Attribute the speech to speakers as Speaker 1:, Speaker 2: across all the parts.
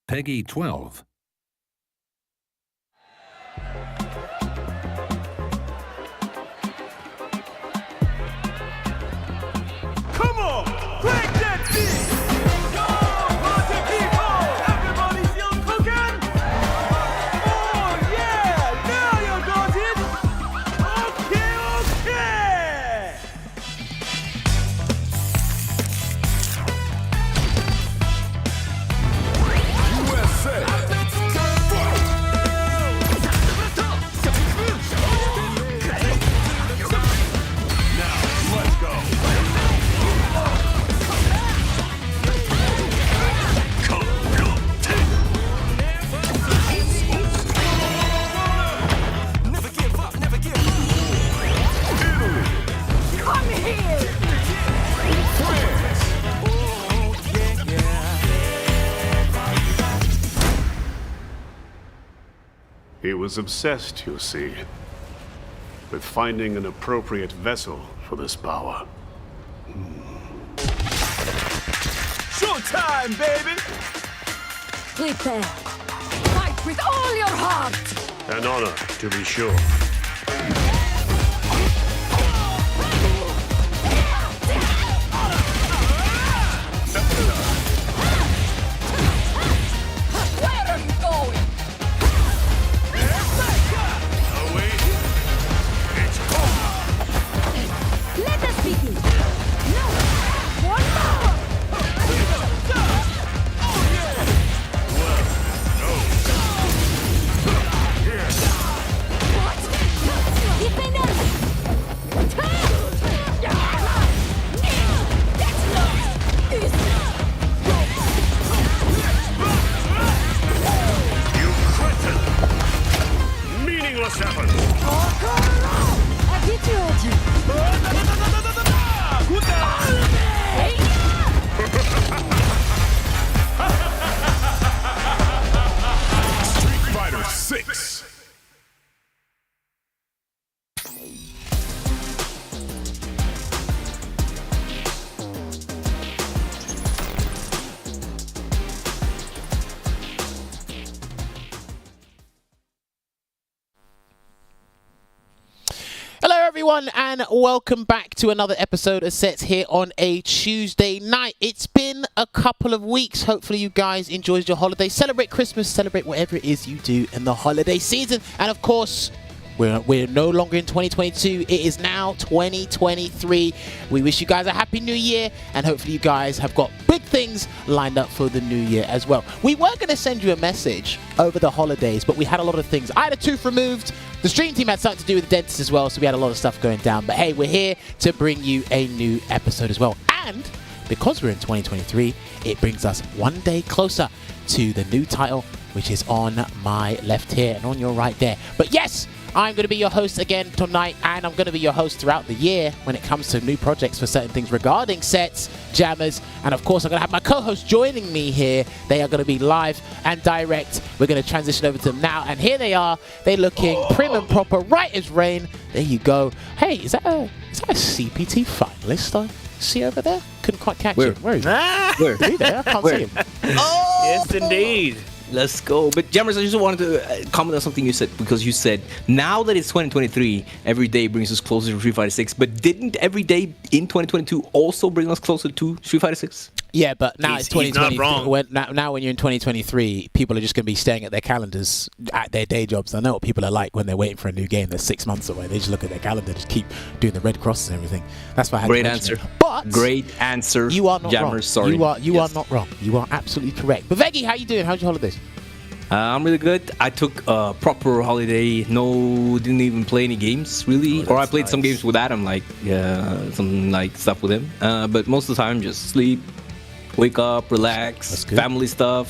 Speaker 1: Peggy 12.
Speaker 2: Come on, crank that beat! Yo, party people! Everybody still cooking? Oh yeah, now you got it! Okay! USA! Now, let's go! Never give up, never give up. Italy,
Speaker 3: Come here!
Speaker 2: France. Oh, yeah.
Speaker 4: He was obsessed, you see, with finding an appropriate vessel for this power.
Speaker 2: Showtime, baby!
Speaker 3: Prepare. Fight with all your heart!
Speaker 4: An honor, to be sure.
Speaker 3: Where are you going? Let us begin. No! One more! What? Defend us! That's not this!
Speaker 4: You cretin! Meaningless effort!
Speaker 3: Habitude!
Speaker 2: Street Fighter 6.
Speaker 5: Hello everyone and welcome back to another episode of Sets here on a Tuesday night. It's been a couple of weeks. Hopefully you guys enjoyed your holiday. Celebrate Christmas, celebrate whatever it is you do in the holiday season. And of course, we're no longer in 2022. It is now 2023. We wish you guys a happy new year and hopefully you guys have got big things lined up for the new year as well. We were going to send you a message over the holidays, but we had a lot of things. I had a tooth removed. The stream team had something to do with the dentist as well, so we had a lot of stuff going down. But hey, we're here to bring you a new episode as well. And because we're in 2023, it brings us one day closer to the new title, which is on my left here and on your right there. But yes, I'm going to be your host again tonight, and I'm going to be your host throughout the year when it comes to new projects for certain things regarding sets, jammers, and of course I'm going to have my co-host joining me here. They are going to be live and direct. We're going to transition over to them now, and here they are. They're looking prim and proper, right as rain. There you go. Hey, is that a CPT finalist I see over there? Couldn't quite catch him. Where is he?
Speaker 6: Where?
Speaker 5: Is he there? I can't see him.
Speaker 6: Yes, indeed. Let's go. But Jammers, I just wanted to comment on something you said, because you said now that it's 2023, every day brings us closer to Street Fighter 6. But didn't every day in 2022 also bring us closer to Street Fighter 6?
Speaker 5: Yeah, but now
Speaker 7: He's
Speaker 5: it's 2023.
Speaker 7: not wrong.
Speaker 5: Now when you're in 2023, people are just going to be staring at their calendars at their day jobs. I know what people are like when they're waiting for a new game that's 6 months away. They just look at their calendar, just keep doing the red crosses and everything. That's why I had
Speaker 6: Great
Speaker 5: to mention
Speaker 6: answer.
Speaker 5: it. But
Speaker 6: Great answer.
Speaker 5: you are not
Speaker 6: Jammers,
Speaker 5: wrong.
Speaker 6: sorry.
Speaker 5: You are not wrong. You are absolutely correct. But Veggie, how you doing? How's your holidays?
Speaker 6: I'm really good. I took a proper holiday. Didn't even play any games really. Or I played some games with Adam, like some like stuff with him. But most of the time, just sleep, wake up, relax,
Speaker 5: That's good.
Speaker 6: family stuff,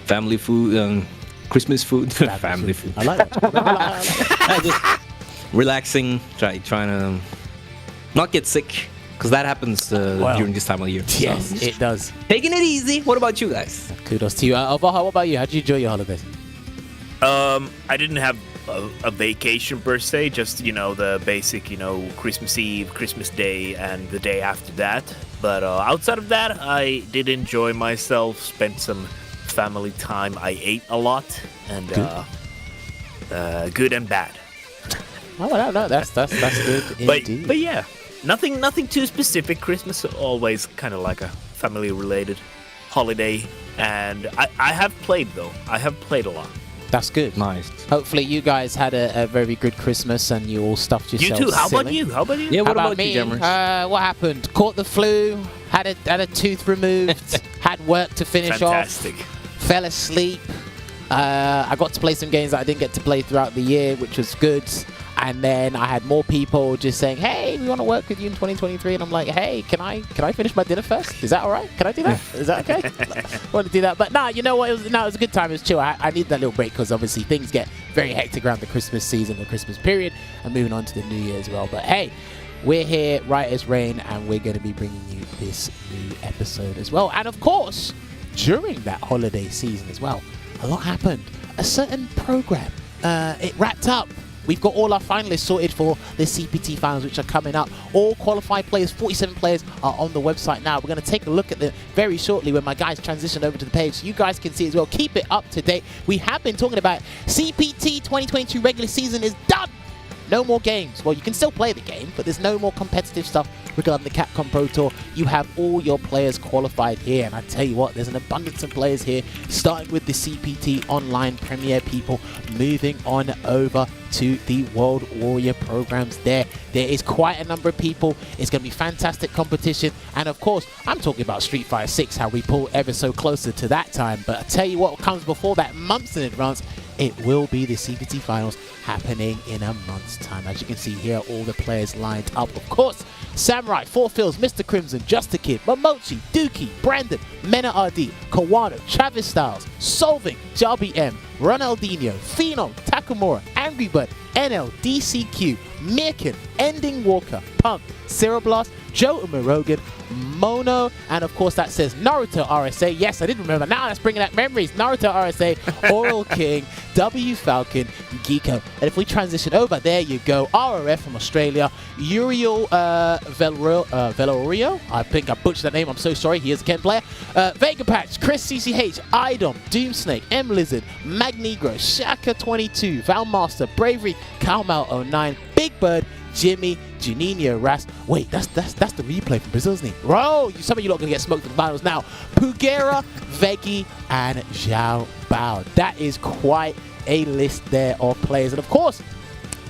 Speaker 6: family food, Christmas food, family food.
Speaker 5: I like that.
Speaker 6: Just relaxing, trying to not get sick, because that happens during this time of year.
Speaker 5: Yes,
Speaker 6: So,
Speaker 5: it does.
Speaker 6: taking it easy. What about you guys?
Speaker 5: Kudos to you. Vaha, what about you? How did you enjoy your holidays?
Speaker 7: I didn't have a vacation per se, just the basic Christmas Eve, Christmas Day, and the day after that. But outside of that, I did enjoy myself, spent some family time. I ate a lot, and good and bad.
Speaker 5: Oh, no, that's good indeed.
Speaker 7: But yeah, nothing too specific. Christmas always kind of like a family-related holiday, and I have played though. I have played a lot.
Speaker 5: That's good.
Speaker 6: Nice.
Speaker 5: Hopefully you guys had a very good Christmas and you all stuffed
Speaker 7: You
Speaker 5: yourselves.
Speaker 7: too. How about
Speaker 5: silly.
Speaker 7: you? How about you?
Speaker 6: Yeah,
Speaker 5: How
Speaker 6: what
Speaker 5: about
Speaker 6: about
Speaker 5: me?
Speaker 6: you, Jammers?
Speaker 5: What happened? Caught the flu. Had a tooth removed. Had work to finish
Speaker 7: Fantastic.
Speaker 5: off. Fell asleep. I got to play some games that I didn't get to play throughout the year, which was good. And then I had more people just saying, "Hey, we want to work with you in 2023." And I'm like, "Hey, can I finish my dinner first? Is that all right? Can I do that? Is that okay?" I want to do that, but nah, you know what? It was a good time. It was chill. I need that little break because obviously things get very hectic around the Christmas season, the Christmas period, and moving on to the New Year as well. But hey, we're here right as rain, and we're going to be bringing you this new episode as well. And of course, during that holiday season as well, a lot happened. A certain program, it wrapped up. We've got all our finalists sorted for the CPT finals, which are coming up. All qualified players, 47 players, are on the website now. We're going to take a look at them very shortly when my guys transition over to the page, so you guys can see as well. Keep it up to date. We have been talking about CPT 2022 regular season is done. No more games. Well, you can still play the game, but there's no more competitive stuff regarding the Capcom Pro Tour. You have all your players qualified here, and I tell you what, there's an abundance of players here, starting with the CPT Online Premier people, moving on over to the World Warrior programs there. There is quite a number of people. It's going to be fantastic competition, and of course, I'm talking about Street Fighter 6, how we pull ever so closer to that time, but I tell you what comes before that, months in advance. It will be the CPT finals happening in a month's time. As you can see here, all the players lined up. Of course, Samurai, Four Fills, Mr. Crimson, Just a Kid, Momochi, Dookie, Brandon, Mena RD, Kawano, Travis Styles, Solving, Jarby M, Ronaldinho, Phenom, Takamura, Angry Bird, NL, DCQ, Myrken, Ending Walker, Punk, Cereblast, Joe Umarogan, Mono, and of course that says Naruto RSA. Yes, I did remember. Now that's bringing back memories. Naruto RSA, Oral King, W Falcon, Geeko. And if we transition over, there you go. ROF from Australia, Uriel Velorio. I think I butchered that name. I'm so sorry. He is a Ken player. Vega Patch, Chris CCH, Idom, Doomsnake, M Lizard, Magnegro, Shaka 22, Valmaster, Bravery, Calmal 09, Big Bird, Jimmy, Juninho, Ras. Wait, that's the replay from Brazil, isn't he? Bro, some of you lot gonna get smoked in the finals now. Pugera, Veggie, and Zhao Bao. That is quite a list there of players. And of course,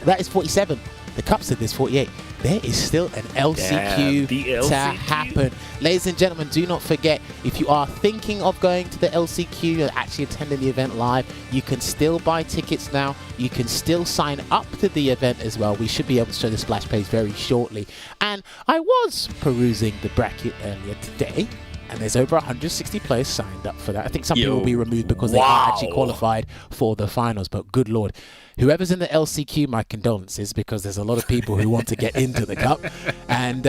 Speaker 5: that is 47. The cup said there's 48. There is still an LCQ to happen. Ladies and gentlemen, do not forget, if you are thinking of going to the LCQ and actually attending the event live, you can still buy tickets now. You can still sign up to the event as well. We should be able to show the splash page very shortly. And I was perusing the bracket earlier today, and there's over 160 players signed up for that. I think some people will be removed because they are actually qualified for the finals, but good lord. Whoever's in the LCQ, my condolences, because there's a lot of people who want to get into the cup. And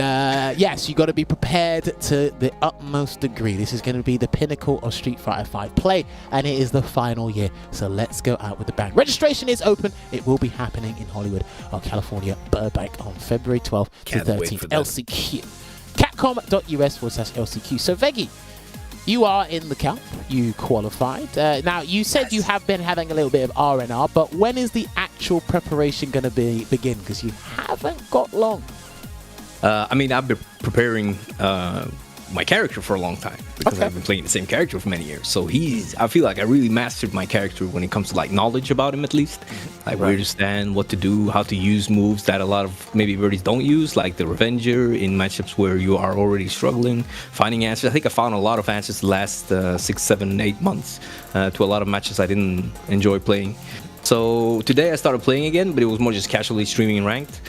Speaker 5: yes, you got to be prepared to the utmost degree. This is going to be the pinnacle of Street Fighter 5 play, and it is the final year. So let's go out with the bang. Registration is open. It will be happening in Hollywood, California, Burbank on February 12th to 13th. LCQ. Capcom.us/LCQ. So Veggie, you are in the camp. You qualified. Now, you said you have been having a little bit of R&R, but when is the actual preparation going to begin? Because you haven't got long.
Speaker 6: I mean, I've been preparing my character for a long time because I've been playing the same character for many years. So I feel like I really mastered my character when it comes to like knowledge about him, at least. Like where to stand, what to do, how to use moves that a lot of maybe birdies don't use, like the Revenger in matchups where you are already struggling, finding answers. I think I found a lot of answers the last 6, 7, 8 months to a lot of matches I didn't enjoy playing. So today I started playing again, but it was more just casually streaming ranked.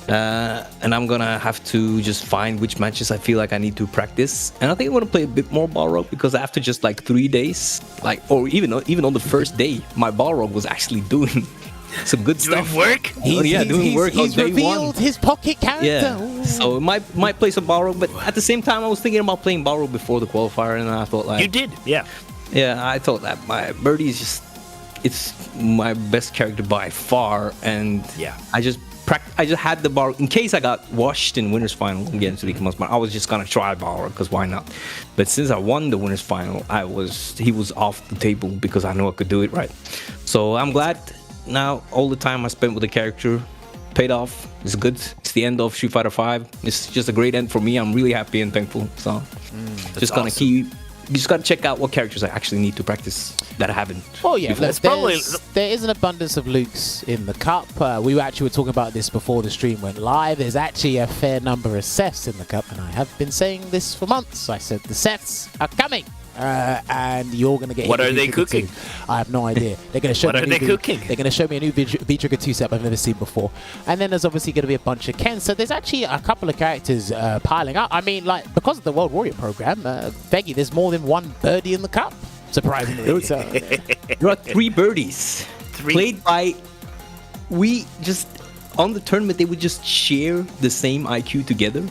Speaker 6: And I'm gonna have to just find which matches I feel like I need to practice, and I think I'm gonna play a bit more Balrog because after just like 3 days, or even on the first day, my Balrog was actually doing some good stuff.
Speaker 7: Doing work?
Speaker 6: Doing work on day one.
Speaker 5: He's revealed his pocket character.
Speaker 6: Yeah, so might play some Balrog, but at the same time, I was thinking about playing Balrog before the qualifier, and I thought like
Speaker 7: You did, yeah.
Speaker 6: Yeah, I thought that my birdie is just it's my best character by far, and
Speaker 7: Yeah.
Speaker 6: I just I just had the bar in case I got washed in winners final against Ricky Mosman. I was just gonna try Balrog because why not? But since I won the winners final, he was off the table because I know I could do it right. So I'm glad now all the time I spent with the character paid off. It's good. It's the end of Street Fighter 5. It's just a great end for me. I'm really happy and thankful. So just gonna keep. You just gotta check out what characters I actually need to practice that I haven't.
Speaker 5: Oh yeah,
Speaker 7: It's probably-
Speaker 5: there is an abundance of Lukes in the cup. We actually were talking about this before the stream went live. There's actually a fair number of Seths in the cup, and I have been saying this for months. I said the Seths are coming. And you're gonna get.
Speaker 7: What
Speaker 5: hit
Speaker 7: are
Speaker 5: with
Speaker 7: they
Speaker 5: V-Trigger
Speaker 7: cooking?
Speaker 5: 2. I have no idea. They're gonna show
Speaker 7: What
Speaker 5: me.
Speaker 7: are they cooking?
Speaker 5: They're gonna show me a new V-Trigger 2 set I've never seen before, and then there's obviously gonna be a bunch of Ken. So there's actually a couple of characters piling up. I mean, like because of the World Warrior program, Veggie, there's more than one birdie in the cup. Surprisingly, so,
Speaker 6: There are 3 birdies played by. We just on the tournament they would just share the same IQ together.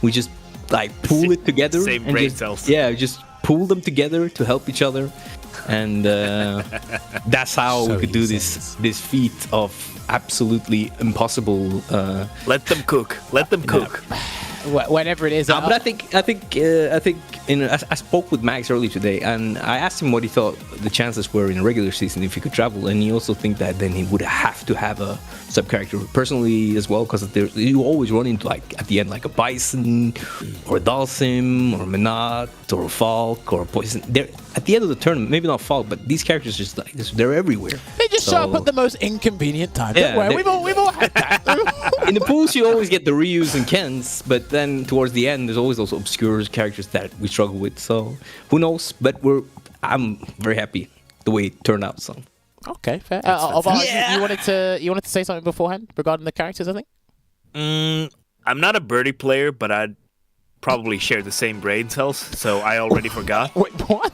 Speaker 6: We just like pool it together.
Speaker 7: Same
Speaker 6: and
Speaker 7: brain
Speaker 6: just,
Speaker 7: cells.
Speaker 6: Yeah, just pool them together to help each other, and that's how
Speaker 5: So
Speaker 6: we could do
Speaker 5: easy.
Speaker 6: this feat of absolutely impossible.
Speaker 7: Let them cook. Let them cook.
Speaker 5: whenever it is.
Speaker 6: But I think I spoke with Max earlier today, and I asked him what he thought the chances were in a regular season if he could travel, and he also think that then he would have to have a sub character personally as well, because you always run into like at the end like a Bison or a Dalsim or a Menat or a Falk or a Poison. They're at the end of the tournament, maybe not Falk, but these characters just like they're everywhere.
Speaker 5: They just show up at the most inconvenient time.
Speaker 6: Yeah,
Speaker 5: Don't worry,
Speaker 6: they-
Speaker 5: we've all had that.
Speaker 6: In the pools, you always get the Ryus and Kens, but then towards the end, there's always those obscure characters that we struggle with. So who knows? But I'm very happy the way it turned out. So
Speaker 5: Okay, fair. Alvar, you wanted to say something beforehand regarding the characters, I think.
Speaker 7: I'm not a birdie player, but I'd probably share the same brain cells, so I already forgot.
Speaker 5: Wait, what?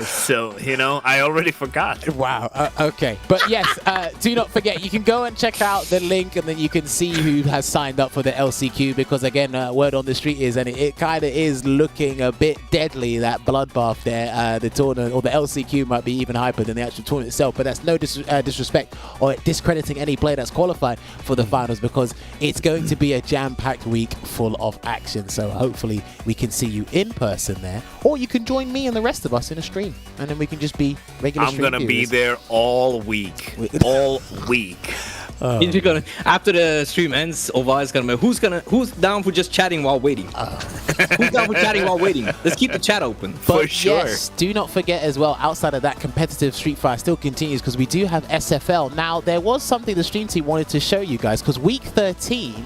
Speaker 7: So, I already forgot.
Speaker 5: Wow. Okay, but yes, do not forget you can go and check out the link, and then you can see who has signed up for the LCQ. Because again, word on the street is, and it kind of is looking a bit deadly, that bloodbath there. The tournament or the LCQ might be even hyper than the actual tournament itself. But that's no disrespect or discrediting any player that's qualified for the finals, because it's going to be a jam-packed week full of action. So hopefully we can see you in person there, or you can join me and the rest of us in a stream, and then we can just be regular
Speaker 7: I'm
Speaker 5: stream
Speaker 7: gonna be
Speaker 5: viewers.
Speaker 7: there all week. All week.
Speaker 6: You're gonna, after the stream ends, Ova is gonna be, who's down for just chatting while waiting? Who's down for chatting while waiting? Let's keep the chat open.
Speaker 5: But
Speaker 7: For sure.
Speaker 5: yes, do not forget as well, outside of that, competitive Street Fighter still continues, because we do have SFL. Now, there was something the stream team wanted to show you guys, because week 13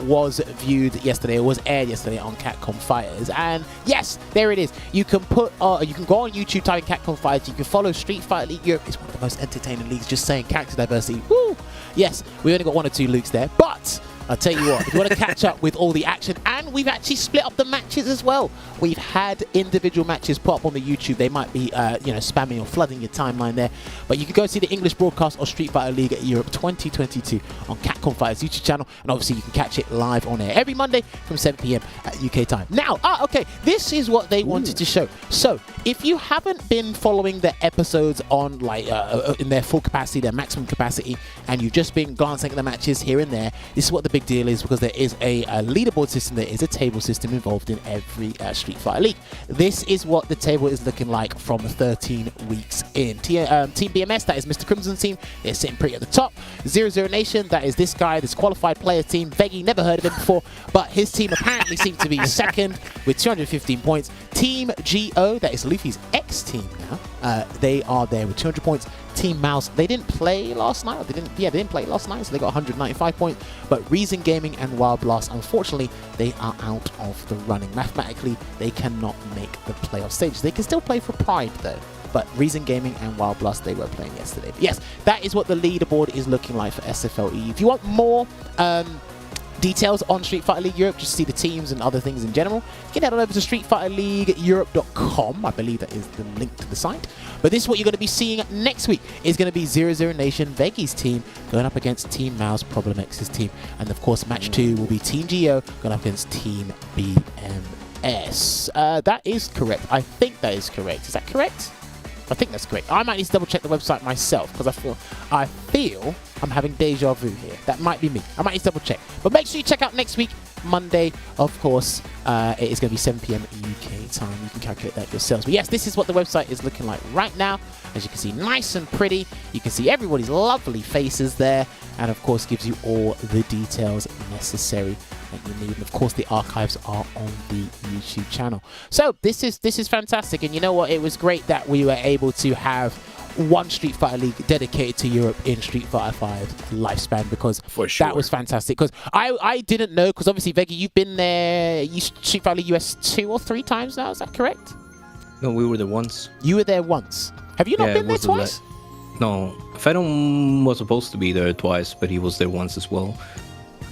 Speaker 5: was viewed yesterday, it was aired yesterday on Capcom Fighters. And yes, there it is. You can go on YouTube, type in Capcom Fighters, you can follow Street Fighter League Europe. It's one of the most entertaining leagues, just saying, character diversity. Woo! Yes, we only got 1 or 2 Lukes there, but I'll tell you what, if you want to catch up with all the action, and we've actually split up the matches as well. We've had individual matches put up on the YouTube. They might be, spamming or flooding your timeline there. But you can go see the English broadcast of Street Fighter League Europe 2022 on Capcom Fighters YouTube channel. And obviously you can catch it live on air every Monday from 7 p.m. at UK time. Now, okay, this is what they wanted to show. So, if you haven't been following the episodes on, in their full capacity, their maximum capacity, and you've just been glancing at the matches here and there, this is what the big deal is, because there is a leaderboard system, there is a table system involved in every Street Fighter League. This is what the table is looking like from 13 weeks in. Team BMS, that is Mr. Crimson's team, is sitting pretty at the top. 00 Nation, that is this guy, this qualified player team. Veggie, never heard of him before, but his team apparently seems to be second with 215 points. Team GO, that is Luffy's ex-team now, they are there with 200 points. Team Mouse, they didn't play last night. They didn't play last night, so they got 195 points. But Reason Gaming and Wild Blast, unfortunately, they are out of the running. Mathematically, they cannot make the playoff stages. They can still play for Pride, though. But Reason Gaming and Wild Blast, they were playing yesterday. But yes, that is what the leaderboard is looking like for SFLE. If you want more details on Street Fighter League Europe, just to see the teams and other things in general, you can head on over to streetfighterleagueeurope.com. I believe that is the link to the site. But this is what you're going to be seeing next week, is going to be 00 Nation Veggie's team going up against Team Mouse Problem X's team. And of course, match 2 will be Team GO going up against Team BMS. That is correct. I think that is correct. Is that correct? I think that's correct. I might need to double check the website myself because I feel I'm having deja vu here. That might be me. I might need to double check. But make sure you check out next week, Monday, of course. It is going to be 7 p.m. UK time. You can calculate that yourselves. But yes, this is what the website is looking like right now. As you can see, nice and pretty. You can see everybody's lovely faces there. And of course, gives you all the details necessary that you need. And of course, the archives are on the YouTube channel. So this is fantastic. And you know what? It was great that we were able to have one Street Fighter League dedicated to Europe in Street Fighter 5 lifespan, because
Speaker 7: For sure.
Speaker 5: that was fantastic. Because I didn't know, because obviously, Veggie, you've been there, you Street Fighter League US 2 or 3 times now, is that correct?
Speaker 6: No, we were there once.
Speaker 5: You were there once. Have you not
Speaker 6: Yeah,
Speaker 5: been
Speaker 6: it
Speaker 5: there
Speaker 6: was
Speaker 5: twice?
Speaker 6: No, Phantom was supposed to be there twice, but he was there once as well.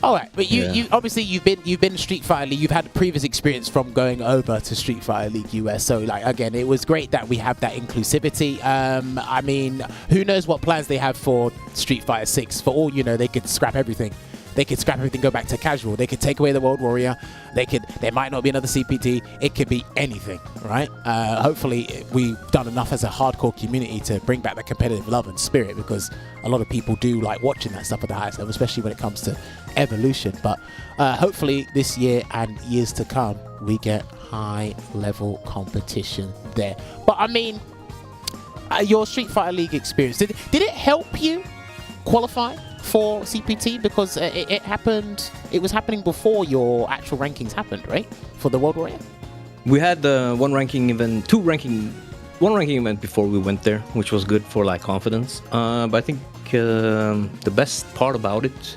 Speaker 5: All right, but you,
Speaker 6: Yeah.
Speaker 5: you obviously you've been Street Fighter League. You've had previous experience from going over to Street Fighter League US. So like again, it was great that we have that inclusivity. I mean, who knows what plans they have for Street Fighter 6? For all you know, they could scrap everything. They could scrap everything, go back to casual. They could take away the World Warrior. There might not be another CPT. It could be anything, right? Hopefully, we've done enough as a hardcore community to bring back the competitive love and spirit, because a lot of people do like watching that stuff at the highest level, especially when it comes to Evolution. But hopefully, this year and years to come, we get high-level competition there. But I mean, your Street Fighter League experience, did it help you qualify for CPT? Because it happened, it was happening before your actual rankings happened, right? For the World Warrior?
Speaker 6: We had one ranking event before we went there, which was good for like confidence. But I think the best part about it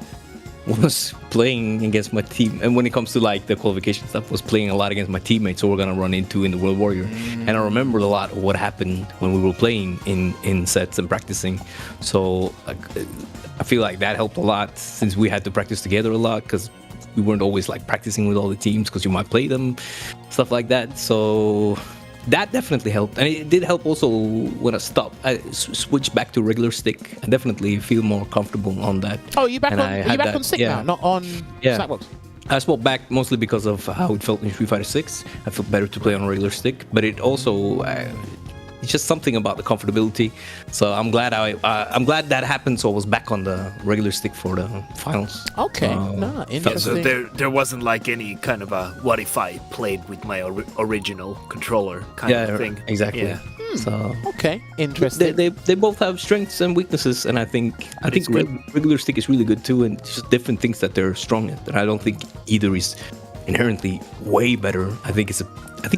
Speaker 6: was playing against my team, and when it comes to like the qualification stuff, was playing a lot against my teammates who we're gonna run into in the World Warrior. And I remembered a lot of what happened when we were playing in sets and practicing. So I feel like that helped a lot, since we had to practice together a lot, because we weren't always like practicing with all the teams, because you might play them, stuff like that. So that definitely helped, and it did help also when I switched back to regular stick. I definitely feel more comfortable on that.
Speaker 5: Oh, you back
Speaker 6: And
Speaker 5: on
Speaker 6: I
Speaker 5: you
Speaker 6: had
Speaker 5: back
Speaker 6: that,
Speaker 5: on stick
Speaker 6: yeah.
Speaker 5: now, not on
Speaker 6: Yeah.
Speaker 5: Slackbox.
Speaker 6: I swapped back mostly because of how it felt in Street Fighter 6. I felt better to play on a regular stick, but it also it's just something about the comfortability. So I'm glad that happened. So I was back on the regular stick for the finals.
Speaker 5: Okay,
Speaker 7: So
Speaker 5: interesting.
Speaker 7: there wasn't like any kind of a what if I played with my original controller kind of thing.
Speaker 6: Exactly.
Speaker 7: Yeah.
Speaker 6: So
Speaker 5: Okay, interesting.
Speaker 6: they both have strengths and weaknesses, and I think regular stick is really good too, and it's just different things that they're strong at. And I don't think either is inherently way better. I think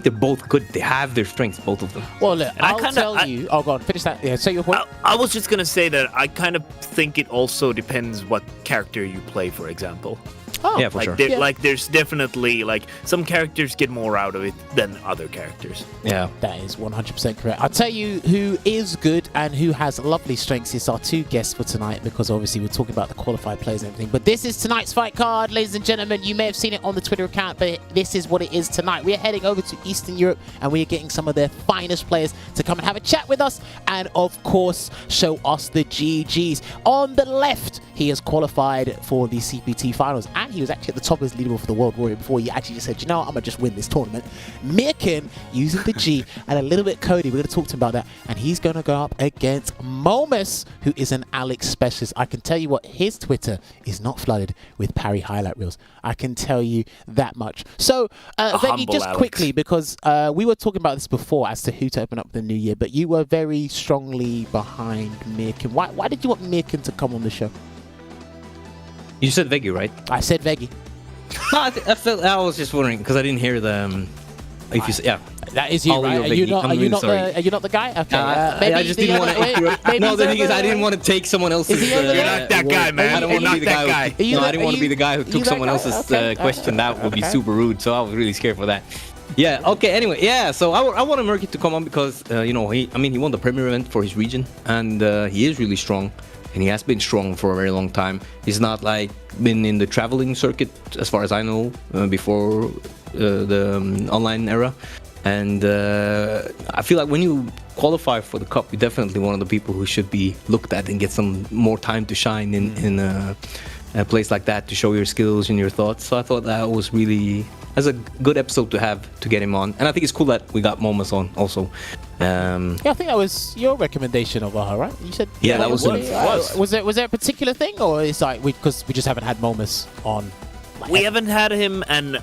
Speaker 6: they're both good. They have their strengths, both of them.
Speaker 5: Well, look,
Speaker 7: I
Speaker 5: I'll
Speaker 7: kinda-
Speaker 5: tell you. Oh, go on, finish that. Yeah, say your point.
Speaker 7: I was just gonna say that I kind of think it also depends what character you play, for example.
Speaker 5: Oh,
Speaker 6: Yeah, for sure.
Speaker 5: Yeah.
Speaker 7: Like there's definitely like some characters get more out of it than other characters.
Speaker 6: Yeah.
Speaker 5: That is 100% correct. I'll tell you who is good and who has lovely strengths. It's our two guests for tonight, because obviously we're talking about the qualified players and everything. But this is tonight's fight card, ladies and gentlemen. You may have seen it on the Twitter account, but this is what it is tonight. We are heading over to Eastern Europe, and we are getting some of their finest players to come and have a chat with us, and of course show us the GGs. On the left, he has qualified for the CPT finals, and he was actually at the top of his leaderboard for the World Warrior before he actually just said, you know what, I'm gonna just win this tournament. Myrken using the G, and a little bit Cody. We're gonna talk to him about that, and he's gonna go up against Maumas, who is an Alex specialist. I can tell you what, his Twitter is not flooded with parry highlight reels. I can tell you that much. So, Veggie,
Speaker 7: humble
Speaker 5: just
Speaker 7: Alex.
Speaker 5: quickly, because we were talking about this before as to who to open up the new year, but you were very strongly behind Myrken. Why did you want Myrken to come on the show?
Speaker 6: You said Veggie, right?
Speaker 5: I said Veggie.
Speaker 6: No, I was just wondering because I didn't hear the. If you say, yeah.
Speaker 5: That is you,
Speaker 6: Ollie
Speaker 5: right?
Speaker 6: or
Speaker 5: Are you
Speaker 6: Veggie?
Speaker 5: not?
Speaker 6: I'm
Speaker 5: Are you
Speaker 6: really
Speaker 5: not
Speaker 6: sorry.
Speaker 5: the? Are you not the guy? Okay.
Speaker 6: I just didn't want to. No, the thing is, I didn't want to take someone else's.
Speaker 5: Is he over there?
Speaker 7: You're not that guy, man.
Speaker 6: I don't want
Speaker 7: You're
Speaker 6: to be the
Speaker 7: not that
Speaker 6: guy.
Speaker 7: guy.
Speaker 5: Are you
Speaker 6: No,
Speaker 5: that-
Speaker 6: I didn't
Speaker 5: are
Speaker 6: want to be
Speaker 5: you-
Speaker 6: the guy who
Speaker 5: you
Speaker 6: took
Speaker 5: that
Speaker 6: someone
Speaker 5: guy?
Speaker 6: else's
Speaker 5: Okay.
Speaker 6: question. That would be
Speaker 5: Okay.
Speaker 6: super rude. So I was really scared for that. Yeah. Okay. Anyway. Yeah. So I wanted Myrken to come on because he won the premier event for his region, and he is really strong. And he has been strong for a very long time. He's not like been in the traveling circuit, as far as I know, before the online era. And I feel like when you qualify for the cup, you're definitely one of the people who should be looked at and get some more time to shine in a place like that to show your skills and your thoughts. So I thought that was really, as a good episode to have to get him on. And I think it's cool that we got Maumas on also.
Speaker 5: Yeah, I think that was your recommendation of her, right? You said
Speaker 6: Yeah, that was
Speaker 5: Was there a particular thing, or it's like because we just haven't had Maumas on? Like,
Speaker 7: We haven't had him, and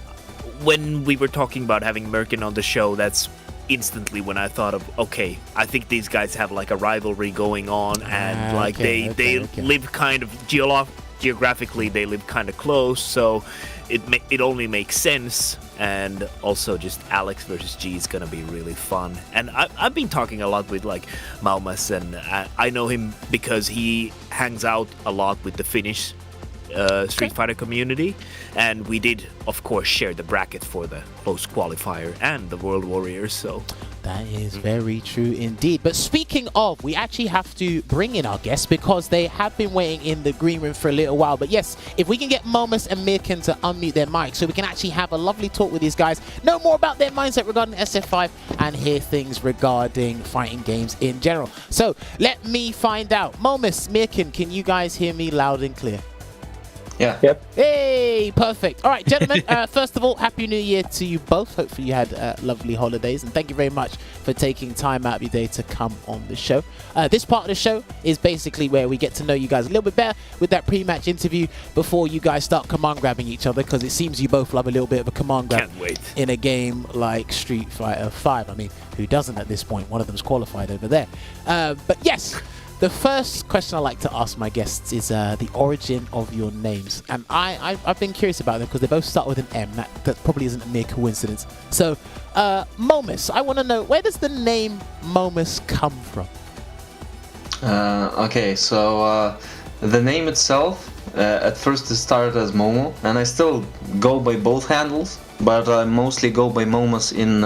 Speaker 7: when we were talking about having Myrken on the show, that's instantly when I thought of, okay, I think these guys have like a rivalry going on, and like
Speaker 5: okay.
Speaker 7: they live kind of geographically, they live kind of close, so it only makes sense. And also just Alex versus G is gonna be really fun. And I've been talking a lot with like Maumas, and I know him because he hangs out a lot with the Finnish Street Fighter community, and we did of course share the bracket for the close qualifier and the World Warriors, so
Speaker 5: that is very true indeed. But speaking of, we actually have to bring in our guests because they have been waiting in the green room for a little while. But yes, if we can get Maumas and Myrken to unmute their mics so we can actually have a lovely talk with these guys, know more about their mindset regarding SF5 and hear things regarding fighting games in general. So let me find out. Maumas, Myrken, can you guys hear me loud and clear?
Speaker 1: Yeah.
Speaker 8: Yep.
Speaker 5: Hey, perfect. All right, gentlemen, first of all, Happy New Year to you both. Hopefully you had lovely holidays, and thank you very much for taking time out of your day to come on the show. This part of the show is basically where we get to know you guys a little bit better with that pre-match interview before you guys start command grabbing each other, because it seems you both love a little bit of a command grab
Speaker 7: can't wait.
Speaker 5: in a game like Street Fighter 5. I mean, who doesn't at this point? One of them's qualified over there. But yes, the first question I like to ask my guests is the origin of your names. And I've been curious about them because they both start with an M. That probably isn't a mere coincidence. So, Maumas, I want to know, where does the name Maumas come from?
Speaker 1: Okay, so the name itself, at first it started as Momo, and I still go by both handles, but I mostly go by Maumas in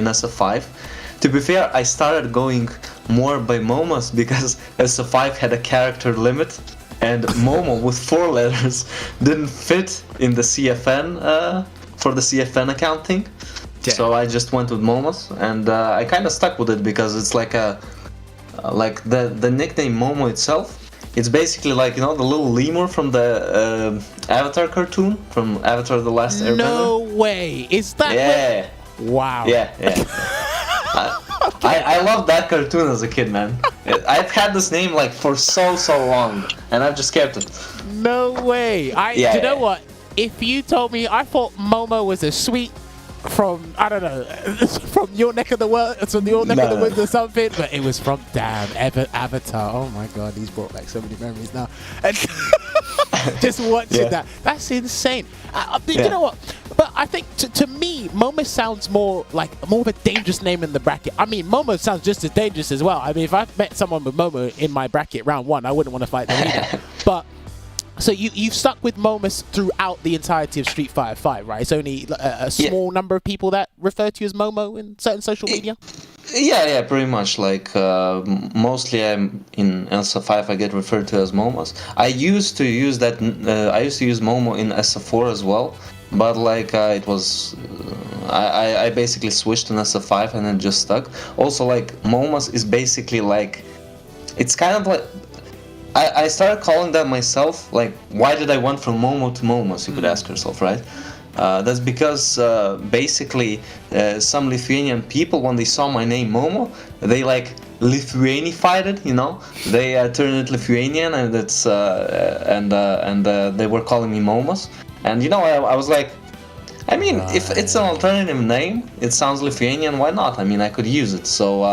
Speaker 1: SF5. To be fair, I started going more by Maumas because SF5 had a character limit, and Momo with 4 letters didn't fit in the CFN for the CFN accounting.
Speaker 7: Damn.
Speaker 1: So I just went with Maumas, and I kind of stuck with it because it's like the nickname Momo itself. It's basically like, you know, the little lemur from the Avatar cartoon, from Avatar: The Last Airbender.
Speaker 5: No way. Is that
Speaker 1: Yeah.
Speaker 5: Wow.
Speaker 1: Yeah. I loved that cartoon as a kid, man. I've had this name like for so long, and I've just kept it.
Speaker 5: No way. Do you know what? If you told me, I thought Momo was a sweet from, I don't know, from your neck of the world, it's from your neck of the woods or something, but it was from Avatar. Oh my god, he's brought back so many memories now. And just watching that, that's insane. You know what? But I think to me, Momo sounds more of a dangerous name in the bracket. I mean, Momo sounds just as dangerous as well. I mean, if I met someone with Momo in my bracket round 1, I wouldn't want to fight them either. But so you've stuck with Maumas throughout the entirety of Street Fighter 5, right? It's only a small number of people that refer to you as Momo in certain social media?
Speaker 1: Yeah, pretty much. Like, mostly I'm in SF5, I get referred to as Maumas. I used to use Momo in SF4 as well, but like it was, I basically switched in SF5 and it just stuck. Also, like, Maumas is basically like, it's kind of like, I started calling that myself, like, why did I went from Momo to Maumas, you could ask yourself, right? That's because basically some Lithuanian people, when they saw my name Momo, they like Lithuanified it, you know. They turned it Lithuanian, and it's they were calling me Maumas. And you know, I was like, I mean, if it's an alternative name, it sounds Lithuanian, why not? I mean, I could use it. So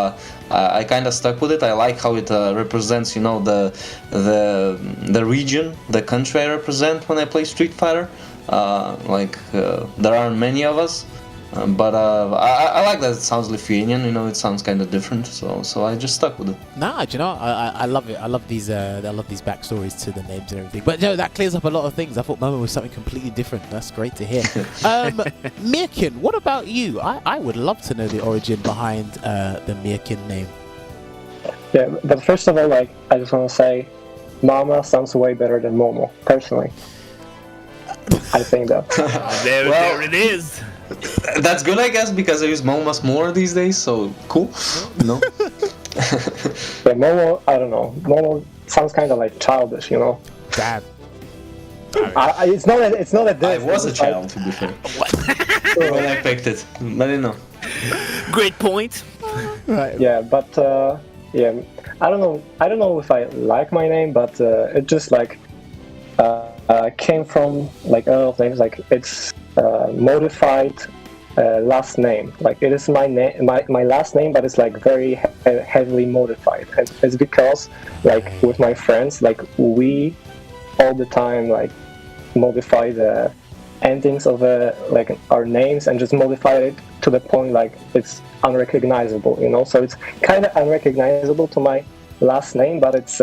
Speaker 1: I kind of stuck with it. I like how it represents, you know, the region, the country I represent when I play Street Fighter. There aren't many of us, but I like that it sounds Lithuanian. You know, it sounds kind of different. So I just stuck with it.
Speaker 5: Nah, do you know, I love it. I love these backstories to the names and everything. But you know, that clears up a lot of things. I thought Momo was something completely different. That's great to hear. Myrken, what about you? I would love to know the origin behind the Myrken name.
Speaker 8: Yeah, but first of all, like, I just want to say, Mama sounds way better than Momo, personally. I think that.
Speaker 7: There it is.
Speaker 1: That's good, I guess, because I use Maumas more these days. So cool. No.
Speaker 8: Yeah, Momo, I don't know. Momo sounds kind of like childish, you know.
Speaker 5: Damn.
Speaker 8: It's not that.
Speaker 1: I was a child, to be fair, when I picked it. But you know.
Speaker 7: Great point.
Speaker 5: Right.
Speaker 8: Yeah, but yeah, I don't know. I don't know if I like my name, but it just like came from like a lot of names. Like it's modified last name. Like it is my name, my last name, but it's like very heavily modified, and it's because like with my friends, like we all the time like modify the endings of like our names and just modify it to the point like it's unrecognizable, you know. So it's kind of unrecognizable to my last name, but it's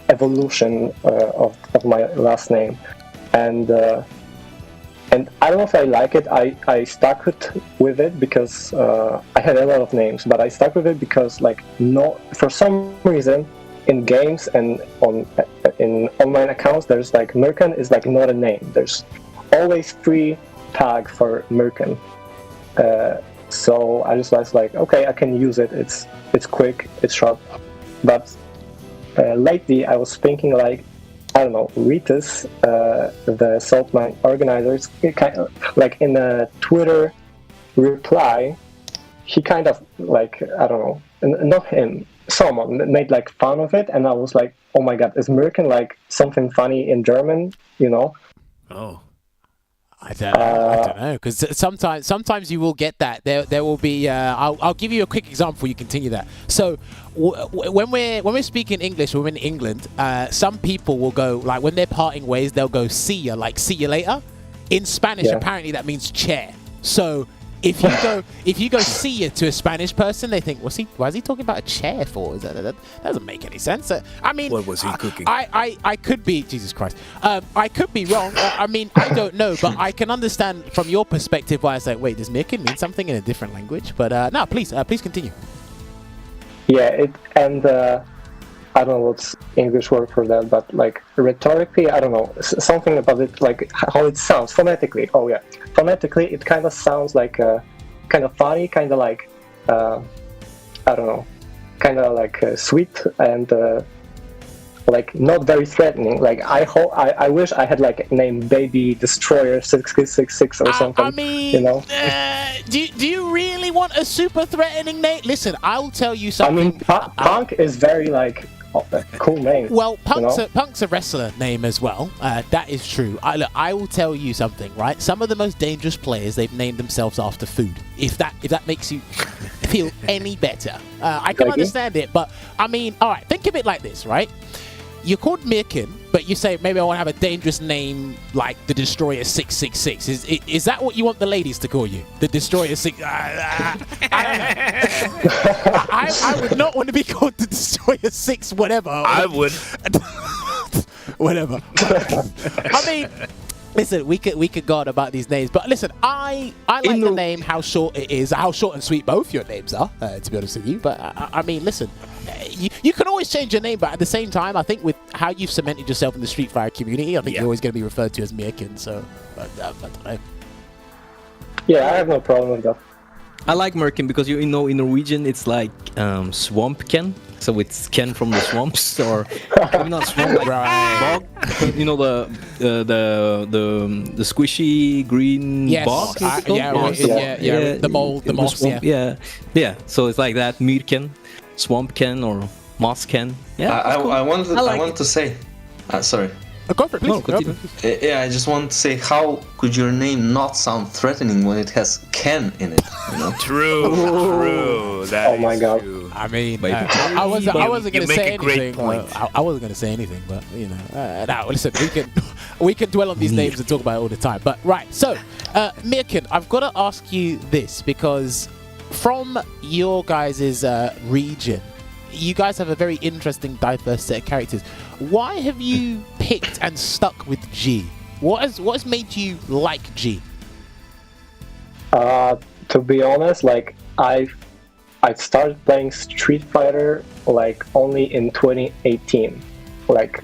Speaker 8: evolution of my last name, and I don't know if I like it. I stuck with it because I had a lot of names, but I stuck with it because like no, for some reason in games and in online accounts, there's like Myrken is like not a name. There's always free tag for Myrken. So I just was like, okay, I can use it. It's quick, it's sharp. But lately, I was thinking like, I don't know, Ritus, the Saltman organizers, kind of, like in a Twitter reply, he kind of like, I don't know, not him, someone made like fun of it, and I was like, oh my god, is Myrken like something funny in German, you know?
Speaker 7: Oh.
Speaker 5: I don't know, because sometimes you will get that. There will be. I'll give you a quick example before you continue that. So when we're speaking English, when we're in England, some people will go like when they're parting ways, they'll go see ya, like see you later. In Spanish, apparently that means chair. So if you go see ya to a Spanish person, they think, why is he talking about a chair for? That doesn't make any sense. I mean,
Speaker 7: What was he cooking?
Speaker 5: I could be, Jesus Christ. I could be wrong. I mean, I don't know, but I can understand from your perspective why I say, wait, does Myrken mean something in a different language? But no, please continue.
Speaker 8: Yeah, I don't know what's English word for that, but like rhetorically, I don't know, something about it, like how it sounds phonetically. Oh yeah, phonetically, it kind of sounds like kind of funny, kind of like I don't know, kind of like sweet and like not very threatening. Like I wish I had like a name Baby Destroyer 666 or something.
Speaker 5: I mean,
Speaker 8: you know.
Speaker 5: Do you really want a super threatening name? Listen, I'll tell you
Speaker 8: I
Speaker 5: something.
Speaker 8: mean, Punk is very like a cool name.
Speaker 5: Well, Punk's,
Speaker 8: you know?
Speaker 5: Punk's a wrestler name as well. That is true. Look, I will tell you something, right? Some of the most dangerous players, they've named themselves after food. If that makes you feel any better, I can understand it. But I mean, all right, think of it like this, right? You're called Myrken, but you say maybe I want to have a dangerous name like the Destroyer 666. Is that what you want the ladies to call you? The Destroyer 6. I don't know. I would not want to be called the Destroyer 6 whatever.
Speaker 7: I would.
Speaker 5: Whatever. I mean, listen, we could go on about these names, but listen, I like the name, how short it is, how short and sweet both your names are, to be honest with you. But I mean, listen, you can always change your name, but at the same time, I think with how you've cemented yourself in the Street Fighter community, I think you're always going to be referred to as Myrken. So, I don't know.
Speaker 8: Yeah, I have no problem with that.
Speaker 6: I like Myrken because you know in Norwegian it's like swamp Ken, so it's Ken from the swamps, or maybe not swamp, like bog. You know the squishy green bog.
Speaker 5: The mold, the moss.
Speaker 6: Yeah. So it's like that, Myrken, swamp Ken, or moss Ken. Yeah,
Speaker 1: I wanted to say, sorry.
Speaker 5: Go for it, please.
Speaker 6: No, continue.
Speaker 1: Yeah, I just want to say, how could your name not sound threatening when it has Ken in it? You know?
Speaker 7: True. That
Speaker 8: Oh my
Speaker 7: is
Speaker 8: God.
Speaker 7: true.
Speaker 5: I mean,
Speaker 6: Maybe.
Speaker 5: I wasn't going
Speaker 7: You
Speaker 5: to
Speaker 7: make
Speaker 5: say
Speaker 7: a great
Speaker 5: anything.
Speaker 7: point.
Speaker 5: I wasn't going to say anything, but you know, now listen, we can dwell on these names and talk about it all the time. But right, so Myrken, I've got to ask you this because from your guys' region, you guys have a very interesting, diverse set of characters. Why have you picked and stuck with G? What has made you like G?
Speaker 8: To be honest, like I started playing Street Fighter like only in 2018, like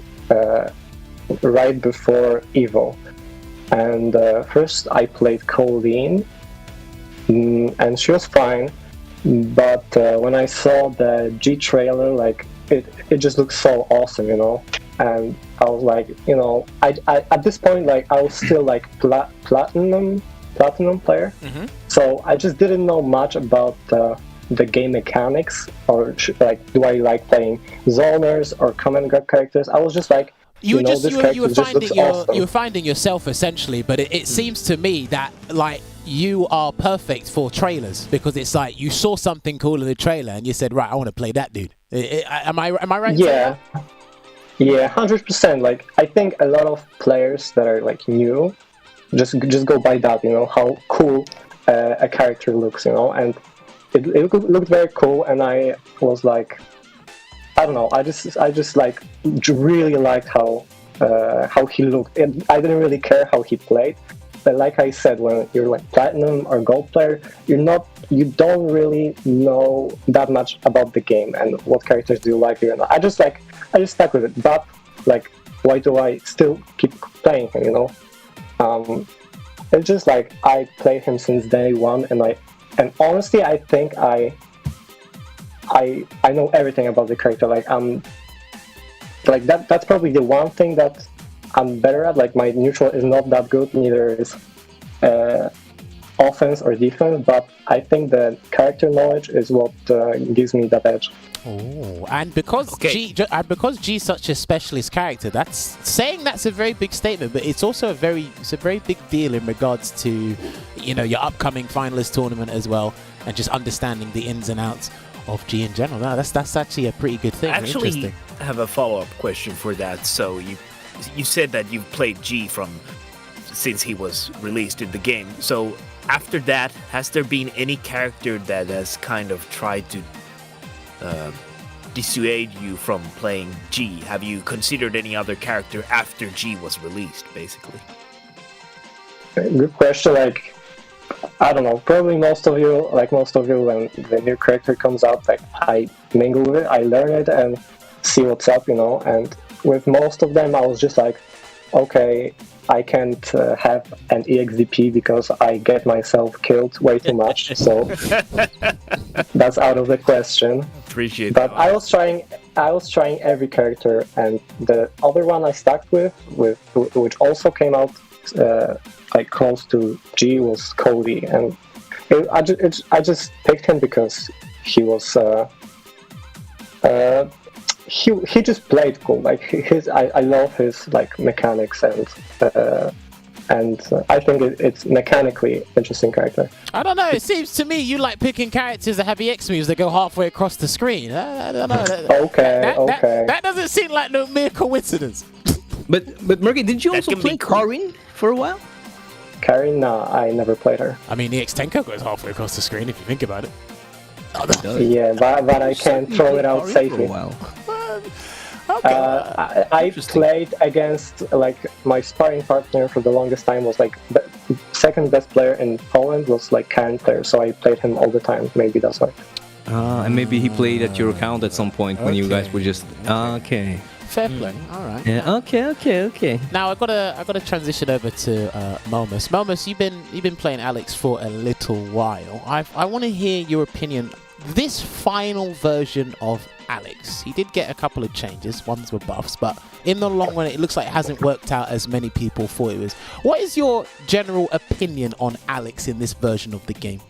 Speaker 8: right before Evo. And first I played Colleen, and she was fine. But when I saw the G trailer, like it just looked so awesome, you know. And I was like, you know, I at this point, like I was still like platinum player. So I just didn't know much about the game mechanics, or like do I like playing zoners or command grab characters. I was just like,
Speaker 5: You
Speaker 8: this character
Speaker 5: were
Speaker 8: just looks
Speaker 5: finding
Speaker 8: awesome.
Speaker 5: you were finding yourself essentially, but it seems to me that like you are perfect for trailers, because it's like you saw something cool in the trailer and you said, right, I want to play that dude. Am I right? in saying that?
Speaker 8: Yeah, 100%. Like, I think a lot of players that are like new just go by that, how cool a character looks, and it looked very cool, and I was like, I don't know, I just like really liked how he looked, and I didn't really care how he played. But like I said, when you're like platinum or gold player, you don't really know that much about the game and what characters do you like here. I just stuck with it. But like, why do I still keep playing him? It's just like I played him since day one, and honestly, I think I know everything about the character. Like that's probably the one thing that I'm better at. Like, my neutral is not that good, neither is offense or defense, but I think the character knowledge is what gives me that edge.
Speaker 5: Oh, and because G is such a specialist character, that's a very big statement, but it's also a very big deal in regards to your upcoming finalist tournament as well, and just understanding the ins and outs of G in general. No, that's actually a pretty good thing.
Speaker 7: Actually,
Speaker 5: Interesting.
Speaker 7: I have a follow-up question for that. So you said that you've played G since he was released in the game. So after that, has there been any character that has kind of tried to dissuade you from playing G? Have you considered any other character after G was released, basically?
Speaker 8: Good question. Like, I don't know, probably most of you, when the new character comes out, like, I mingle with it, I learn it and see what's up, and with most of them I was just like, okay, I can't have an EXDP because I get myself killed way too much, so that's out of the question.
Speaker 7: Appreciate
Speaker 8: but
Speaker 7: that.
Speaker 8: I was trying every character, and the other one I stuck with which also came out like close to G, was Cody, and I just picked him because he was he just played cool. Like, I love his like mechanics, and I think it's mechanically interesting character.
Speaker 5: I don't know. It seems to me you like picking characters that have EX moves that go halfway across the screen. I don't know.
Speaker 8: Okay.
Speaker 5: That doesn't seem like no mere coincidence.
Speaker 6: But Myrken, did you
Speaker 7: That
Speaker 6: also
Speaker 7: can
Speaker 6: play
Speaker 7: be cool.
Speaker 6: Karin for a while?
Speaker 8: Karin, nah, I never played her.
Speaker 5: I mean, the X-Tenko goes halfway across the screen if you think about it.
Speaker 8: Yeah, but I can't throw it out safely. I played against, like, my sparring partner for the longest time was like the second best player in Poland was like Karen player, so I played him all the time. Maybe that's why.
Speaker 6: And maybe he played at your account at some point when you guys were just okay.
Speaker 5: Fair play. All right.
Speaker 6: Yeah. Okay.
Speaker 5: Now I gotta transition over to Maumas. Maumas, you've been playing Alex for a little while. I want to hear your opinion. This final version of Alex, he did get a couple of changes. Ones were buffs, but in the long run, it looks like it hasn't worked out as many people thought it was. What is your general opinion on Alex in this version of the game?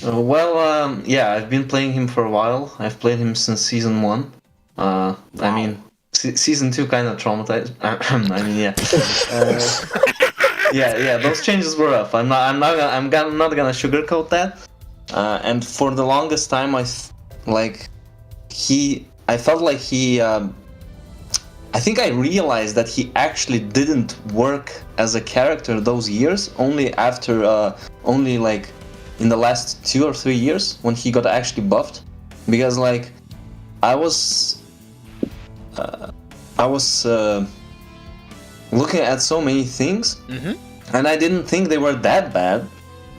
Speaker 1: Yeah, I've been playing him for a while. I've played him since season 1. Wow. I mean, season 2 kind of traumatized. I mean, yeah. Yeah. Those changes were rough. I'm not gonna sugarcoat that. And for the longest time, I felt like he. I think I realized that he actually didn't work as a character those years. Only after, like in the last 2 or 3 years when he got actually buffed, because like I was looking at so many things, and I didn't think they were that bad.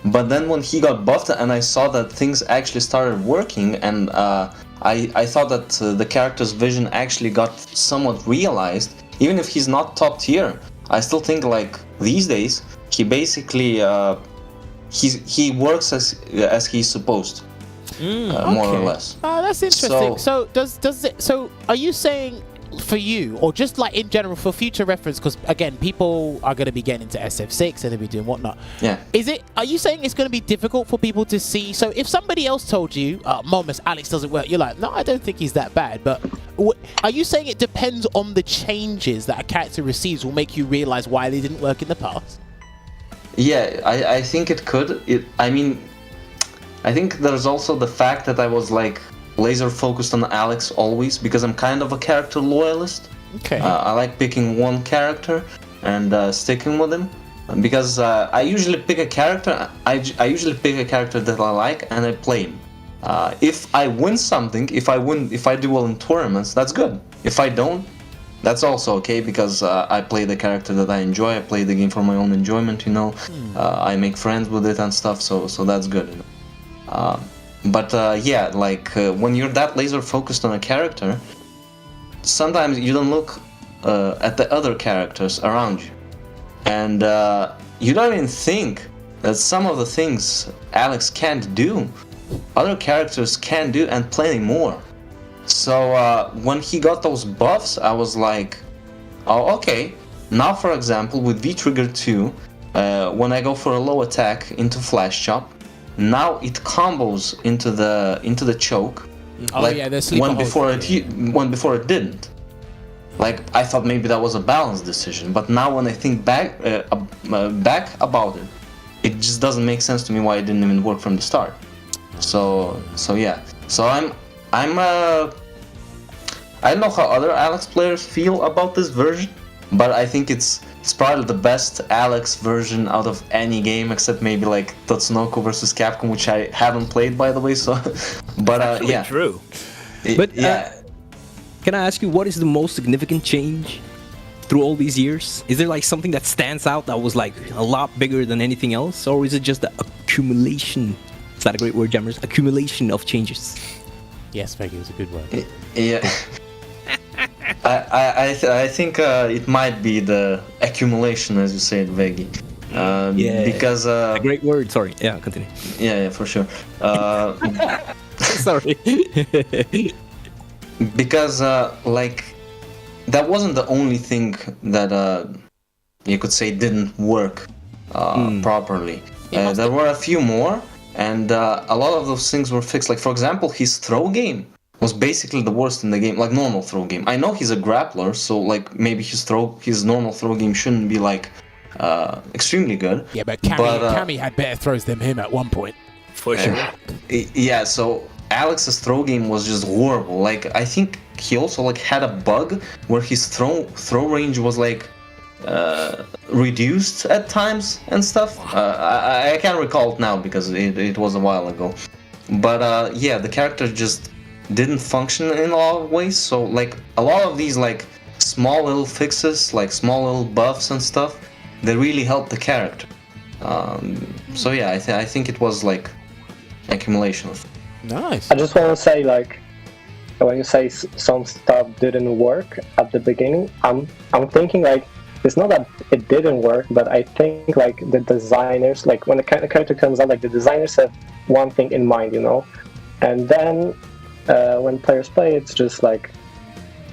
Speaker 1: But then when he got buffed and I saw that things actually started working, and I thought that the character's vision actually got somewhat realized, even if he's not top tier, I still think like these days he basically he works as he's supposed, more or less.
Speaker 5: Oh, that's interesting. So are you saying for you, or just like in general for future reference, because again, people are going to be getting into SF6 and they'll be doing whatnot.
Speaker 1: Yeah.
Speaker 5: Are you saying it's going to be difficult for people to see? So if somebody else told you, Maumas, Alex doesn't work, you're like, no, I don't think he's that bad. But are you saying it depends on the changes that a character receives will make you realize why they didn't work in the past?
Speaker 1: Yeah, I think it could. I think there's also the fact that I was like laser focused on Alex always, because I'm kind of a character loyalist.
Speaker 5: Okay.
Speaker 1: I like picking one character and sticking with him, because I usually pick a character. I usually pick a character that I like and I play him. If I win something, if I do well in tournaments, that's good. If I don't, that's also okay, because I play the character that I enjoy. I play the game for my own enjoyment, you know. I make friends with it and stuff, so that's good. You know? Yeah, like when you're that laser focused on a character, sometimes you don't look at the other characters around you, and you don't even think that some of the things Alex can't do, other characters can do, and plenty more. So when he got those buffs, I was like, oh, okay. Now, for example, with V-Trigger 2, when I go for a low attack into Flash Chop, now it combos into the choke.
Speaker 5: Oh
Speaker 1: like
Speaker 5: yeah, the sleeper
Speaker 1: when before
Speaker 5: hold.
Speaker 1: when before it didn't. Like I thought maybe that was a balanced decision, but now when I think back about it, it just doesn't make sense to me why it didn't even work from the start. So yeah. So I don't know how other Alex players feel about this version, but I think it's probably the best Alex version out of any game, except maybe like Tatsunoko vs Capcom, which I haven't played, by the way. So, but yeah,
Speaker 7: True.
Speaker 6: But
Speaker 1: yeah,
Speaker 6: can I ask you, what is the most significant change through all these years? Is there like something that stands out that was like a lot bigger than anything else, or is it just the accumulation? Is that a great word, Jammers? Accumulation of changes.
Speaker 5: Yes, Veggie was a good word.
Speaker 1: yeah. I think it might be the accumulation, as you said, Veggie. Because
Speaker 6: a great word. Sorry. Yeah, continue.
Speaker 1: yeah, for sure.
Speaker 6: Sorry.
Speaker 1: Because like that wasn't the only thing that you could say didn't work properly. There were a few more, and a lot of those things were fixed. Like, for example, his throw game was basically the worst in the game, like normal throw game. I know he's a grappler, so like maybe his normal throw game shouldn't be like extremely good.
Speaker 5: Yeah, but Cammy had better throws than him at one point.
Speaker 7: For sure.
Speaker 1: Yeah, so Alex's throw game was just horrible. Like I think he also like had a bug where his throw range was like reduced at times and stuff. I can't recall it now because it was a while ago. But yeah, the character just didn't function in a lot of ways. So like a lot of these like small little fixes, like small little buffs and stuff, they really helped the character. So yeah, I think it was like accumulation of.
Speaker 5: Nice.
Speaker 8: I just want to say, like, when you say some stuff didn't work at the beginning, I'm thinking like it's not that it didn't work, but I think like the designers, like when the character comes out, like the designers have one thing in mind, you know, and then when players play, it's just like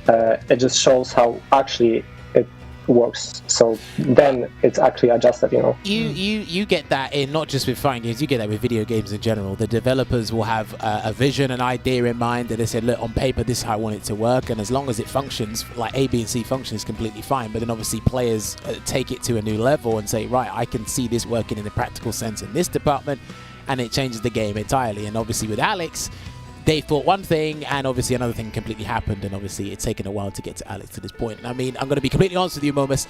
Speaker 8: it just shows how actually it works. So then it's actually adjusted, you know.
Speaker 5: You get that in not just with fighting games, you get that with video games in general. The developers will have a vision, an idea in mind that they said, look, on paper this is how I want it to work, and as long as it functions, like A, B and C function, is completely fine. But then obviously players take it to a new level and say, right, I can see this working in a practical sense in this department, and it changes the game entirely. And obviously with Alex, they thought one thing, and obviously another thing completely happened, and obviously it's taken a while to get to Alex to this point. And I mean, I'm going to be completely honest with you, Maumas.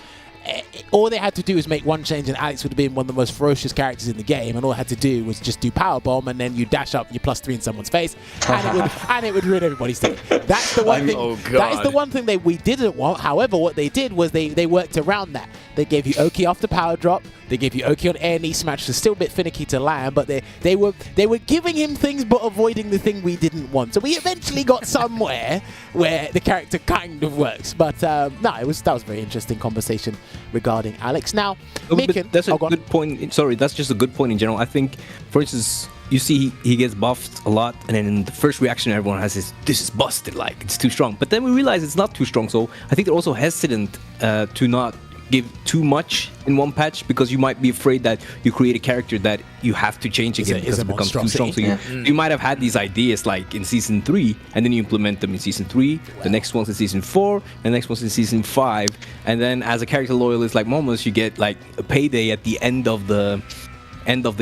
Speaker 5: All they had to do was make one change, and Alex would have been one of the most ferocious characters in the game. And all they had to do was just do power bomb, and then you dash up, you +3 in someone's face, and it would ruin everybody's day. That's the one thing.
Speaker 7: Oh,
Speaker 5: that is the one thing we didn't want. However, what they did was they worked around that. They gave you Oki off the power drop. They gave you Oki on air knee smash. So still a bit finicky to land, but they were giving him things but avoiding the thing we didn't want. So we eventually got somewhere where the character kind of works. But no, that was a very interesting conversation regarding Alex. Now, Myrken,
Speaker 6: that's a good point. Sorry, that's just a good point in general. I think, for instance, you see he gets buffed a lot, and then the first reaction everyone has is, this is busted, like, it's too strong. But then we realize it's not too strong, so I think they're also hesitant to not give too much in one patch, because you might be afraid that you create a character that you have to change again because it becomes too strong. So you might have had these ideas like in Season 3, and then you implement them in Season 3, the next one's in Season 4, and the next one's in Season 5, and then as a character loyalist like Maumas, you get like a payday at the end of the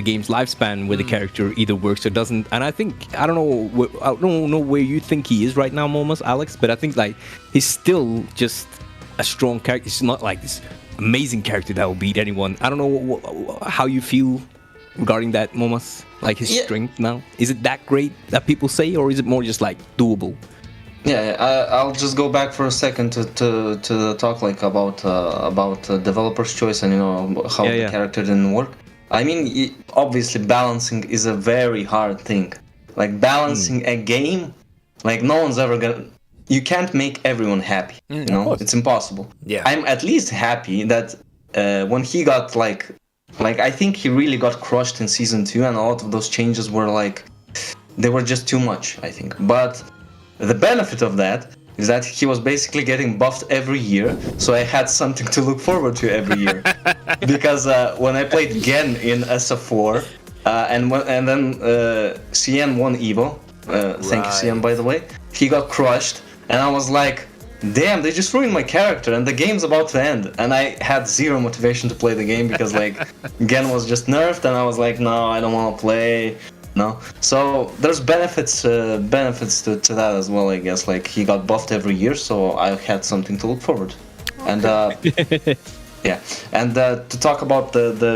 Speaker 6: game's lifespan where the character either works or doesn't. And I think I don't know where you think he is right now, Maumas, Alex, but I think like he's still just a strong character. He's not like this amazing character that will beat anyone. I don't know how you feel regarding that, Maumas, like his strength now. Is it that great that people say, or is it more just like doable?
Speaker 1: Yeah, I'll just go back for a second to talk like about developer's choice and how the character didn't work. I mean, obviously balancing is a very hard thing. Like balancing a game, like no one's ever gonna. You can't make everyone happy. It's impossible.
Speaker 7: Yeah.
Speaker 1: I'm at least happy that when he got like I think he really got crushed in Season 2, and a lot of those changes were like they were just too much, I think. But the benefit of that is that he was basically getting buffed every year, so I had something to look forward to every year. Because when I played Gen in SF4, and then CN won Evo, thank you CN by the way, he got crushed, and I was like, damn, they just ruined my character, and the game's about to end. And I had zero motivation to play the game because like Gen was just nerfed, and I was like, no, I don't want to play. No, so there's benefits to that as well, I guess. Like he got buffed every year, so I had something to look forward. And yeah, and to talk about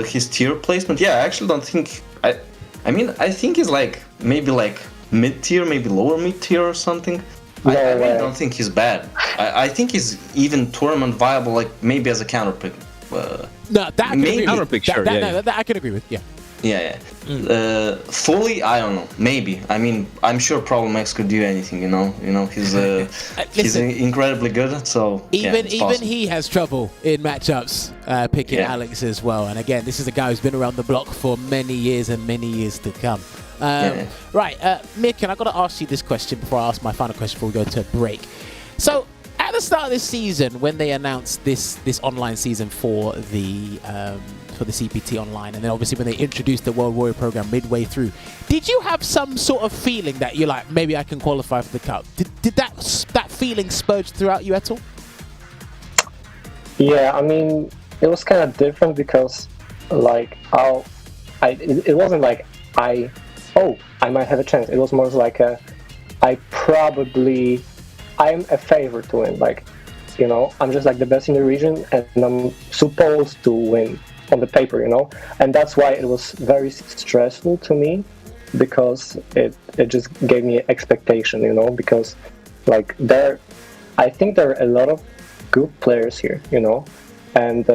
Speaker 1: his tier placement, I actually don't think I mean I think he's like maybe like mid tier, maybe lower mid tier or something. I really don't think he's bad. I think he's even tournament viable, like maybe as a counter pick.
Speaker 5: No, that I can agree
Speaker 6: counter
Speaker 5: with.
Speaker 6: pick, sure,
Speaker 5: That I can agree with. Yeah.
Speaker 1: Yeah. Fully, I don't know. Maybe. I mean, I'm sure Problem X could do anything. He's he's incredibly good. So
Speaker 5: even
Speaker 1: possible.
Speaker 5: he has trouble in matchups picking Alex as well. And again, this is a guy who's been around the block for many years and many years to come. Right, Myrken, I've got to ask you this question before I ask my final question before we go to a break. So, at the start of this season, when they announced this online season for the CPT Online, and then obviously when they introduced the World Warrior program midway through, did you have some sort of feeling that you're like, maybe I can qualify for the cup? Did that feeling spurge throughout you at all?
Speaker 8: Yeah, I mean, it was kind of different because, like, it wasn't like I might have a chance. It was more like I'm a favorite to win. Like, I'm just like the best in the region, and I'm supposed to win on the paper, and that's why it was very stressful to me, because it just gave me expectation, because like I think there are a lot of good players here, and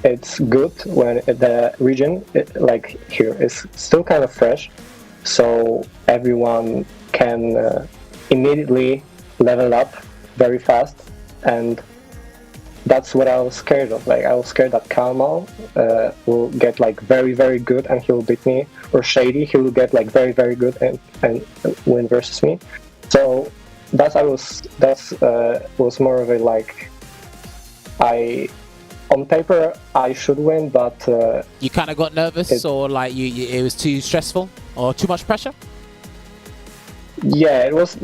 Speaker 8: it's good when the region like here is still kind of fresh, so everyone can immediately level up very fast, and that's what I was scared of. Like I was scared that Kalmal will get like very, very good and he'll beat me, or Shady, he will get like very, very good and win versus me. So that was more of a like on paper I should win, but
Speaker 5: you kind of got nervous, or like it was too stressful or too much pressure?
Speaker 8: Yeah, it was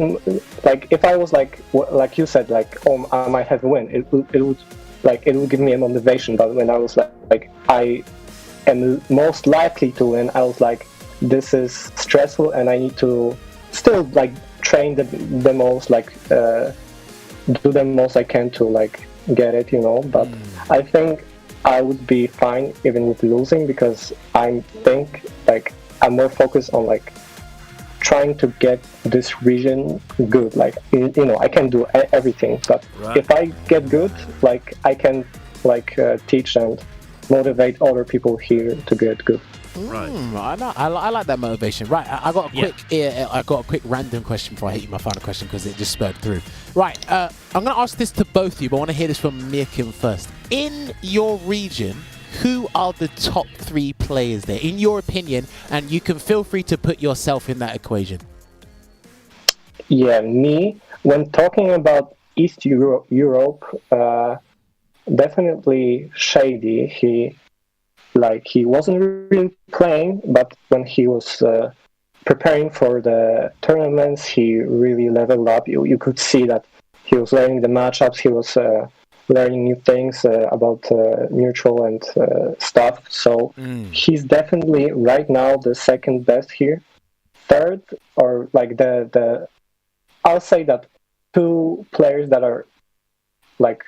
Speaker 8: like if I was like you said, like I might have a win, it would give me a motivation. But when I was like I am most likely to win, I was like, this is stressful, and I need to still like train the most, like do the most I can to like get it, But I think I would be fine even with losing, because I think like I'm more focused on like trying to get this region good. Like I can do everything, but if I get good, like I can like teach and motivate other people here to get good.
Speaker 7: Right.
Speaker 5: I like that motivation. Right, I got a quick random question before I hit you my final question, because it just spurred through. Right, I'm going to ask this to both of you, but I want to hear this from Myrken first. In your region, who are the top 3 players there, in your opinion? And you can feel free to put yourself in that equation.
Speaker 8: Yeah, me, when talking about East Europe, definitely Shady. He wasn't really playing, but when he was preparing for the tournaments, he really leveled up. You could see that he was learning the matchups, he was learning new things about neutral and stuff. So he's definitely right now the second best here. Third, or like the I'll say that 2 players that are like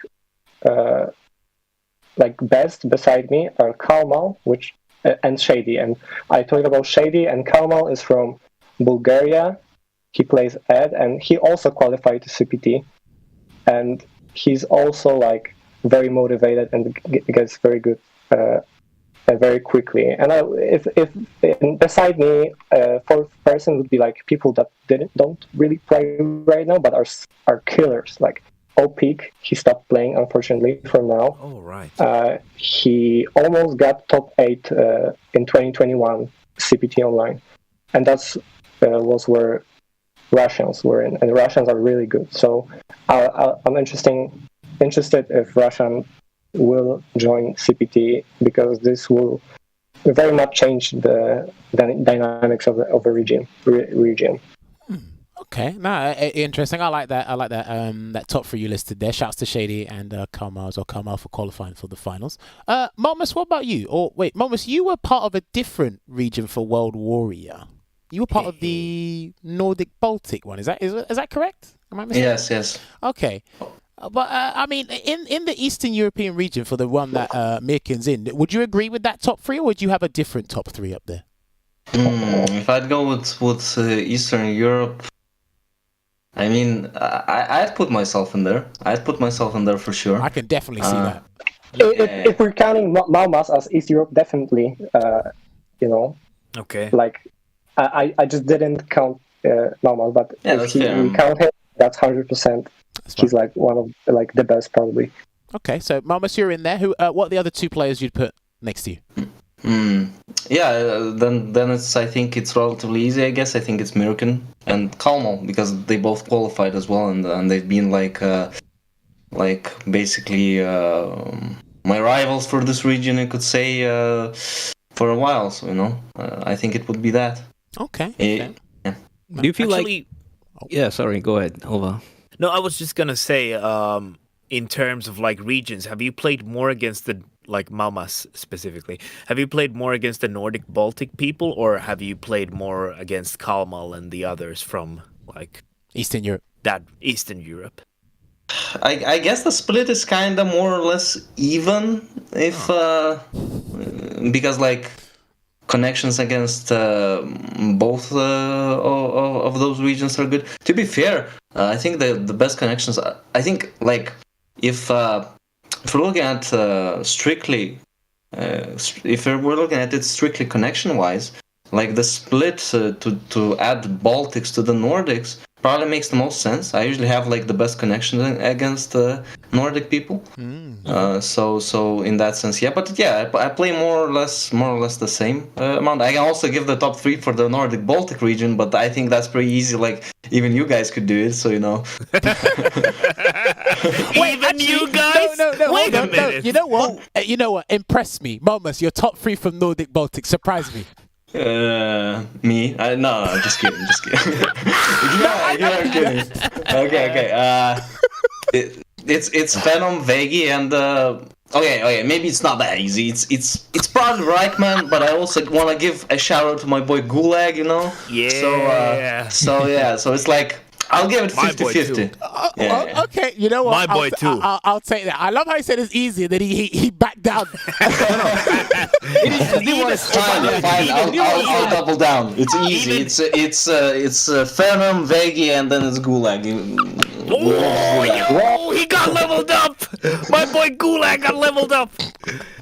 Speaker 8: best beside me are Kalmal, and Shady. And I talked about Shady, and Kalmal is from Bulgaria. He plays Ed, and he also qualified to CPT. And he's also like very motivated and gets very good very quickly. And if beside me, 4th person would be like people that don't really play right now, but are killers. Like Opik, he stopped playing unfortunately for now.
Speaker 7: Oh right.
Speaker 8: He almost got top 8 in 2021 CPT online, and that's was where Russians were in, and Russians are really good. So I'm interested if Russian will join CPT, because this will very much change the dynamics of the region.
Speaker 5: Okay, no, interesting. I like that. That top 3 you listed there. Shouts to Shady and Kalmal for qualifying for the finals. Maumas, what about you? Or wait, Maumas, you were part of a different region for World Warrior. You were part of the Nordic Baltic one. Is that correct? Am I mistaken?
Speaker 1: Yes.
Speaker 5: Okay. But I mean, in the Eastern European region, for the one that Myrken's in, would you agree with that top 3, or would you have a different top 3 up there?
Speaker 1: If I'd go with Eastern Europe, I mean, I'd put myself in there. I'd put myself in there for sure.
Speaker 5: I can definitely see that.
Speaker 8: If we're counting Maumas as East Europe, definitely,
Speaker 7: Okay.
Speaker 8: like I just didn't count Maumas, but if we count him, that's 100%. He's like one of the best probably.
Speaker 5: Okay, so Maumas, you're in there. Who? What are the other 2 players you'd put next to you?
Speaker 1: Yeah, then I think it's relatively easy. I guess I think it's Myrken and Kalmal, because they both qualified as well, and they've been like basically my rivals for this region, you could say, for a while. So I think it would be that.
Speaker 5: Okay.
Speaker 1: Yeah.
Speaker 6: Do you feel
Speaker 7: Actually,
Speaker 6: Yeah, sorry. Go ahead, Ova.
Speaker 7: No, I was just gonna say, in terms of like regions, have you played more against the Maumas specifically? Have you played more against the Nordic Baltic people, or have you played more against Kalmal and the others from
Speaker 5: Eastern Europe?
Speaker 7: That Eastern Europe.
Speaker 1: I guess the split is kind of more or less even, because connections against both of those regions are good. To be fair, I think the best connections. I think if we're looking at strictly, if we're looking at it strictly connection-wise, the split to add Baltics to the Nordics probably makes the most sense. I usually have the best connection against Nordic people. So in that sense, yeah. But yeah, I play more or less the same amount. I can also give the top 3 for the Nordic Baltic region, but I think that's pretty easy. Even you guys could do it, so
Speaker 7: Even you guys?
Speaker 5: No.
Speaker 7: Wait a minute.
Speaker 5: You know what? Impress me, Maumas. Your top 3 from Nordic Baltic. Surprise me.
Speaker 1: Me? No, just kidding. You're kidding. Okay. It's Venom, Vegi, and okay. Maybe it's not that easy. It's probably Reichman, but I also want to give a shout out to my boy Gulag.
Speaker 7: Yeah.
Speaker 1: So it's I'll give it 50-50.
Speaker 5: Okay, you know what?
Speaker 7: My boy too.
Speaker 5: I'll take that. I love how he said it's easy, and then he backed down.
Speaker 1: Fine. I'll double down. It's easy. It's Venom, Vegi, and then it's Gulag.
Speaker 7: Oh, he got leveled up! My boy Gulag got leveled up!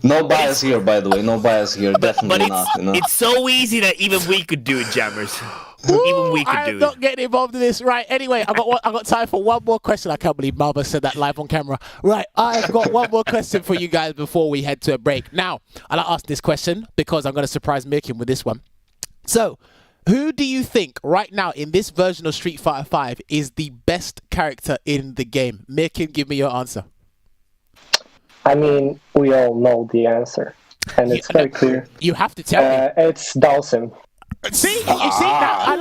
Speaker 1: No bias here, by the way. No bias here. Definitely
Speaker 7: But
Speaker 1: not.
Speaker 7: it's so easy that even we could do it, Jammers. Even we could
Speaker 5: I
Speaker 7: do
Speaker 5: am
Speaker 7: it.
Speaker 5: not getting involved in this. Right. Anyway, I got time for one more question. I can't believe Mama said that live on camera. Right. I've got one more question for you guys before we head to a break. Now, I'll ask this question because I'm going to surprise Myrken with this one. So, who do you think right now in this version of Street Fighter V is the best character in the game? Myrken, give me your answer.
Speaker 8: I mean, we all know the answer, and it's very clear.
Speaker 5: You have to tell me.
Speaker 8: It's Dawson.
Speaker 5: See, you see that? I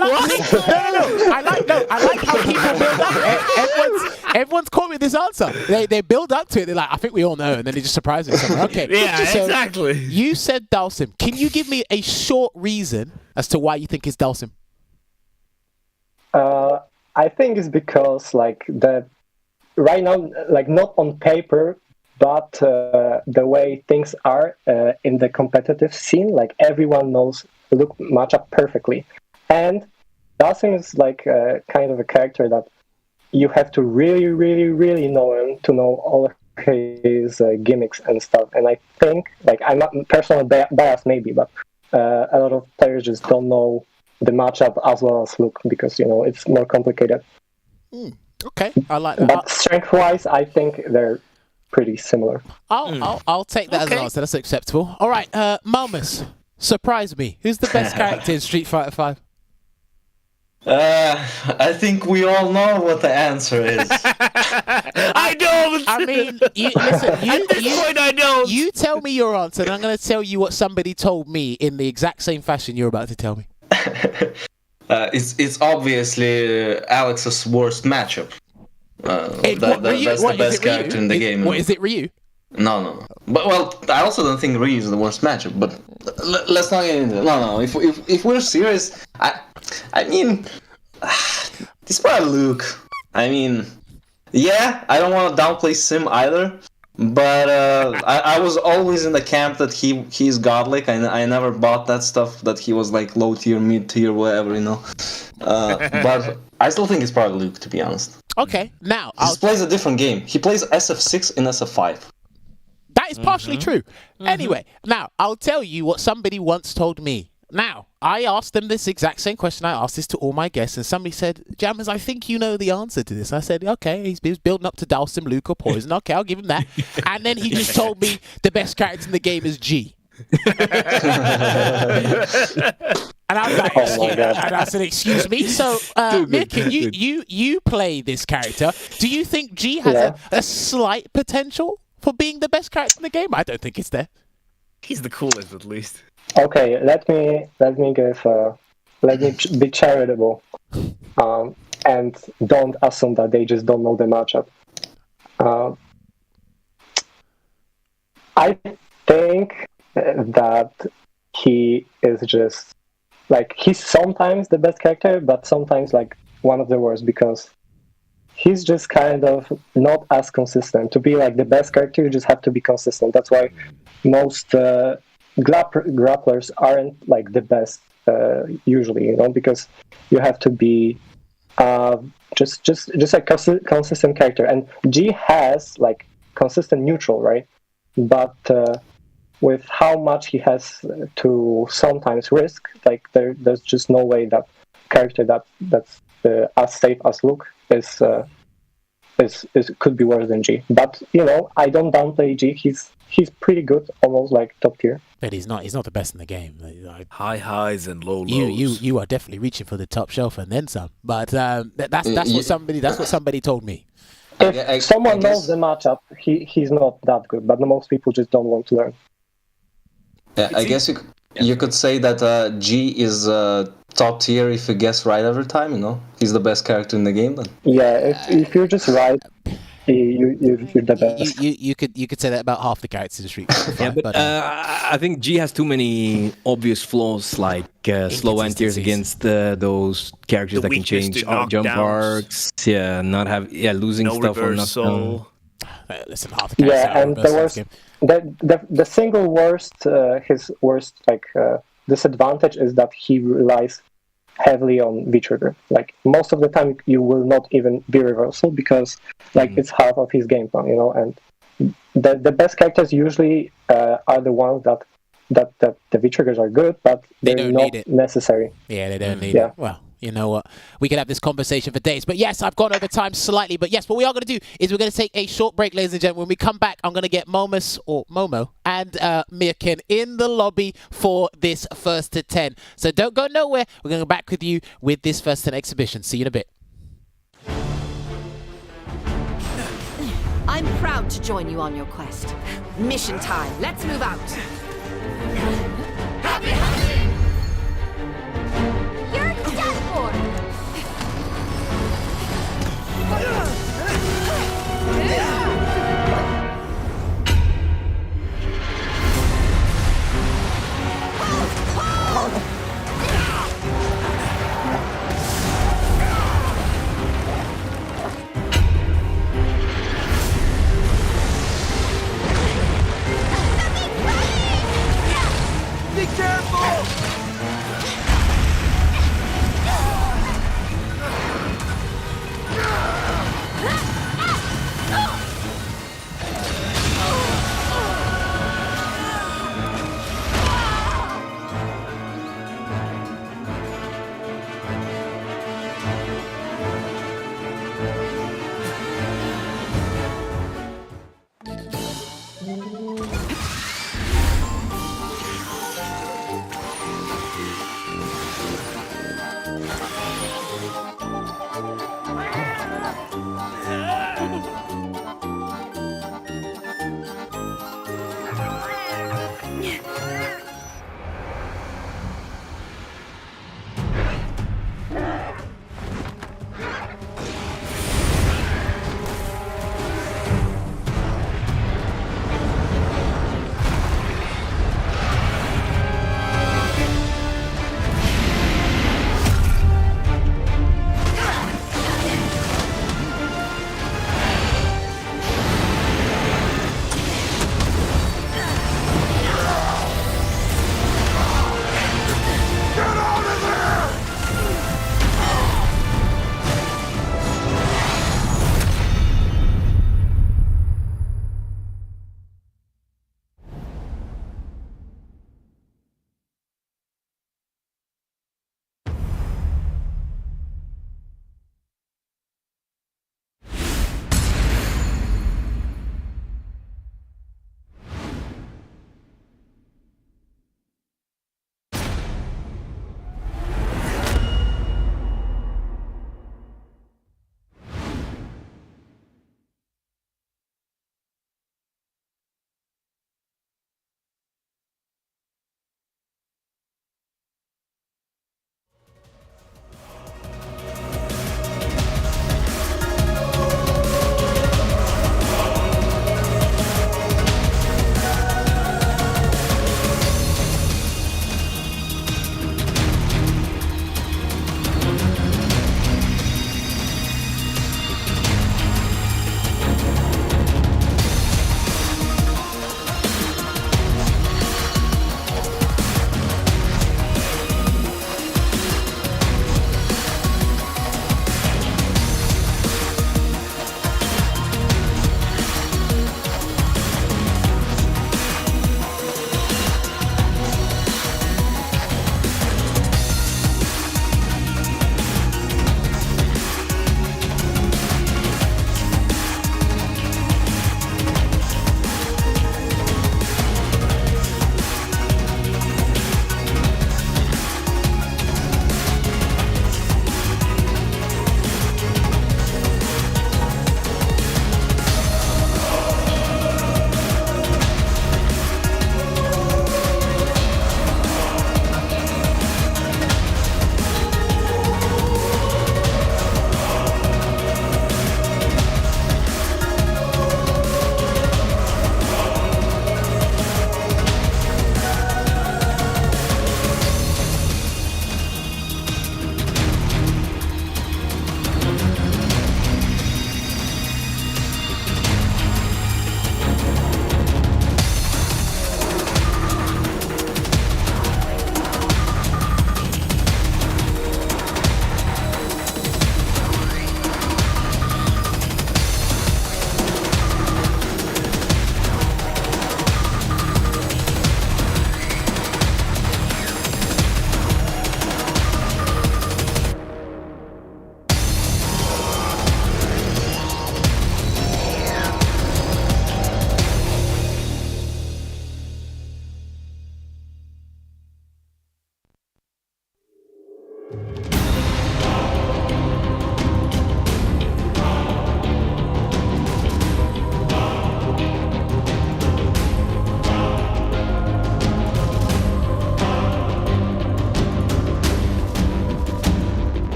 Speaker 5: like I like how people build up. Everyone's caught me this answer. They build up to it. They're like, I think we all know, and then they just surprise me. Okay,
Speaker 7: Yeah,
Speaker 5: so
Speaker 7: exactly.
Speaker 5: You said Dalsim. Can you give me a short reason as to why you think it's Dalsim?
Speaker 8: I think it's because right now, like not on paper, but the way things are in the competitive scene, like everyone knows look match up perfectly, and Dawson is like kind of a character that you have to really, really, really know him to know all of his gimmicks and stuff. And I think, like, I'm not personally biased maybe, but a lot of players just don't know the matchup as well as Luke because it's more complicated.
Speaker 5: Okay, I like that.
Speaker 8: But strength-wise, I think they're pretty similar.
Speaker 5: I'll take that as an answer. That's acceptable. All right, Maumas, surprise me. Who's the best character in Street Fighter V?
Speaker 1: I think we all know what the answer is.
Speaker 7: I don't.
Speaker 5: I mean, listen.
Speaker 7: At this point, I don't.
Speaker 5: You tell me your answer, and I'm going to tell you what somebody told me in the exact same fashion you're about to tell me.
Speaker 1: It's obviously Alex's worst matchup. That's the best character in the game.
Speaker 5: What is it, Ryu?
Speaker 1: No. But I also don't think Ryu is the worst matchup. But let's not get into it. No. If we're serious, I mean, it's probably Luke. I mean, yeah, I don't want to downplay Sim either. But I was always in the camp that he's godlike. I never bought that stuff that he was like low tier, mid tier, whatever, But I still think it's probably Luke, to be honest.
Speaker 5: Okay, now
Speaker 1: He plays a different game. He plays SF6 in SF5.
Speaker 5: That is partially true. Anyway, now I'll tell you what somebody once told me. Now, I asked them this exact same question. I asked this to all my guests, and somebody said, Jammers, I think you know the answer to this. I said, okay, he's building up to Dalsim, Luke, or Poison. Okay, I'll give him that. And then he just told me the best character in the game is G. And I was like, and I said, excuse me. So, Myrken, you play this character. Do you think G has a slight potential for being the best character in the game? I don't think it's there.
Speaker 7: He's the coolest, at least.
Speaker 8: Okay, let me be charitable, and don't assume that they just don't know the matchup. I think that he is just like he's sometimes the best character, but sometimes like one of the worst because he's just kind of not as consistent. To be like the best character, you just have to be consistent. That's why most grapplers aren't like the best usually, because you have to be just a consistent character. And G has like consistent neutral, right? But with how much he has to sometimes risk, like there's just no way that character that's as safe as Luke is could be worse than G. But I don't downplay G. He's pretty good, almost like top tier.
Speaker 5: But he's not the best in the game.
Speaker 7: High highs and low lows.
Speaker 5: You are definitely reaching for the top shelf and then some. But that's what somebody told me.
Speaker 8: If someone knows the matchup, he's not that good. But most people just don't want to learn.
Speaker 1: Yeah, I guess you could say that G is top tier if you guess right every time. He's the best character in the game then.
Speaker 8: Yeah, if you're just right, you're the best.
Speaker 5: You could say that about half the characters in the Street Fighter.
Speaker 6: Yeah, but I think G has too many obvious flaws, like slow anti-airs against those characters that can change jump arcs. Yeah, losing
Speaker 7: no
Speaker 6: stuff
Speaker 7: reversal.
Speaker 5: Listen, half the characters.
Speaker 8: And the worst, the single worst, his worst disadvantage is that he relies heavily on V-trigger. Like most of the time, you will not even be reversal because it's half of his game plan, And the best characters usually are the ones that the V-triggers are good, but they're not necessary.
Speaker 5: Yeah, they don't need it. Well, You know what? We could have this conversation for days. But yes, I've gone over time slightly. But yes, what we are going to do is we're going to take a short break, ladies and gentlemen. When we come back, I'm going to get Maumas or Momo and Myrken in the lobby for this first to 10. So don't go nowhere. We're going to go back with you with this first 10 exhibition. See you in a bit.
Speaker 3: I'm proud to join you on your quest. Mission time. Let's move out. Happy hunting! You're done for!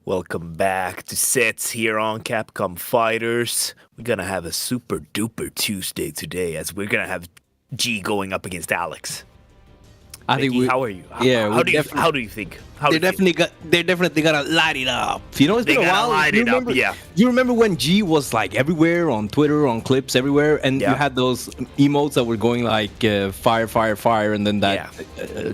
Speaker 7: Welcome back to Sets here on Capcom Fighters. We're gonna have a super duper Tuesday today as we're gonna have G going up against Alex.
Speaker 6: I think
Speaker 7: Mickey, how are you? How do you think?
Speaker 6: They're definitely gonna light it up. You know, it's been a while.
Speaker 7: Light it up, yeah.
Speaker 6: You remember when G was like everywhere on Twitter, on clips everywhere, and you had those emotes that were going like fire, fire, fire, and then that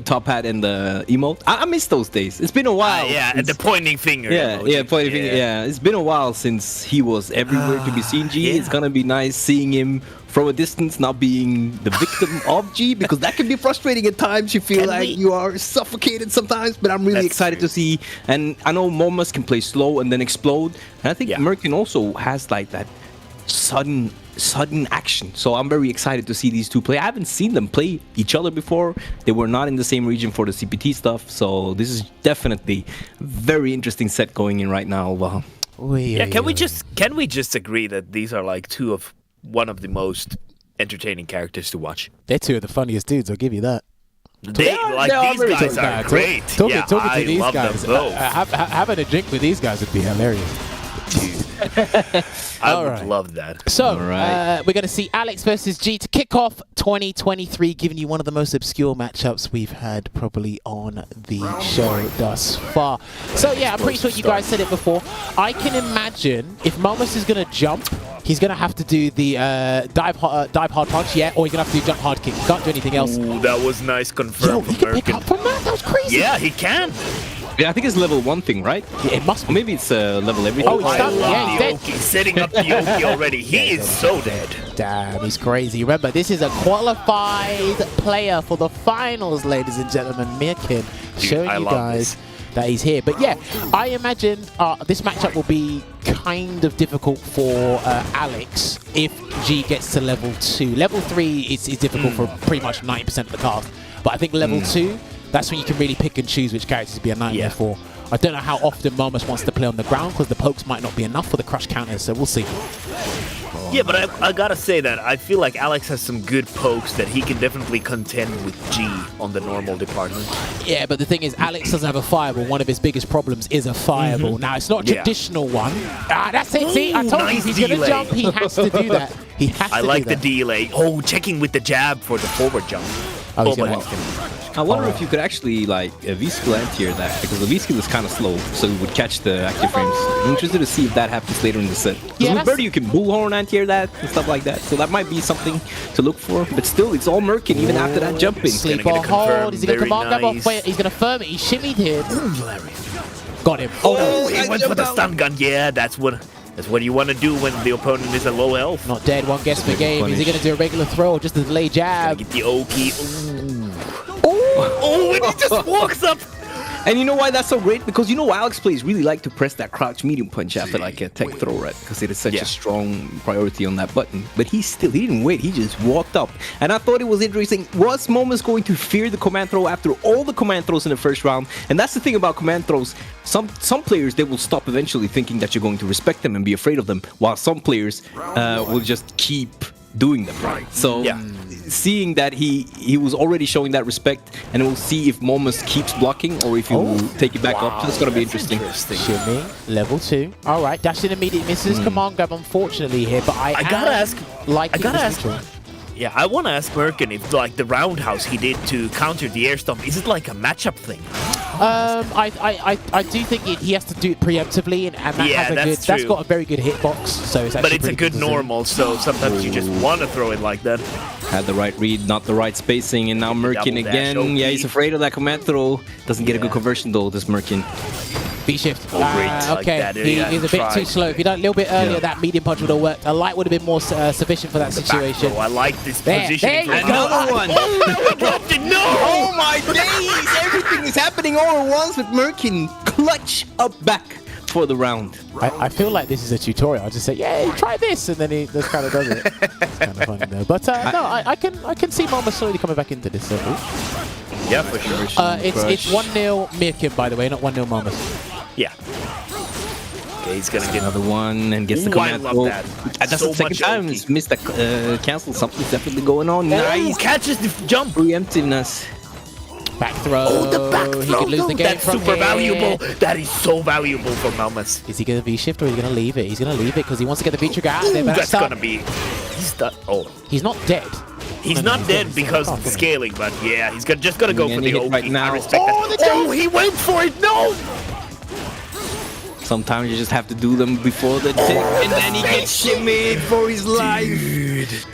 Speaker 6: top hat and the emote. I miss those days. It's been a while.
Speaker 7: And the pointing finger.
Speaker 6: Pointing finger. Yeah, it's been a while since he was everywhere to be seen. G. It's gonna be nice seeing him from a distance, not being the victim of G, because that can be frustrating at times. You feel you are suffocated sometimes, but I'm really excited to see. And I know Maumas can play slow and then explode, and I think Myrken also has like that sudden action. So I'm very excited to see these two play. I haven't seen them play each other before. They were not in the same region for the CPT stuff, so this is definitely a very interesting set going in right now.
Speaker 7: Can we just agree that these are like one of the most entertaining characters to watch?
Speaker 5: They're two of the funniest dudes, I'll give you that.
Speaker 7: These guys are great.
Speaker 5: Talking to these guys, having a drink with these guys would be hilarious.
Speaker 7: I would love that.
Speaker 5: So, we're going to see Alex versus G to kick off 2023, giving you one of the most obscure matchups we've had probably on the show thus far. So, yeah, I'm pretty sure you guys said it before. I can imagine if Maumas is going to jump, he's going to have to do the dive hard punch, or he's going to have to do jump hard kick. He can't do anything else.
Speaker 7: Ooh, that was nice confirmed from
Speaker 5: Myrken. He can pick up from that? That was crazy.
Speaker 7: Yeah, he can.
Speaker 6: Yeah, I think it's level 1 thing, right?
Speaker 5: Yeah, it must be.
Speaker 6: Or maybe it's level everything.
Speaker 5: Oh, he's done. Yeah, he's dead.
Speaker 7: He's setting up the Oki already. He is so dead.
Speaker 5: Damn, he's crazy. Remember, this is a qualified player for the finals, ladies and gentlemen. Myrken showing you guys that he's here. But yeah, I imagine this matchup will be kind of difficult for Alex if G gets to level 2. Level 3 is difficult for pretty much 90% of the cast. But I think level 2, that's when you can really pick and choose which characters to be a nightmare for. I don't know how often Maumas wants to play on the ground because the pokes might not be enough for the crush counters, so we'll see.
Speaker 7: Yeah, but I gotta say that I feel like Alex has some good pokes that he can definitely contend with G on the normal department.
Speaker 5: Yeah, but the thing is, Alex doesn't have a fireball. One of his biggest problems is a fireball. Now, it's not a traditional one. That's it. See, I told you, he's going to jump. He has to do that. He has to do that.
Speaker 7: I like the delay. Oh, checking with the jab for the forward jump.
Speaker 5: Oh, my God.
Speaker 6: I wonder if you could actually like V-skill anti-air that, because the V-skill is kind of slow, so it would catch the active frames. I'm interested to see if that happens later in the set. Because with Birdie you can bullhorn anti-air that and stuff like that, so that might be something to look for. But still, it's all Myrken even after that jumping.
Speaker 5: Sleep or hold. Is he going to command grab off? Wait, he's going to firm it. He shimmied here. Got him.
Speaker 7: Oh, he went for the stun gun. Yeah, that's what you want to do when the opponent is a low health.
Speaker 5: Not dead. One guess per game. Is he going to do a regular throw or just a delay jab?
Speaker 7: Get the Oki. Oh, and he just walks up.
Speaker 6: And you know why that's so great? Because you know Alex players really like to press that crouch medium punch after like a tech throw, right? Because it is such a strong priority on that button. But he didn't wait. He just walked up. And I thought it was interesting. Was Maumas going to fear the command throw after all the command throws in the first round? And that's the thing about command throws. Some players, they will stop eventually thinking that you're going to respect them and be afraid of them, while some players will just keep doing them, right? So seeing that he was already showing that respect, and we'll see if Maumas keeps blocking or if he will take it back up. So that's gonna be interesting.
Speaker 5: Shimmy, level 2. All right, dash in immediate misses. Command grab, unfortunately here, but I gotta ask.
Speaker 7: Yeah, I want to ask Myrken if like the roundhouse he did to counter the air stomp, is it like a matchup thing?
Speaker 5: I do think he has to do it preemptively, and that that's got a very good hitbox. So it's actually
Speaker 7: but it's a good normal, so sometimes you just want to throw it like that.
Speaker 6: Had the right read, not the right spacing, and now Myrken again. Yeah, he's afraid of that command throw. Doesn't get a good conversion though, this Myrken.
Speaker 5: B-shift.
Speaker 7: Okay,
Speaker 5: like he's a bit too slow. If he'd done a little bit earlier, that medium punch would have worked. A light would have been more sufficient for that situation.
Speaker 7: I like this position.
Speaker 5: There you go.
Speaker 6: Another one.
Speaker 7: Oh, no, dropped it. No!
Speaker 6: Oh my days! Everything is happening all at once with Myrken. Clutch up back for the round.
Speaker 5: I feel like this is a tutorial. I just say, yeah, try this, and then he just kind of does it. It's kind of funny though. But no, I can see Maumas slowly coming back into this.
Speaker 7: Yeah, for sure.
Speaker 5: It's 1-0 Myrken, by the way, not 1-0 Maumas.
Speaker 7: Yeah. Okay, he's gonna get
Speaker 6: another one and gets the command.
Speaker 7: I love that.
Speaker 6: That's the second time he's missed the cancel. Something's definitely going on.
Speaker 7: Nice. Catches the jump.
Speaker 6: Preemptiveness.
Speaker 5: Back throw.
Speaker 7: Oh, the back
Speaker 5: He
Speaker 7: throw,
Speaker 5: could lose the
Speaker 7: though.
Speaker 5: game
Speaker 7: That's
Speaker 5: from
Speaker 7: super
Speaker 5: here.
Speaker 7: valuable. That is so valuable for Maumas.
Speaker 5: Is he going to V-shift or is he going to leave it? He's going to leave it because he wants to get the V-trigger out of there. But
Speaker 7: That's gonna be... He's done... Oh.
Speaker 5: He's not dead.
Speaker 7: He's not dead because of the scaling, but yeah, he's just gonna go for the
Speaker 6: hit
Speaker 7: Oki.
Speaker 6: right now.
Speaker 7: I respect that. Oh, he went for it! No!
Speaker 6: Sometimes you just have to do them before the tick, and then he gets shimmied for his life.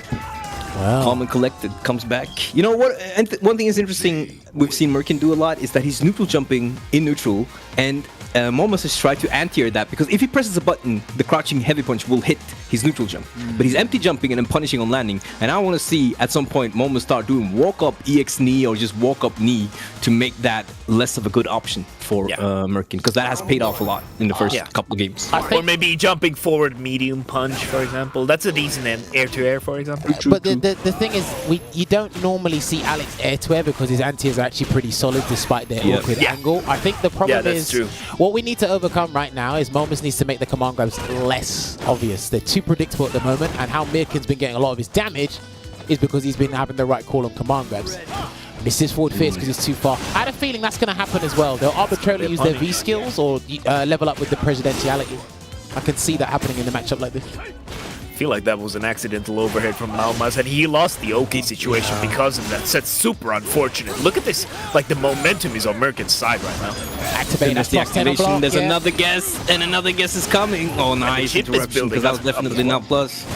Speaker 5: Wow.
Speaker 6: Calm and collected, comes back. You know what? And one thing is interesting, we've seen Myrken do a lot, is that he's neutral jumping in neutral, and Maumas has tried to anti-air that, because if he presses a button, the crouching heavy punch will hit his neutral jump. But he's empty jumping and then punishing on landing. And I want to see at some point Maumas start doing walk-up EX knee or just walk-up knee to make that less of a good option for Myrken, because that has paid off a lot in the first couple of games.
Speaker 7: Or maybe jumping forward medium punch, for example. That's a decent air-to-air, for example.
Speaker 5: But the thing is, you don't normally see Alex air-to-air because his anti-airs are actually pretty solid despite their awkward angle. I think the problem is, what we need to overcome right now is Maumas needs to make the command grabs less obvious. They're too predictable at the moment, and how Myrken's been getting a lot of his damage is because he's been having the right call on command grabs. Misses forward fierce because he's too far. I had a feeling that's going to happen as well. They'll arbitrarily use their V skills or level up with the presidentiality. I can see that happening in a matchup like this.
Speaker 7: I feel like that was an accidental overhead from Maumas, and he lost the Oki situation because of that. So that's super unfortunate. Look at this. Like, the momentum is on Myrken's side right now.
Speaker 5: Activate.
Speaker 6: That's the activation. There's another guess, and another guess is coming. Oh, nice interruption, because that was definitely not plus.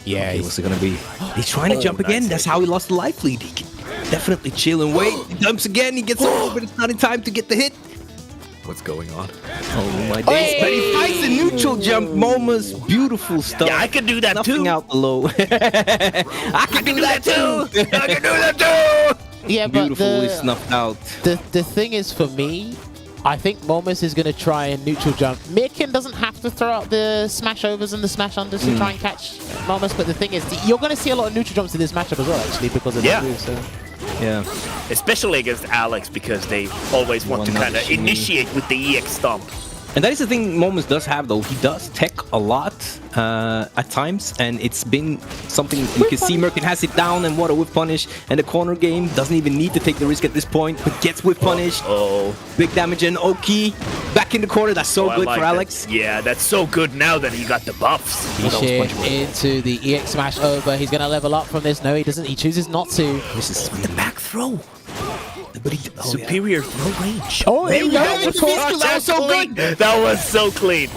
Speaker 5: Yeah,
Speaker 6: okay, what's it gonna be? He's trying to jump again. That's how he lost the life lead. He can definitely chill and wait. He jumps again. He gets over, but it's not in time to get the hit.
Speaker 7: What's going on?
Speaker 6: Oh my days. But he finds the neutral jump. Maumas, beautiful stuff.
Speaker 7: Yeah, I can do that
Speaker 6: Nothing
Speaker 7: too.
Speaker 6: out below. I can do that too.
Speaker 7: I can do that too.
Speaker 5: Yeah, but
Speaker 6: Beautifully snuffed out.
Speaker 5: The thing is, for me, I think Maumas is going to try and neutral jump. Myrken doesn't have to throw out the smash overs and the smash unders to try and catch Maumas, but the thing is, you're going to see a lot of neutral jumps in this matchup as well, actually, because of the move. So.
Speaker 6: Yeah.
Speaker 7: Especially against Alex, because they always want to kind of initiate with the EX stomp.
Speaker 6: And that is the thing Maumas does have, though. He does tech a lot at times, and it's been something you can see Myrken has it down, and what a whip punish. And the corner game doesn't even need to take the risk at this point, but gets whip punish. Big damage and Oki back in the corner. That's so good for Alex.
Speaker 7: Yeah, that's so good now that he got the buffs.
Speaker 5: He into the EX smash over. He's going to level up from this. No, he doesn't. He chooses not to.
Speaker 6: This is
Speaker 7: the back throw. But superior throw range.
Speaker 5: Oh,
Speaker 7: there we go. That was so good. That was so clean.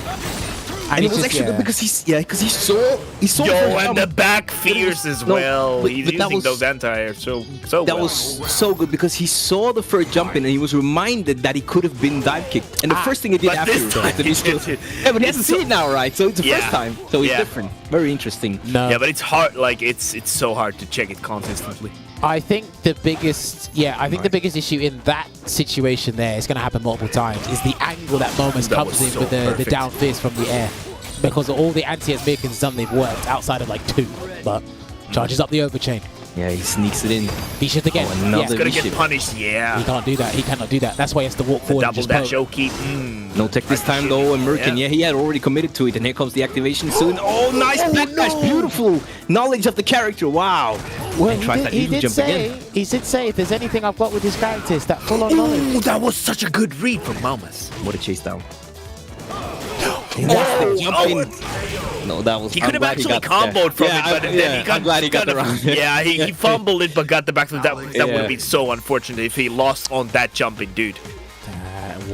Speaker 6: And it was actually good because he saw.
Speaker 7: Yo, and the back fierce as well. He's using those anti-airs so
Speaker 6: that was so good because he saw the first jump in and he was reminded that he could have been dive kicked. And the first thing he did after yeah, but he hasn't seen it now, right? So it's the first time. So it's different. Very interesting.
Speaker 5: No.
Speaker 7: Yeah, but it's hard. Like it's so hard to check it consistently.
Speaker 5: I think the biggest, the biggest issue in that situation there is going to happen multiple times is the angle that Maumas comes in with the down fist from the air. Because all the anti-airs Myrken's done, they've worked outside of like 2, but charges up the overchain.
Speaker 6: Yeah, he sneaks it in.
Speaker 5: He should again.
Speaker 7: He's gonna get punished. Yeah,
Speaker 5: he can't do that. He cannot do that. That's why he has to walk forward.
Speaker 7: Double dash Oki.
Speaker 6: No tech this time though, and Myrken, he had already committed to it, and here comes the activation soon. Oh, nice backdash, beautiful knowledge of the character. Wow.
Speaker 5: Well, he did say if there's anything I've got with his character, it's that full-on knowledge.
Speaker 7: That was such a good read from Maumas.
Speaker 6: What a chase down. No, that was.
Speaker 7: He could have actually comboed from it, but then he got.
Speaker 6: I'm glad he got the round.
Speaker 7: Yeah, he fumbled it, but got the back. That would have been so unfortunate if he lost on that jumping, dude.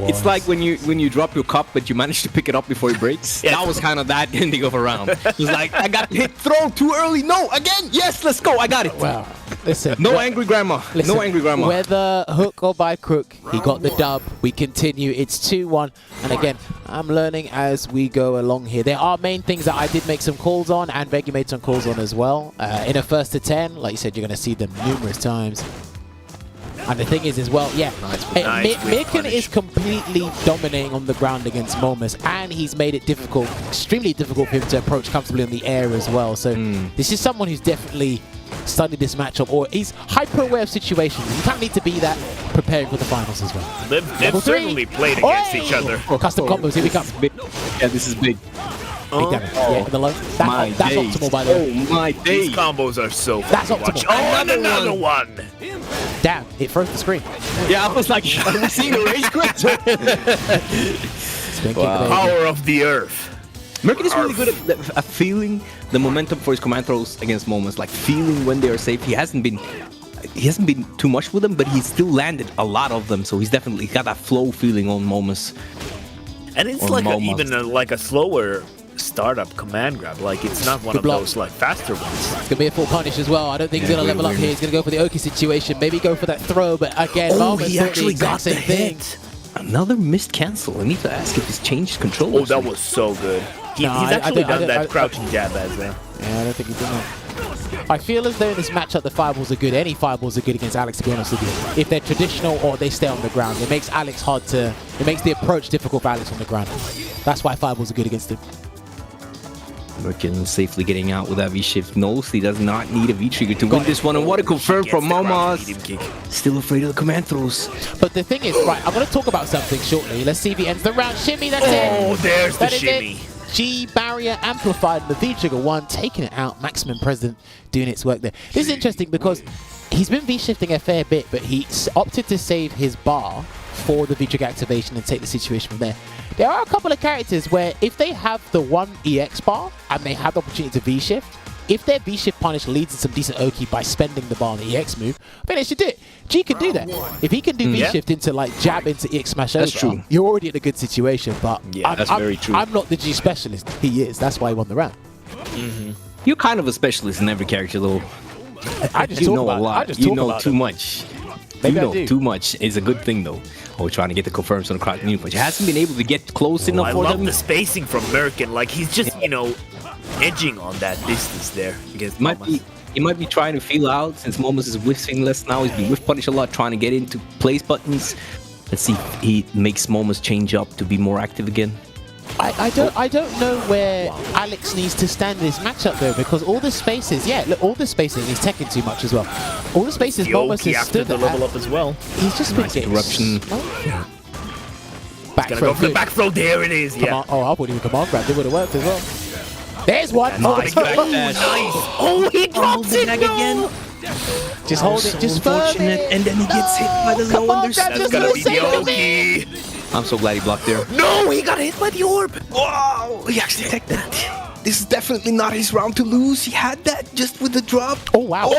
Speaker 6: It's like when you drop your cup, but you manage to pick it up before it breaks. That was kind of that ending of a round. It was like, I got hit, throw too early. No, again, yes, let's go. I got it.
Speaker 5: Wow. Listen.
Speaker 6: No angry grandma. No angry grandma.
Speaker 5: Whether hook or by crook, he got the dub. We continue. It's 2-1. And again, I'm learning as we go along here. There are main things that I did make some calls on, and Veggie made some calls on as well. In a first to 10, like you said, you're going to see them numerous times. And the thing is as well, Myrken is completely dominating on the ground against Maumas, and he's made it difficult, extremely difficult for him to approach comfortably in the air as well. So this is someone who's definitely studied this matchup, or he's hyper aware of situations. You kind of need to be that preparing for the finals as well.
Speaker 7: They've certainly played against each other.
Speaker 5: Custom combos, here we come.
Speaker 6: Yeah, this is big.
Speaker 5: Big damage. Yeah, in the low. That's optimal, by the way.
Speaker 6: Oh my days.
Speaker 7: These combos are so fun
Speaker 5: That's
Speaker 7: to
Speaker 5: optimal.
Speaker 7: watch. Oh, and another one.
Speaker 5: Damn, it froze the screen.
Speaker 6: Yeah, I was like, are we seeing a rage quit?
Speaker 5: Wow.
Speaker 7: Power of the earth.
Speaker 6: Myrken is really good at feeling the momentum for his command throws against Maumas, like feeling when they are safe. He hasn't been too much with them, but he's still landed a lot of them. So he's definitely got that flow feeling on Maumas.
Speaker 7: And it's
Speaker 6: Or
Speaker 7: like
Speaker 6: Maumas.
Speaker 7: like a slower startup command grab. Like it's not one
Speaker 5: Good
Speaker 7: of
Speaker 5: block.
Speaker 7: those like faster ones.
Speaker 5: It's going to be a full punish as well. I don't think he's going to level up here. He's going to go for the Oki situation. Maybe go for that throw, but again, Maumas
Speaker 7: he
Speaker 5: doing
Speaker 7: actually
Speaker 5: the exact
Speaker 7: got the
Speaker 5: same thing.
Speaker 7: hit.
Speaker 6: Another missed cancel. I need to ask if he's changed control.
Speaker 7: Oh, that was so good. He's actually done that crouching jab as well.
Speaker 5: Yeah, I don't think he did that. I feel as though in this matchup the fireballs are good. Any fireballs are good against Alex, to be honest with you. If they're traditional or they stay on the ground, it makes Alex hard to... It makes the approach difficult for Alex on the ground. That's why fireballs are good against him.
Speaker 6: Myrken safely getting out with that V-shift. Knows he does not need a V-trigger to win this one. And what a confirm from Maumas. Still afraid of the command throws.
Speaker 5: But the thing is, right, I'm going to talk about something shortly. Let's see if he ends the round. Shimmy, that's it.
Speaker 7: Oh, there's the
Speaker 5: That is
Speaker 7: shimmy.
Speaker 5: it. G barrier amplified, the V-trigger one, taking it out. Maximum President doing its work there. This is interesting because he's been V-shifting a fair bit, but he opted to save his bar for the V-trigger activation and take the situation from there. There are a couple of characters where if they have the one EX bar and they have the opportunity to V-shift, if their V-shift punish leads to some decent Oki by spending the bar on the EX move, then they should do it. G can do that. If he can do V-shift into like jab into EX smash over,
Speaker 6: That's true.
Speaker 5: you're already in a good situation. But
Speaker 7: Yeah,
Speaker 6: that's very true.
Speaker 5: I'm not the G specialist. He is. That's why he won the round.
Speaker 6: You're kind of a specialist in every character, though.
Speaker 5: I just
Speaker 6: You
Speaker 5: talk
Speaker 6: know
Speaker 5: about
Speaker 6: a lot.
Speaker 5: I just
Speaker 6: You
Speaker 5: talk
Speaker 6: know
Speaker 5: about
Speaker 6: too
Speaker 5: them.
Speaker 6: much.
Speaker 5: Maybe
Speaker 6: You
Speaker 5: I
Speaker 6: know
Speaker 5: do.
Speaker 6: too much is a good thing, though. Oh, trying to get the confirms on the crouch punch. He hasn't been able to get close enough
Speaker 7: I
Speaker 6: for
Speaker 7: love
Speaker 6: them.
Speaker 7: the spacing from Myrken. Like he's just, edging on that distance there against
Speaker 6: He might be trying to feel out since Maumas is whiffing less now. He's been whiff punish a lot, trying to get into place buttons. Let's see if he makes Maumas change up to be more active again.
Speaker 5: I don't know where Alex needs to stand in this matchup though, because all the spaces, look, all the spaces he's taking too much as well. All the spaces Maumas
Speaker 7: Yoki
Speaker 5: has
Speaker 7: after
Speaker 5: stood
Speaker 7: the
Speaker 5: at.
Speaker 7: level up as well.
Speaker 5: He's just been getting
Speaker 6: interruption.
Speaker 5: slow. Back
Speaker 7: Gonna
Speaker 5: throw,
Speaker 7: go for the
Speaker 5: good.
Speaker 7: back throw. There it is. Yeah.
Speaker 5: Oh, I thought he would command grab. It would have worked as well. There's one.
Speaker 6: Nice back dash.
Speaker 7: Oh, he drops it again.
Speaker 5: Just hold it. Just firm
Speaker 6: unfortunate,
Speaker 5: it.
Speaker 6: and then he gets hit by the
Speaker 5: Come
Speaker 6: low
Speaker 5: on,
Speaker 6: under.
Speaker 5: grab
Speaker 7: That's
Speaker 5: just
Speaker 7: gonna
Speaker 5: for
Speaker 7: be
Speaker 5: the sake
Speaker 7: the
Speaker 5: of it.
Speaker 7: Oki.
Speaker 6: I'm so glad he blocked there.
Speaker 7: No, he got hit by the orb.
Speaker 6: Wow, he actually took that. This is definitely not his round to lose. He had that just with the drop.
Speaker 5: Oh wow.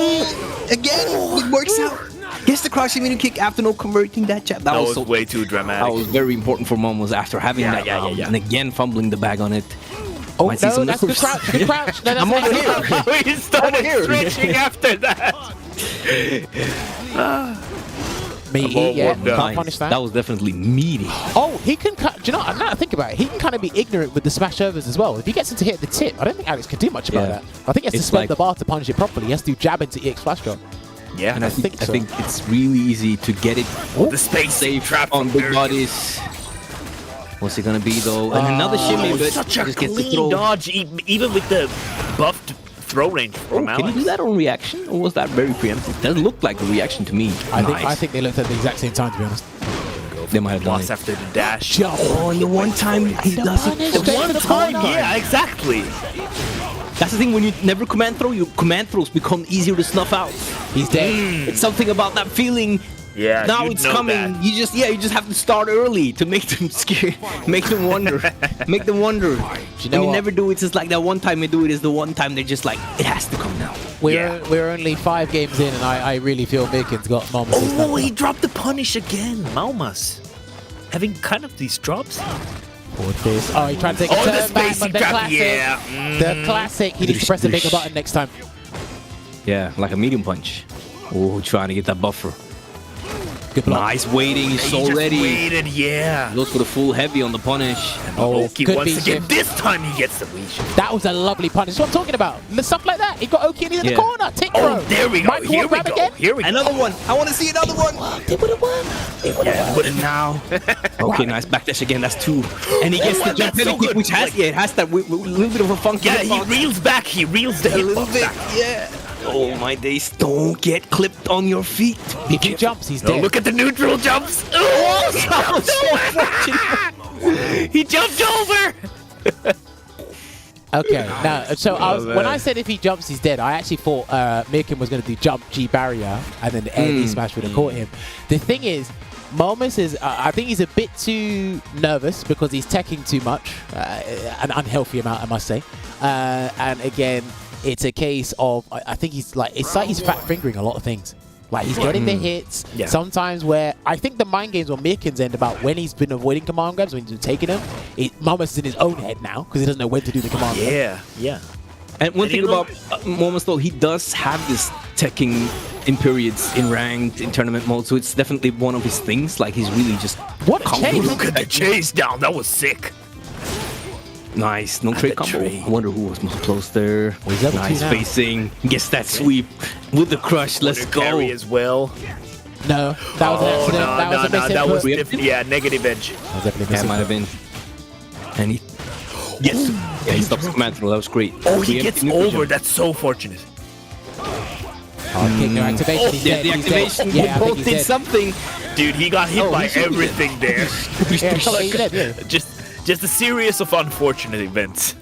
Speaker 6: Again, it works out. Gets the crouching mini kick after no converting that jab.
Speaker 7: That was
Speaker 6: so,
Speaker 7: way too dramatic.
Speaker 6: that was very important for Maumas after having that round, and again fumbling the bag on it.
Speaker 5: Oh
Speaker 6: Might see
Speaker 5: no,
Speaker 6: some
Speaker 5: that's good
Speaker 6: nerves.
Speaker 5: crouch. Good crouch. No, that's
Speaker 6: I'm over
Speaker 5: excellent.
Speaker 6: here.
Speaker 7: He started
Speaker 6: here.
Speaker 7: stretching after that.
Speaker 5: Meaty, yeah.
Speaker 7: warmed up.
Speaker 5: Can't punish that.
Speaker 6: That was definitely meaty.
Speaker 5: Oh, he can cut. Do you know? Now I think about it, he can kind of be ignorant with the smash overs as well. If he gets him to hit the tip, I don't think Alex can do much about
Speaker 6: Yeah.
Speaker 5: that. I think he has to
Speaker 6: It's
Speaker 5: spend
Speaker 6: like-
Speaker 5: the bar to punish it properly. He has to jab into EX flash drop.
Speaker 7: Yeah,
Speaker 6: And I
Speaker 5: think
Speaker 6: think,
Speaker 5: so.
Speaker 6: I think it's really easy to get it
Speaker 7: the space
Speaker 6: safe
Speaker 7: trap
Speaker 6: on
Speaker 7: from
Speaker 6: big
Speaker 7: Myrken.
Speaker 6: bodies. What's it gonna be though? And another shimmy, but
Speaker 7: Such a
Speaker 6: just gets the
Speaker 7: clean
Speaker 6: throw.
Speaker 7: dodge, even with the buffed throw range from
Speaker 6: Can you
Speaker 7: Alex.
Speaker 6: do that on reaction, or was that very preemptive? Doesn't look like a reaction to me.
Speaker 5: I think they looked at the exact same time, to be honest.
Speaker 6: They might have done
Speaker 7: Lost
Speaker 6: it.
Speaker 7: after the dash.
Speaker 5: Jump.
Speaker 6: Oh, and the one time he does it.
Speaker 5: punish.
Speaker 6: The
Speaker 5: Straight
Speaker 6: one
Speaker 5: to the
Speaker 6: time,
Speaker 5: corner.
Speaker 7: Yeah, exactly.
Speaker 6: That's the thing, when you never command throw, your command throws become easier to snuff out.
Speaker 5: He's dead.
Speaker 6: It's something about that feeling.
Speaker 7: Yeah,
Speaker 6: Now
Speaker 7: you'd
Speaker 6: it's
Speaker 7: know
Speaker 6: coming.
Speaker 7: that.
Speaker 6: You just have to start early to make them scared, make them wonder, make them wonder.
Speaker 5: know
Speaker 6: When you
Speaker 5: what?
Speaker 6: never do it, it's just like that one time you do it is the one time they're just like, it has to come now.
Speaker 5: We're only 5 games in, and I really feel Myrken's got Maumas.
Speaker 7: Oh, he dropped the punish again. Maumas. Having kind of these drops.
Speaker 5: Forward fist. Oh, he tried to take a
Speaker 7: Oh, the
Speaker 5: turn back,
Speaker 7: spacing
Speaker 5: but the
Speaker 7: trap.
Speaker 5: classic.
Speaker 7: Yeah.
Speaker 5: The classic. He needs to press a bigger button next time.
Speaker 6: Yeah, like a medium punch. Oh, trying to get that buffer.
Speaker 5: Good block.
Speaker 6: Nice waiting, he's
Speaker 7: He
Speaker 6: so
Speaker 7: just
Speaker 6: ready.
Speaker 7: waited, yeah.
Speaker 6: Goes for the full heavy on the punish.
Speaker 5: Oh,
Speaker 7: Oki
Speaker 5: good
Speaker 7: once
Speaker 5: B
Speaker 7: again.
Speaker 5: shift.
Speaker 7: This time he gets the weak shift.
Speaker 5: That was a lovely punish. That's what I'm talking about. The stuff like that. He got Oki and he's in the
Speaker 6: Yeah.
Speaker 5: corner. Tick
Speaker 7: Oh,
Speaker 5: throw.
Speaker 7: there we go.
Speaker 5: Might
Speaker 7: Here we
Speaker 5: grab
Speaker 7: go.
Speaker 5: again.
Speaker 7: Here we go.
Speaker 6: Another one. I want to see another one.
Speaker 5: They would have won. They would have won.
Speaker 6: And now, okay, nice backdash again. That's 2, and he gets the
Speaker 7: that's
Speaker 6: jump
Speaker 7: so
Speaker 6: penalty,
Speaker 7: good.
Speaker 6: which has it has that little bit of a funky.
Speaker 7: Yeah, he
Speaker 6: hitbox.
Speaker 7: reels back. He reels the
Speaker 6: a little
Speaker 7: hitbox
Speaker 6: bit.
Speaker 7: back.
Speaker 6: Yeah. Oh my days! Don't get clipped on your feet.
Speaker 5: If he jumps, he's
Speaker 7: No,
Speaker 5: dead.
Speaker 7: look at the neutral jumps. Oh,
Speaker 6: That was so unfortunate.
Speaker 7: he jumped over.
Speaker 5: Okay, no. So when I said if he jumps, he's dead, I actually thought Myrken was going to do jump G barrier and then the AD smash would have caught him. The thing is, Maumas is, I think he's a bit too nervous because he's teching too much, an unhealthy amount, I must say. And again, it's a case of, I think he's like, it's like he's fat fingering a lot of things. Like he's getting the hits.
Speaker 7: Yeah.
Speaker 5: Sometimes where I think the mind games on Myrken's end about when he's been avoiding command grabs, when he's been taking them, Maumas is in his own head now because he doesn't know when to do the command grab.
Speaker 7: Yeah.
Speaker 6: And one thing about Maumas though, he does have this teching in periods, in ranked, in tournament mode, so it's definitely one of his things. Like he's really just
Speaker 7: Look at the chase down. That was sick.
Speaker 6: Nice, no trade combo.
Speaker 7: trade.
Speaker 6: I wonder who was most close there.
Speaker 5: he's level
Speaker 6: Nice
Speaker 5: 2 now.
Speaker 6: spacing, gets that sweep with the crush. Let's go.
Speaker 7: Carry as well.
Speaker 5: No, that was an accident. That was a misinput.
Speaker 7: That was
Speaker 6: misinput.
Speaker 7: negative edge.
Speaker 5: That was definitely a
Speaker 6: That might have
Speaker 5: misinput.
Speaker 6: been. And he. Yes. Yeah, he stops command throw. That was great.
Speaker 7: Oh, he
Speaker 6: Preemptive
Speaker 7: gets
Speaker 6: neutral
Speaker 7: over.
Speaker 6: jump.
Speaker 7: That's so fortunate.
Speaker 5: Oh, kick, no activation.
Speaker 6: Oh,
Speaker 5: He's
Speaker 6: the
Speaker 5: dead. He's dead.
Speaker 6: activation.
Speaker 5: Yeah, I
Speaker 6: We
Speaker 5: think
Speaker 6: both
Speaker 5: he's
Speaker 6: did
Speaker 5: dead.
Speaker 6: something.
Speaker 7: Dude, he got hit by
Speaker 6: he's so good.
Speaker 7: everything there.
Speaker 5: Yeah, he's dead, yeah.
Speaker 7: Just a series of unfortunate events.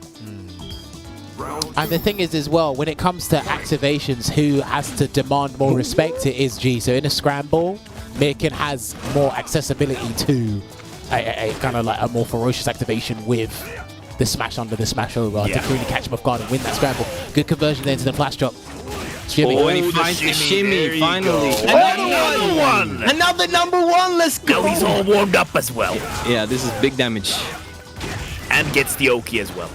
Speaker 5: And the thing is as well, when it comes to activations, who has to demand more respect, it is G. So in a scramble, Myrken has more accessibility to a kind of like a more ferocious activation with the smash under, the smash over to really catch him off guard and win that scramble. Good conversion there to the flash drop. Shimmy.
Speaker 6: Oh, and he
Speaker 7: the
Speaker 6: finds the
Speaker 7: shimmy. There
Speaker 6: shimmy,
Speaker 7: you
Speaker 6: finally.
Speaker 7: go.
Speaker 6: Another
Speaker 7: one!
Speaker 6: Another number one, let's go!
Speaker 7: Now he's all warmed up as well.
Speaker 6: Yeah, this is big damage.
Speaker 7: And gets the Oki as well.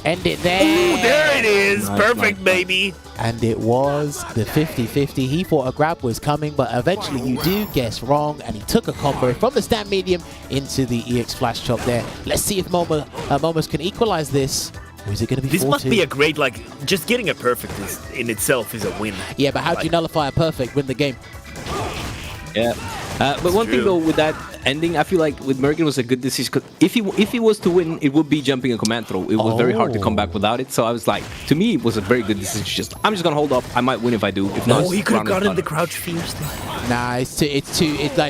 Speaker 5: End it there.
Speaker 7: Ooh, there it is.
Speaker 6: Nice,
Speaker 7: Perfect,
Speaker 6: nice.
Speaker 7: baby.
Speaker 5: And it was the 50-50. He thought a grab was coming, but eventually you do guess wrong, and he took a combo from the stand medium into the EX flash chop there. Let's see if Maumas can equalize this. Or is it going to be 4-2?
Speaker 7: This must be a great, like, just getting a perfect in itself is a win.
Speaker 5: Yeah, but how do you nullify a perfect, win the game?
Speaker 6: Yeah. But one thing
Speaker 7: true.
Speaker 6: though with that ending, I feel like with Myrken was a good decision. Cause if he was to win, it would be jumping a command throw. It was very hard to come back without it. So I was like, to me, it was a very good decision. I'm just gonna hold up. I might win if I do. If not,
Speaker 7: Oh, he could have
Speaker 6: round is
Speaker 7: gotten the
Speaker 6: done.
Speaker 7: crouch fierce there.
Speaker 5: Nah, it's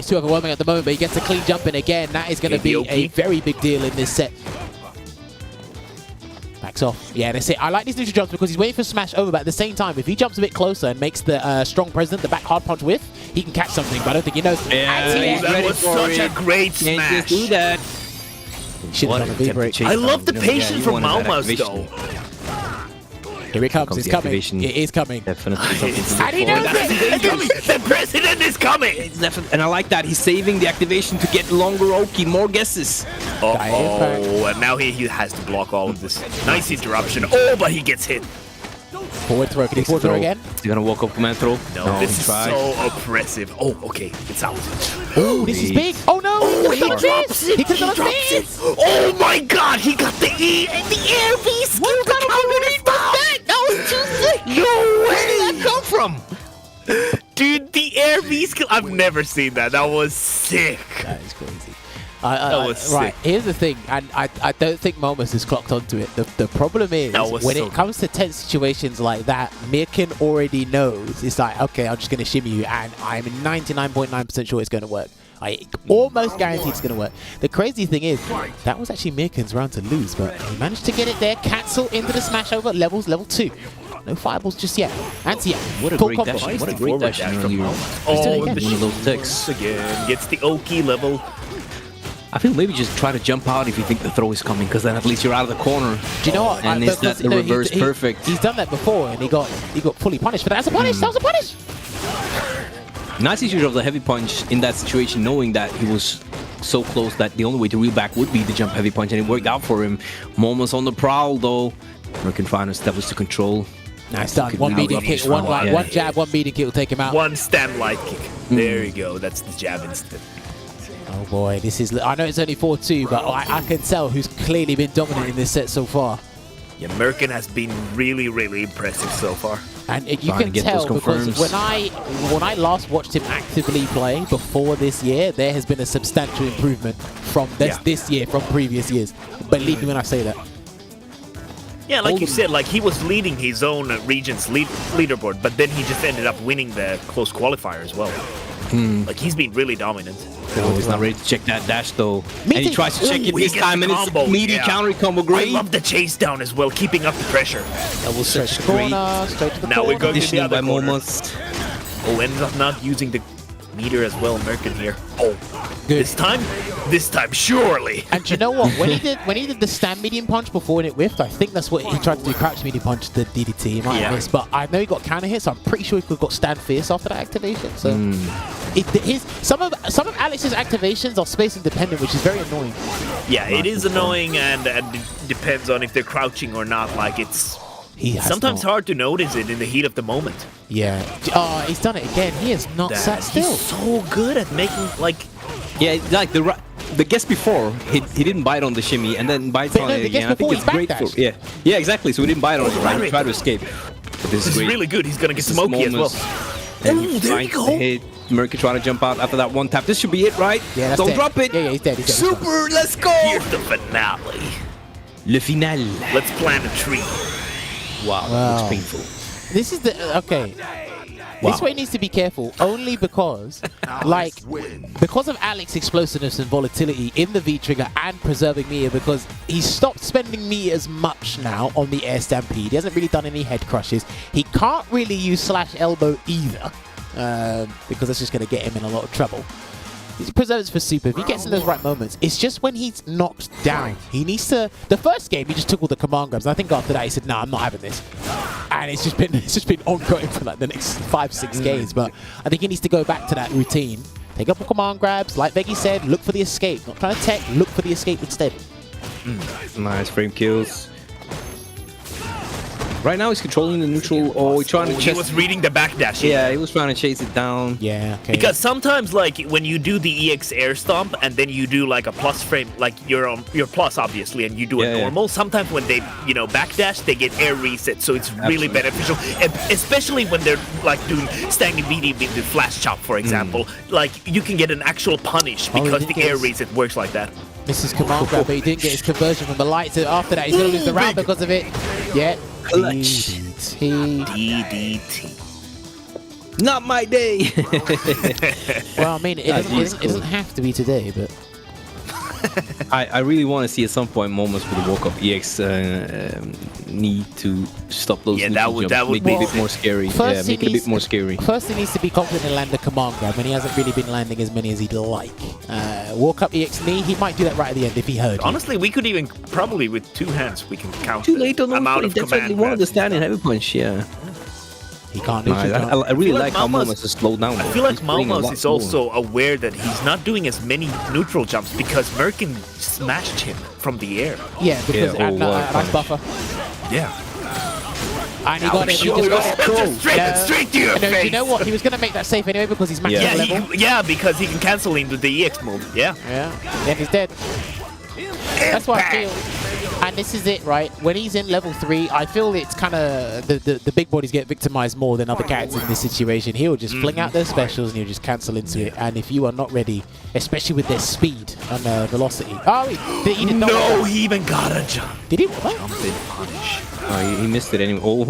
Speaker 5: too overwhelming at the moment, but he gets a clean jump in again. That is going to be a very big deal in this set. Backs off. Yeah, that's it. I like these neutral jumps because he's waiting for smash over, but at the same time, if he jumps a bit closer and makes the strong president, the back hard punch whiff, he can catch something, but I don't think he knows.
Speaker 6: Yeah,
Speaker 7: That was such a great
Speaker 6: Can't
Speaker 7: smash.
Speaker 6: just do that.
Speaker 5: Should have done a V-break.
Speaker 7: I love the patience
Speaker 6: you
Speaker 7: from
Speaker 6: wanted that
Speaker 7: Maumas,
Speaker 6: activation.
Speaker 7: though.
Speaker 5: Here it comes.
Speaker 6: Comes
Speaker 5: It's
Speaker 6: the
Speaker 5: coming.
Speaker 6: activation.
Speaker 5: It is coming.
Speaker 6: Definitely something to
Speaker 5: And he
Speaker 6: look
Speaker 5: knows
Speaker 6: forward to.
Speaker 5: it.
Speaker 7: The president is coming.
Speaker 6: It's definitely, and I like that he's saving the activation to get longer Oki, more guesses.
Speaker 7: Oh, and now he has to block all of this. Nice interruption. Oh, but he gets hit.
Speaker 5: Forward throw. Can he forward throw again?
Speaker 6: He's gonna walk up command throw.
Speaker 7: No, this
Speaker 6: he
Speaker 7: is
Speaker 6: tried.
Speaker 7: so oppressive. Oh, okay, it's out.
Speaker 5: Oh, this is big. Oh no!
Speaker 7: Oh,
Speaker 5: he
Speaker 7: he
Speaker 5: drops
Speaker 7: drops it.
Speaker 5: He took
Speaker 7: He
Speaker 5: the
Speaker 7: drops it.
Speaker 5: miss.
Speaker 7: Oh my God, he got the E and the air beast.
Speaker 5: What kind of combination was that? That was too sick.
Speaker 7: No
Speaker 6: Where did that come from?
Speaker 7: Dude, the air beast kill. I've never seen that. That was sick.
Speaker 5: That is crazy.
Speaker 7: That was
Speaker 5: right,
Speaker 7: sick.
Speaker 5: here's the thing, and I don't think Maumas has clocked onto it. The problem is,
Speaker 7: That was
Speaker 5: when
Speaker 7: so
Speaker 5: it comes to tense situations like that, Myrken already knows. It's like, okay, I'm just going to shimmy you, and I'm 99.9% sure it's going to work. I almost guarantee it's going to work. The crazy thing is, that was actually Myrken's round to lose, but he managed to get it there. Cancel into the smash over, level 2. No fireballs just yet. Anti,
Speaker 6: What a
Speaker 5: full
Speaker 6: great
Speaker 5: combo.
Speaker 6: dash! What a
Speaker 7: Nice
Speaker 6: great
Speaker 7: forward
Speaker 6: dash
Speaker 7: dash
Speaker 6: earlier.
Speaker 7: Oh,
Speaker 5: doing
Speaker 7: the
Speaker 5: it
Speaker 6: One of those ticks.
Speaker 7: again gets the Oki level.
Speaker 6: I feel maybe just try to jump out if you think the throw is coming, because then at least you're out of the corner.
Speaker 5: Do you know what?
Speaker 6: And is that the reverse perfect?
Speaker 5: He's done that before, and he got fully punished for that. That's a punish. That was a punish.
Speaker 6: Nice use of the heavy punch in that situation, knowing that he was so close that the only way to reel back would be to jump heavy punch, and it worked out for him. Maumas on the prowl, though. Myrken finally established the control.
Speaker 5: Nice done.
Speaker 6: Could
Speaker 5: One
Speaker 6: now
Speaker 5: beating
Speaker 6: love
Speaker 5: kick,
Speaker 6: this
Speaker 5: one
Speaker 6: one. Yeah.
Speaker 5: one jab, one beating kick will take him out.
Speaker 7: One stand light kick. There you go. That's the jab instead.
Speaker 5: Oh boy, this is. I know it's only 4-2, but I can tell who's clearly been dominant in this set so far.
Speaker 7: Yeah, Myrken has been really, really impressive so far.
Speaker 5: And you
Speaker 6: Trying to
Speaker 5: can
Speaker 6: get
Speaker 5: tell
Speaker 6: those
Speaker 5: because
Speaker 6: confirms.
Speaker 5: when I last watched him actively play before this year, there has been a substantial improvement from this year from previous years. Believe me when I say that.
Speaker 7: Yeah, like you said, like he was leading his own region's leaderboard, but then he just ended up winning the close qualifier as well. Like he's been really dominant.
Speaker 6: No, he's not ready to check that dash though. And he tries to check it
Speaker 7: Ooh,
Speaker 6: this
Speaker 7: he gets
Speaker 6: time,
Speaker 7: the
Speaker 6: and it's
Speaker 7: combo,
Speaker 6: meaty
Speaker 7: yeah.
Speaker 6: counter combo.
Speaker 7: I
Speaker 6: Great.
Speaker 7: love the chase down as well, keeping up the pressure.
Speaker 6: Double
Speaker 5: Straight
Speaker 6: search.
Speaker 5: to the
Speaker 6: Great.
Speaker 5: corner, straight to the
Speaker 7: Now
Speaker 5: corner.
Speaker 7: we're going to the
Speaker 6: Conditioning by
Speaker 7: other corner.
Speaker 6: Maumas.
Speaker 7: Oh, ends up not using the meter as well, Myrken here. Oh,
Speaker 5: Good.
Speaker 7: this time, surely.
Speaker 5: And do you know what? When he did the stand medium punch before and it whiffed, I think that's what he tried to do. Crouch medium punch, the DDT. He might have missed, but I know he got counter hits. So I'm pretty sure he could have got stand fierce after that activation. So some of Alex's activations are space independent, which is very annoying.
Speaker 7: Yeah, it is annoying, and it depends on if they're crouching or not. Like it's sometimes hard to notice it in the heat of the moment.
Speaker 5: Yeah. Oh, he's done it again. He has not sat still.
Speaker 7: He's so good at making like.
Speaker 6: Yeah, like the guess before, he didn't bite on the shimmy and then bites on
Speaker 5: no,
Speaker 6: it
Speaker 5: the guess
Speaker 6: again. I think
Speaker 5: before
Speaker 6: it's
Speaker 5: he
Speaker 6: great for
Speaker 5: backdashed.
Speaker 6: yeah, exactly. So he didn't bite on it, right? He tried to escape. But
Speaker 7: This is
Speaker 6: great.
Speaker 7: really good. He's gonna get
Speaker 6: This is
Speaker 7: smoky as well.
Speaker 6: Maumas. And
Speaker 7: Ooh,
Speaker 6: he
Speaker 7: there we
Speaker 6: finds
Speaker 7: go.
Speaker 6: the hit. Myrken trying to jump out after that one tap. This should be it, right?
Speaker 5: Yeah, that's
Speaker 6: Don't
Speaker 5: dead.
Speaker 6: drop it.
Speaker 5: Yeah, he's dead. He's dead.
Speaker 6: Super, let's go.
Speaker 7: Here's the finale.
Speaker 6: Le final.
Speaker 7: Let's plant a tree.
Speaker 6: Wow, that
Speaker 5: Wow.
Speaker 6: looks painful.
Speaker 5: This is the okay.
Speaker 6: Wow.
Speaker 5: This way needs to be careful only because, like, because of Alex's explosiveness and volatility in the V trigger and preserving meter, because he's stopped spending meter as much now on the air stampede. He hasn't really done any head crushes. He can't really use slash elbow either, because that's just going to get him in a lot of trouble. He preserves for super. If he gets in those right moments, it's just when he's knocked down. He needs to. The first game, he just took all the command grabs. I think after that, he said, "Nah, I'm not having this." And it's just been ongoing for like the next 5-6 games. But I think he needs to go back to that routine. Take up the command grabs, like Veggie said. Look for the escape. Not trying to tech. Look for the escape instead.
Speaker 6: Nice frame kills. Right now he's controlling the neutral, or he's trying to
Speaker 7: He
Speaker 6: chase.
Speaker 7: was reading the backdash.
Speaker 6: Yeah, he was trying to chase it down.
Speaker 5: Yeah. Okay.
Speaker 7: Because sometimes, like, when you do the EX air stomp and then you do like a plus frame, like you're on your plus obviously, and you do
Speaker 6: Yeah,
Speaker 7: a
Speaker 6: yeah.
Speaker 7: normal. Sometimes when they, backdash, they get air reset, so it's really
Speaker 6: Absolutely.
Speaker 7: beneficial, especially when they're like doing standing medium into flash chop, for example. Like you can get an actual punish
Speaker 5: Oh, he
Speaker 7: because
Speaker 5: did
Speaker 7: the
Speaker 5: get
Speaker 7: air
Speaker 5: his-
Speaker 7: reset works like that.
Speaker 5: Misses command grab, but he didn't get his conversion from the lights. After that, he's going to lose the round because of it. Yeah.
Speaker 6: Clutch.
Speaker 5: DDT.
Speaker 7: DDT.
Speaker 6: Not my day.
Speaker 5: Well, I mean, it doesn't have to be today, but
Speaker 6: I really want to see at some point moments with the walk-up EX need to stop those.
Speaker 7: Yeah,
Speaker 6: neutral
Speaker 7: that
Speaker 6: jumps,
Speaker 7: would
Speaker 6: make it a
Speaker 7: be-
Speaker 6: bit more scary.
Speaker 5: First
Speaker 6: Yeah,
Speaker 5: he
Speaker 6: make it a
Speaker 5: needs-
Speaker 6: bit more scary.
Speaker 5: first he needs to be confident and land the command grab, and he hasn't really been landing as many as he'd like. Walk up EX knee, he might do that right at the end if he heard you.
Speaker 7: Honestly, we could even probably with two hands we can count
Speaker 6: Too
Speaker 7: the
Speaker 6: late on the
Speaker 7: amount
Speaker 6: point.
Speaker 7: of
Speaker 6: Definitely
Speaker 7: command
Speaker 6: one of the
Speaker 7: grabs.
Speaker 6: standing heavy punch. Yeah,
Speaker 5: He can't do
Speaker 6: no,
Speaker 5: it.
Speaker 6: I really
Speaker 7: feel
Speaker 6: like
Speaker 7: like
Speaker 6: how
Speaker 7: Maumas-
Speaker 6: Maumas is slowed down.
Speaker 7: I
Speaker 6: though.
Speaker 7: feel like
Speaker 6: He's playing a
Speaker 7: Maumas
Speaker 6: lot
Speaker 7: is
Speaker 6: slower.
Speaker 7: also aware that he's not doing as many neutral jumps because Myrken smashed him from the air.
Speaker 5: Yeah, because
Speaker 6: Yeah,
Speaker 5: and,
Speaker 6: wow,
Speaker 5: nice
Speaker 6: punish.
Speaker 5: buffer.
Speaker 7: Yeah.
Speaker 5: And he got it. He just got it.
Speaker 7: Straight to your
Speaker 5: No,
Speaker 7: face.
Speaker 5: you know what? He was going to make that safe anyway because he's maxed
Speaker 6: Yeah.
Speaker 5: out
Speaker 7: Yeah,
Speaker 5: level.
Speaker 7: because he can cancel into the EX move. Yeah.
Speaker 5: Yeah, then he's dead. That's what I feel. And this is it, right? When he's in level 3, I feel it's kind of the big bodies get victimized more than other characters in this situation. He'll just fling out their specials and he'll just cancel into it. And if you are not ready, especially with their speed and velocity. Oh, he did not.
Speaker 7: No, he even got a jump.
Speaker 5: Did he? What?
Speaker 7: Jump in punish.
Speaker 6: Oh, he missed it anyway. Oh,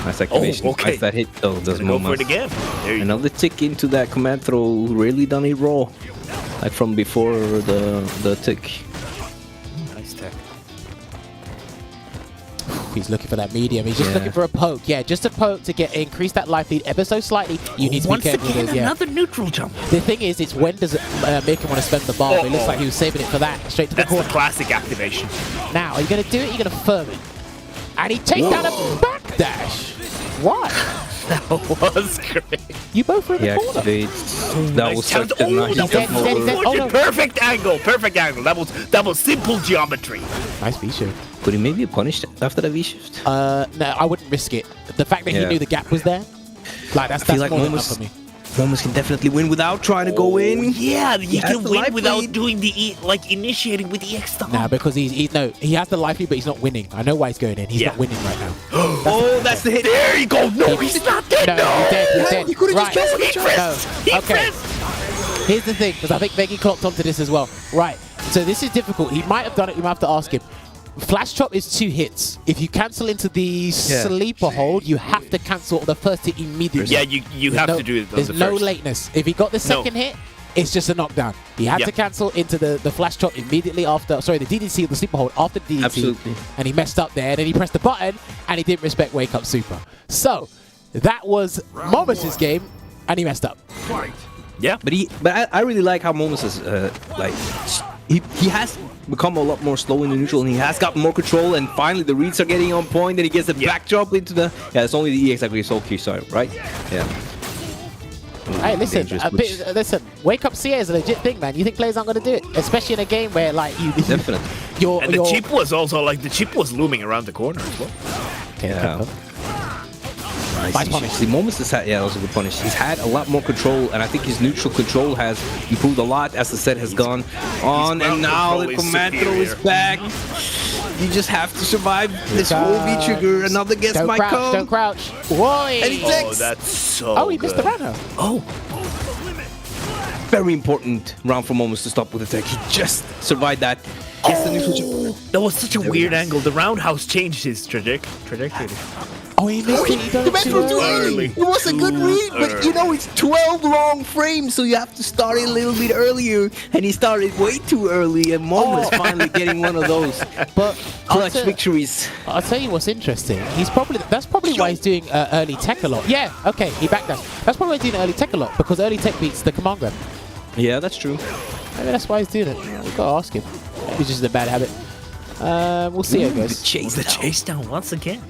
Speaker 6: nice activation.
Speaker 7: okay.
Speaker 6: Nice that hit though. Those
Speaker 7: Gonna go for it
Speaker 6: Maumas.
Speaker 7: again. There you go.
Speaker 6: Another tick into that command throw. Really done it raw, like from before the tick.
Speaker 7: Nice tech.
Speaker 5: He's looking for that medium. He's just
Speaker 6: Yeah.
Speaker 5: looking for a poke. Yeah, just a poke to increase that life lead ever so slightly. You need to
Speaker 7: Once
Speaker 5: be careful
Speaker 7: again,
Speaker 5: with it. Yeah.
Speaker 7: another neutral jump.
Speaker 5: The thing is, it's when does Myrken want to spend the bomb? It looks like he was saving it for that. Straight to the
Speaker 7: That's the
Speaker 5: corner.
Speaker 7: classic activation.
Speaker 5: Now, are you going to do it? You're going to firm it. And he takes down a backdash. What?
Speaker 7: That was great.
Speaker 5: You both were in
Speaker 6: He
Speaker 5: the corner.
Speaker 6: activates. That
Speaker 7: Nice
Speaker 6: was
Speaker 7: challenge.
Speaker 6: such a nice
Speaker 5: he's dead,
Speaker 6: jump
Speaker 5: he's dead, he's
Speaker 6: over.
Speaker 5: dead. Oh, no.
Speaker 7: Perfect angle. Perfect angle. That was simple geometry.
Speaker 5: Nice V-shift.
Speaker 6: Could he maybe punish after the V shift?
Speaker 5: No, I wouldn't risk it. The fact that he
Speaker 6: Yeah.
Speaker 5: knew the gap was there, like that's
Speaker 6: feel like
Speaker 5: more than
Speaker 6: Maumas-
Speaker 5: enough for me.
Speaker 6: Maumas can definitely win without trying to go in.
Speaker 7: Yeah, he
Speaker 6: has
Speaker 7: can
Speaker 6: the
Speaker 7: win
Speaker 6: life
Speaker 7: without
Speaker 6: lead.
Speaker 7: doing the initiating with EX stomp.
Speaker 5: Nah, because he has the life lead, but he's not winning. I know why he's going in. He's
Speaker 7: Yeah.
Speaker 5: not winning right now.
Speaker 6: Oh, that's the hit.
Speaker 7: There you go. No, he's not dead.
Speaker 5: No, he's dead. He's dead.
Speaker 6: He could've just
Speaker 5: Right.
Speaker 6: canceled
Speaker 7: He pressed.
Speaker 5: No.
Speaker 7: He
Speaker 5: Okay.
Speaker 7: pressed.
Speaker 5: Here's the thing, because I think Veggie clocked onto this as well. Right. So this is difficult. He might have done it. You might have to ask him. Flash chop is 2 hits. If you cancel into the sleeper hold, you have to cancel the first hit immediately.
Speaker 7: Yeah, you have to do it on
Speaker 5: There's
Speaker 7: the
Speaker 5: no
Speaker 7: first.
Speaker 5: lateness. If he got the second hit, it's just a knockdown. He had to cancel into the flash chop immediately after, sorry, the DDC or the sleeper hold after the DDC.
Speaker 6: Absolutely.
Speaker 5: And he messed up there, and then he pressed the button, and he didn't respect Wake Up Super. So, that was Maumas' game, and he messed up.
Speaker 7: Yeah.
Speaker 6: But I really like how Maumas is, like, he has become a lot more slow in the neutral, and he has got more control, and finally the reads are getting on point, and he gets the backdrop into the... Yeah, it's only the EX actually soul key, sorry, right? Yeah.
Speaker 5: Hey, listen,
Speaker 6: Dangerous,
Speaker 5: listen. Wake Up CA is a legit thing, man. You think players aren't going to do it, especially in a game where like you
Speaker 6: Definitely.
Speaker 7: And the chip was also like the chip was looming around the corner as well.
Speaker 6: Yeah.
Speaker 5: Nice punish.
Speaker 6: The Maumas has had, yeah, that was a good punish. He's had a lot more control, and I think his neutral control has improved a lot as the set has gone on. And now the command throw is back. You just have to survive this whole V trigger. Another guess might come.
Speaker 5: Don't crouch. Whoa!
Speaker 6: And he takes.
Speaker 7: Oh, that's so.
Speaker 5: Oh, he missed the round.
Speaker 7: Oh.
Speaker 6: Very important round for Maumas to stop with the tech. He just survived that. Gets the neutral jump.
Speaker 7: That was such a weird angle. The roundhouse changed his trajectory.
Speaker 5: Oh, he missed it. He done it too early.
Speaker 6: It was a good read, but you know, it's 12 long frames, so you have to start it a little bit earlier. And he started way too early, and Maumas finally getting one of those
Speaker 5: But
Speaker 6: clutch victories.
Speaker 5: I'll tell you what's interesting. That's probably why he's doing early tech a lot. Yeah, okay, he backed us. That's probably why he's doing early tech a lot, because early tech beats the command grab.
Speaker 6: Yeah, that's true.
Speaker 5: Maybe that's why he's doing it. We've got to ask him. Maybe it's just a bad habit. We'll see how it goes.
Speaker 7: The chase down once again.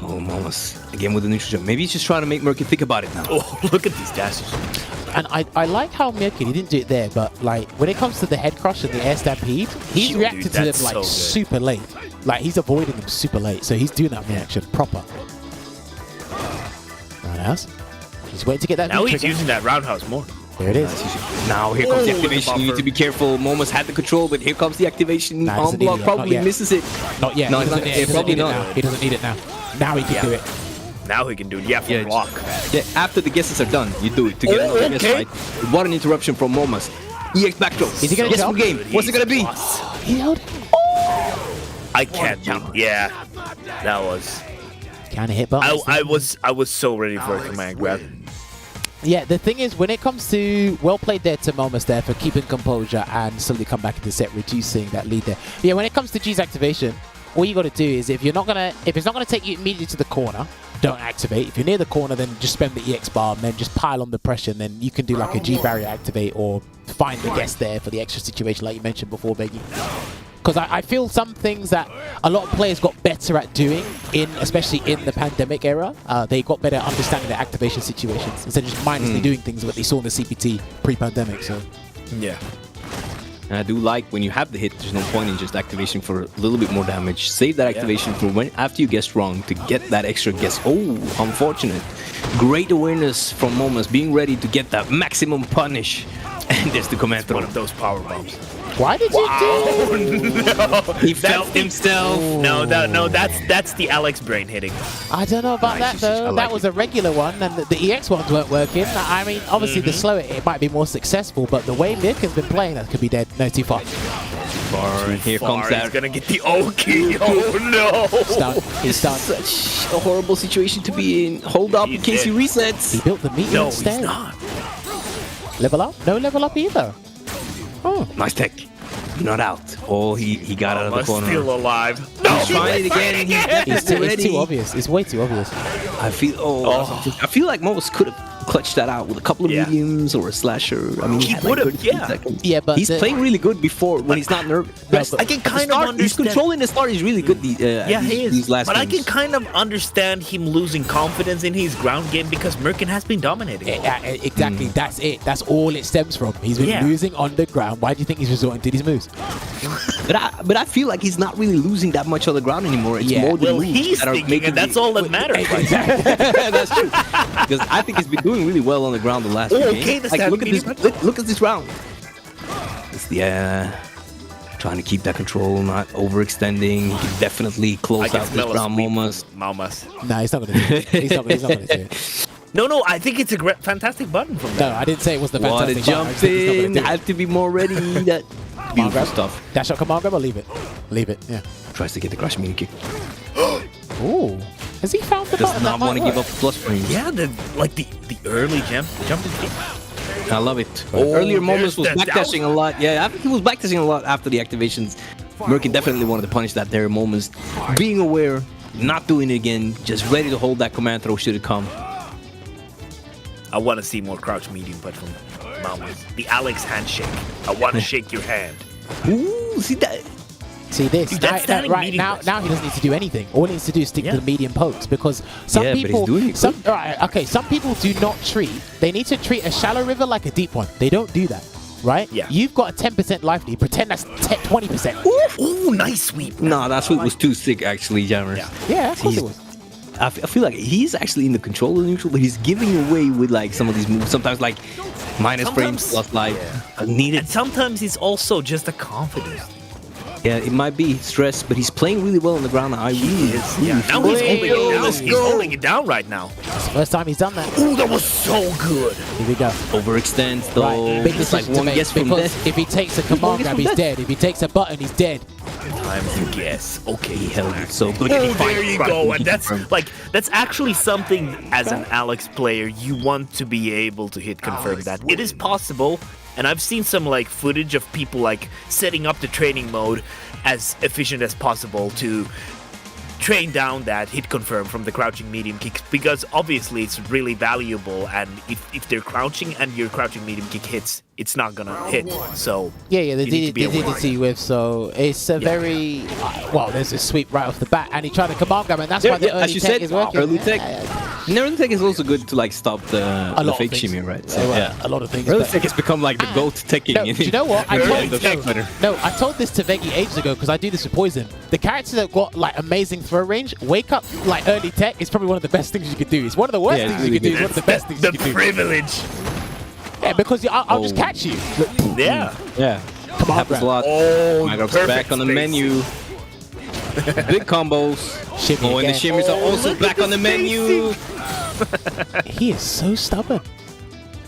Speaker 6: Oh, Maumas again with the neutral jump. Maybe he's just trying to make Myrken think about it now.
Speaker 7: Oh, look at these dashes.
Speaker 5: And I like how Myrken, he didn't do it there, but like when it comes to the head crush and the air stampede, he's reacted to them like super late. Like he's avoiding them super late, so he's doing that reaction proper. Roundhouse. He's waiting to get that.
Speaker 7: Now he's using that roundhouse more.
Speaker 5: There it is.
Speaker 6: Now here comes the activation. You need to be careful. Maumas had the control, but here comes the activation. On block probably misses it.
Speaker 5: Not yet.
Speaker 6: No,
Speaker 5: he doesn't need it
Speaker 6: not.
Speaker 5: now. He doesn't need it now. Now he can do it.
Speaker 7: Now he can do it. Yeah, for block.
Speaker 6: Yeah, after the guesses are done, you do it to get another guess right. What an interruption from Maumas. EX backthrow.
Speaker 5: Is he gonna jump?
Speaker 6: Game. What's it gonna be?
Speaker 5: He held it.
Speaker 7: I can't jump. Yeah, that was.
Speaker 5: Kind of hit buttons.
Speaker 7: I was so ready for a command grab.
Speaker 5: Yeah, the thing is, when it comes to well played there to Maumas there for keeping composure and slowly come back into set, reducing that lead there. But yeah, when it comes to G's activation, all you got to do is if it's not gonna take you immediately to the corner, don't activate. If you're near the corner, then just spam the EX bar and then just pile on the pressure, and then you can do like a G barrier activate or find the guess there for the extra situation like you mentioned before, Beggy. Because I feel some things that a lot of players got better at doing, especially in the pandemic era. They got better at understanding their activation situations instead of just mindlessly doing things that they saw in the CPT pre-pandemic. So
Speaker 7: yeah.
Speaker 6: And I do like when you have the hit, there's no point in just activation for a little bit more damage. Save that activation for when after you guess wrong to get that extra guess. Oh, unfortunate. Great awareness from Maumas, being ready to get that maximum punish. And there's the command throw.
Speaker 7: One of those power bombs.
Speaker 5: Why did you do
Speaker 7: no,
Speaker 6: he felt himself.
Speaker 7: No, that's the Alex brain hitting.
Speaker 5: I don't know about that though. That was a regular one, and the EX ones weren't working. I mean, obviously the slower it might be more successful, but the way Myrken's been playing, that could be dead. No, too far.
Speaker 6: Here comes that.
Speaker 7: He's gonna get the O key. Oh no!
Speaker 5: He's stunned.
Speaker 6: Such a horrible situation to be in. Hold up in case he resets.
Speaker 5: He built the meter
Speaker 7: No,
Speaker 5: instead.
Speaker 7: he's not.
Speaker 5: Level up? No level up either. Oh,
Speaker 6: Nice tech. You're not out. Oh, he got out of the corner.
Speaker 7: Still alive.
Speaker 6: He's trying it again.
Speaker 5: it's too obvious. It's way too obvious.
Speaker 6: I feel like Maumas could have clutched that out with a couple of mediums or a slasher. I mean,
Speaker 7: He
Speaker 6: had
Speaker 7: would have,
Speaker 6: 33
Speaker 7: yeah.
Speaker 6: seconds.
Speaker 5: Yeah, but
Speaker 6: He's playing really good before when he's not nervous.
Speaker 7: I can
Speaker 6: At the
Speaker 7: kind of
Speaker 6: start,
Speaker 7: understand.
Speaker 6: He's controlling the start. He's really good.
Speaker 7: Yeah, he is.
Speaker 6: These last
Speaker 7: but I
Speaker 6: games.
Speaker 7: can kind of understand him losing confidence in his ground game because Myrken has been dominating.
Speaker 5: Exactly. That's it. That's all it stems from. He's been losing on the ground. Why do you think he's resorting to these moves?
Speaker 6: But I feel like he's not really losing that much on the ground anymore. It's more the moves
Speaker 7: he's
Speaker 6: that are
Speaker 7: thinking,
Speaker 6: making
Speaker 7: and that's all that matters.
Speaker 6: That's true. Because I think he's been doing really well on the ground the last few games. Like, look at this round. It's trying to keep that control, not overextending. He can definitely close out this round, Maumas.
Speaker 5: Nah, he's not gonna do it. He's not gonna do it.
Speaker 7: No, I think it's a fantastic button from
Speaker 5: No, I didn't say it was the fantastic
Speaker 6: What a jump in. Have to be more ready. That beautiful stuff.
Speaker 5: Dash out command grab or leave it? Leave it, yeah.
Speaker 6: Tries to get the crash mini kick.
Speaker 5: Ooh. Has he found the
Speaker 6: Does
Speaker 5: button
Speaker 6: not
Speaker 5: that
Speaker 6: want to
Speaker 5: might
Speaker 6: give up
Speaker 5: work?
Speaker 6: plus frames.
Speaker 7: Yeah, the early jumping kick.
Speaker 6: I love it.
Speaker 7: Oh,
Speaker 6: Earlier Maumas
Speaker 7: there's
Speaker 6: was
Speaker 7: the
Speaker 6: backtashing a lot. Yeah, I think he was backtashing a lot after the activations. Myrken definitely wanted to punish that there. Maumas being aware, not doing it again, just ready to hold that command throw should it come.
Speaker 7: I want to see more crouch medium punch from Maumas. The Alex handshake. I want to shake your hand.
Speaker 6: Ooh, see that?
Speaker 5: See this.
Speaker 7: Dude, that's standing
Speaker 5: Right
Speaker 7: medium
Speaker 5: now,
Speaker 7: punch.
Speaker 5: now he doesn't need to do anything. All he needs to do is stick
Speaker 7: Yeah.
Speaker 5: to the medium pokes because some
Speaker 6: Yeah, but he's
Speaker 5: people,
Speaker 6: doing it
Speaker 5: some people do not treat. They need to treat a shallow river like a deep one. They don't do that, right?
Speaker 7: Yeah.
Speaker 5: You've got a 10% life lead. Pretend that's 20%.
Speaker 7: Ooh, nice sweep.
Speaker 6: Nah, that sweep was too sick actually, Jammers.
Speaker 7: Yeah.
Speaker 5: Yeah, of course it was.
Speaker 6: I feel like he's actually in the control of the neutral, but he's giving away with like some of these moves. Sometimes like minus frames plus life. Needed.
Speaker 7: And sometimes it's also just a confidence.
Speaker 6: Yeah, it might be stress, but he's playing really well on the ground. I really,
Speaker 7: Yeah, now he's holding it down.
Speaker 6: Let's
Speaker 7: He's
Speaker 6: go.
Speaker 7: holding it down right now.
Speaker 5: It's the first time he's done that.
Speaker 7: Ooh, that was so good.
Speaker 5: Here we go.
Speaker 6: overextends though.
Speaker 5: Right, big
Speaker 6: It's like
Speaker 5: decision to
Speaker 6: one
Speaker 5: make
Speaker 6: guess from
Speaker 5: because
Speaker 6: death.
Speaker 5: if he takes a command
Speaker 6: guess
Speaker 5: grab,
Speaker 6: from
Speaker 5: he's
Speaker 6: death.
Speaker 5: dead. If he takes a button, he's dead.
Speaker 7: Time to guess. Okay,
Speaker 6: He held it so good.
Speaker 7: Oh, there you go. And that's actually something as an Alex player you want to be able to hit confirm that. It is possible, and I've seen some like footage of people like setting up the training mode as efficient as possible to train down that hit confirm from the crouching medium kicks because obviously it's really valuable, and if they're crouching and your crouching medium kick hits, it's not gonna hit. So
Speaker 5: Yeah, they
Speaker 7: you need to
Speaker 5: did
Speaker 7: be aware.
Speaker 5: DDT with, so it's a very well. There's a sweep right off the bat, and he tried to command grab, and that's why the
Speaker 6: as
Speaker 5: early
Speaker 6: you
Speaker 5: tech
Speaker 6: said,
Speaker 5: is working.
Speaker 6: early tech.
Speaker 5: Yeah.
Speaker 6: And early tech is also good to like stop the
Speaker 5: A lot
Speaker 6: fake
Speaker 5: of things.
Speaker 6: shimmy, right?
Speaker 5: So, a lot of things.
Speaker 6: Early
Speaker 5: but-
Speaker 6: tech has become like the GOAT teching.
Speaker 5: No, do you know what? I
Speaker 6: No.
Speaker 5: told this to Veggie ages ago because I do this with Poison. The characters that got like amazing throw range, wake up like early tech is probably one of the best things you could do. It's one of the worst
Speaker 6: Yeah, it's
Speaker 5: things you
Speaker 6: really
Speaker 5: could do.
Speaker 6: good.
Speaker 5: It's one of the best things
Speaker 7: The
Speaker 5: you could do.
Speaker 7: privilege.
Speaker 5: Yeah, because I'll just
Speaker 6: Oh.
Speaker 5: catch you.
Speaker 7: Yeah.
Speaker 6: Yeah,
Speaker 5: Come on,
Speaker 6: happens a
Speaker 5: bro.
Speaker 6: lot.
Speaker 7: Oh,
Speaker 6: Magrov's
Speaker 7: perfect
Speaker 6: back on the
Speaker 7: space.
Speaker 6: menu. Big combos.
Speaker 5: Shimmy
Speaker 6: Oh, and the
Speaker 5: again.
Speaker 6: shimmies are also
Speaker 7: look
Speaker 6: back
Speaker 7: at
Speaker 6: on the
Speaker 7: the
Speaker 6: menu.
Speaker 5: He is so stubborn.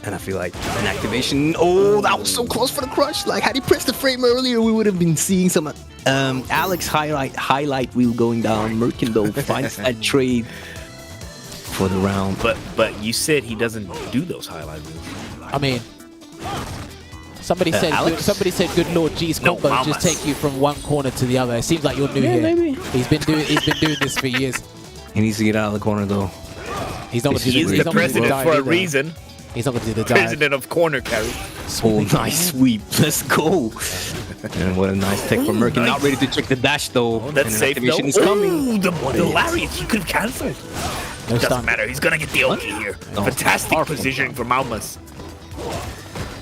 Speaker 6: And I feel like an activation. Oh, that was so close for the crush. Like, had he pressed the frame earlier, we would have been seeing some Alex highlight wheel going down. Myrken though finds that trade for the round.
Speaker 7: But you said he doesn't do those highlight moves.
Speaker 5: I mean, somebody said
Speaker 6: Alex?
Speaker 5: good Lord G's
Speaker 7: No,
Speaker 5: combos just
Speaker 7: Maumas.
Speaker 5: take you from one corner to the other. It seems like you're new here.
Speaker 6: maybe.
Speaker 5: He's been doing this for years.
Speaker 6: He needs to get out of the corner though.
Speaker 5: He's not going to
Speaker 7: He
Speaker 5: do
Speaker 7: is
Speaker 5: he's
Speaker 7: the
Speaker 5: not gonna do
Speaker 7: president
Speaker 5: dive
Speaker 7: for a
Speaker 5: either.
Speaker 7: reason.
Speaker 5: He's not going to do the dive.
Speaker 7: President of corner carry.
Speaker 6: Oh, nice sweep. Let's go. And what a nice tech from Myrken.
Speaker 7: nice.
Speaker 6: Not ready to check the dash though.
Speaker 7: Oh, that's
Speaker 6: And an
Speaker 7: safe though.
Speaker 6: activation is coming.
Speaker 7: Ooh, the lariat, he could have cancelled.
Speaker 5: No
Speaker 7: Doesn't
Speaker 5: stun.
Speaker 7: matter, he's gonna get the Oki here.
Speaker 6: No.
Speaker 7: Fantastic
Speaker 6: Powerful.
Speaker 7: positioning for Maumas.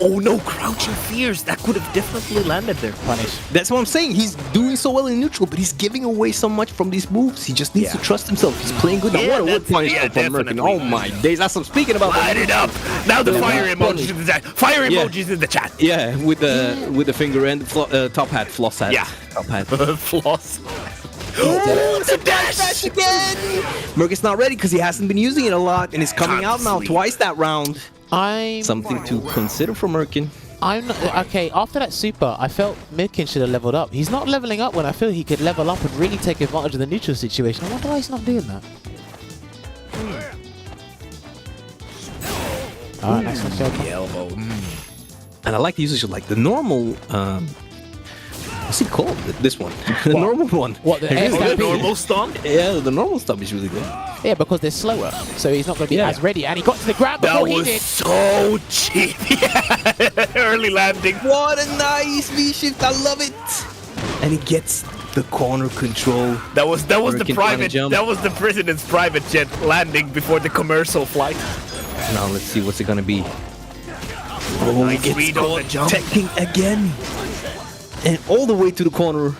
Speaker 7: Oh no, crouching fears. That could have definitely landed there.
Speaker 5: Punish.
Speaker 6: That's what I'm saying. He's doing so well in neutral, but he's giving away so much from these moves. He just needs to trust himself. He's playing good. Now,
Speaker 7: Yeah,
Speaker 6: what a
Speaker 7: that's-
Speaker 6: wood punish
Speaker 7: yeah,
Speaker 6: from Myrken.
Speaker 7: definitely.
Speaker 6: Oh my days. That's what I'm speaking about.
Speaker 7: Light it up. Now the
Speaker 6: Yeah,
Speaker 7: fire
Speaker 6: yeah.
Speaker 7: emojis in the chat. Fire
Speaker 6: Yeah.
Speaker 7: emojis in the chat.
Speaker 6: Yeah, with the finger and top hat, floss hat.
Speaker 7: Yeah.
Speaker 6: Top hat.
Speaker 7: Floss.
Speaker 6: Oh, it's a dash again! Myrken's not ready because he hasn't been using it a lot, and it's coming out now
Speaker 7: Sleep.
Speaker 6: twice that round.
Speaker 5: I'm
Speaker 6: Something to consider for Myrken.
Speaker 5: not, okay. After that super, I felt Myrken should have leveled up. He's not leveling up when I feel he could level up and really take advantage of the neutral situation. I wonder why he's not doing that. All right, next one, Shoki.
Speaker 7: The elbow.
Speaker 6: And I like the usage of like the normal. What's it called? This one, the normal one.
Speaker 5: What, the
Speaker 6: It
Speaker 5: air
Speaker 6: really
Speaker 7: Oh, the
Speaker 5: stampede?
Speaker 6: good.
Speaker 7: normal stomp?
Speaker 6: Yeah, the normal stuff is really good.
Speaker 5: Yeah, because they're slower, so he's not going to be
Speaker 6: Yeah.
Speaker 5: as ready. And he got to the ground
Speaker 7: That
Speaker 5: before he
Speaker 7: was
Speaker 5: did.
Speaker 7: so cheap. Yeah. Early landing.
Speaker 6: What a nice V shift! I love it. And he gets the corner control.
Speaker 7: That was the
Speaker 6: Myrken trying to
Speaker 7: private.
Speaker 6: jump.
Speaker 7: That was the president's private jet landing before the commercial flight.
Speaker 6: Now let's see what's it gonna be. Oh,
Speaker 7: Nice
Speaker 6: he
Speaker 7: read
Speaker 6: gets
Speaker 7: on the jump.
Speaker 6: teching again, and all the way to the corner.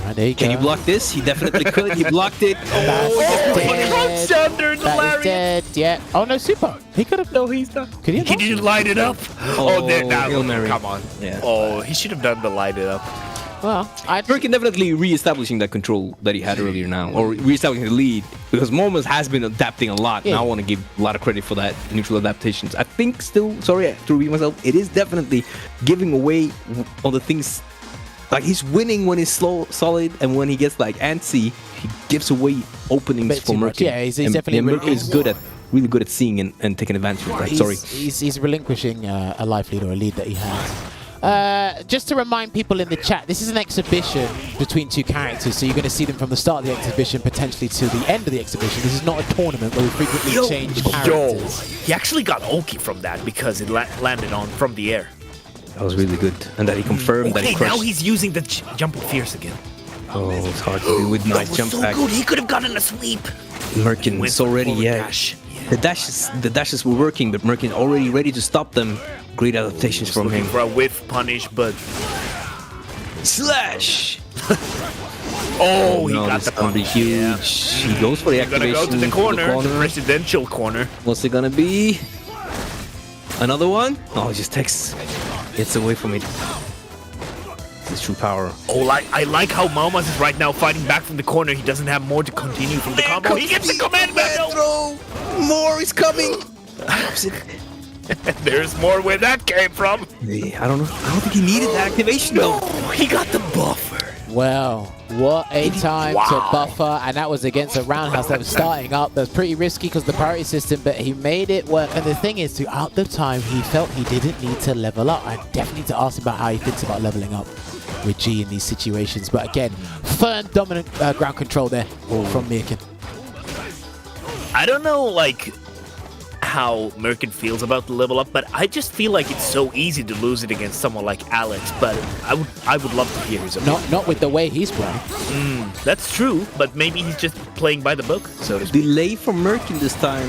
Speaker 5: Right, there you
Speaker 6: Can
Speaker 5: go.
Speaker 6: you block this? He definitely could. He blocked it.
Speaker 5: That's
Speaker 6: Oh,
Speaker 5: dead.
Speaker 7: Crouched under the
Speaker 5: That is
Speaker 7: lariat.
Speaker 5: dead. Yeah. Oh no, super. He could have. No, he's not. Could he? Have
Speaker 7: He
Speaker 5: not?
Speaker 7: didn't light it up. Oh, there now.
Speaker 6: Hail Mary.
Speaker 7: Come on.
Speaker 6: Yeah.
Speaker 7: Oh, he should have done the light it up.
Speaker 5: Well, I.
Speaker 6: Myrken definitely re-establishing that control that he had earlier now, or re-establishing the lead, because Maumas has been adapting a lot, and
Speaker 5: Yeah.
Speaker 6: I want to give a lot of credit for that neutral adaptations. I think still, sorry to repeat myself, it is definitely giving away all the things, like he's winning when he's slow, solid, and when he gets like antsy, he gives away openings
Speaker 5: Bit
Speaker 6: for
Speaker 5: too much.
Speaker 6: Myrken.
Speaker 5: Yeah, he's
Speaker 6: And
Speaker 5: definitely
Speaker 6: Myrken is good at really good at seeing and taking advantage of that. Sorry.
Speaker 5: He's relinquishing a life lead or a lead that he has. Just to remind people in the chat, this is an exhibition between two characters, so you're going to see them from the start of the exhibition potentially to the end of the exhibition. This is not a tournament where we frequently change characters.
Speaker 7: He actually got Oki from that because it landed on from the air.
Speaker 6: That was really good. And that he confirmed that he crushed.
Speaker 7: Now he's using the jumping fierce again.
Speaker 6: Oh, it's hard to do with nice jump
Speaker 7: so
Speaker 6: back.
Speaker 7: good. He could have gotten a sweep.
Speaker 6: Myrken is already,
Speaker 7: Dash.
Speaker 6: The dashes were working, but Myrken already ready to stop them. Great adaptations from him.
Speaker 7: For a whiff punish, but
Speaker 6: Slash!
Speaker 7: oh, he
Speaker 6: no,
Speaker 7: got
Speaker 6: this
Speaker 7: the
Speaker 6: is gonna be
Speaker 7: punish.
Speaker 6: huge. He goes for the
Speaker 7: He's gonna
Speaker 6: activation.
Speaker 7: go to the corner, the residential corner.
Speaker 6: What's it gonna be? Another one? Oh, he just gets away from it. His true power.
Speaker 7: Oh, I like how Maumas is right now fighting back from the corner. He doesn't have more to continue from the combo. He gets the command battle.
Speaker 6: More is coming.
Speaker 7: There's more where that came from.
Speaker 6: I don't know. I don't think he needed that activation though.
Speaker 7: He got the buffer.
Speaker 5: Well, what a time to buffer, and that was against a roundhouse that was starting up. That was pretty risky because the priority system, but he made it work. And the thing is, throughout the time, he felt he didn't need to level up. I definitely need to ask him about how he thinks about leveling up with G in these situations. But again, firm, dominant ground control there from Myrken.
Speaker 7: I don't know, like, how Myrken feels about the level up, but I just feel like it's so easy to lose it against someone like Alex. But I would love to hear his opinion.
Speaker 5: Not with the way he's playing.
Speaker 7: That's true, but maybe he's just playing by the book, so to speak.
Speaker 6: Delay from Myrken this time.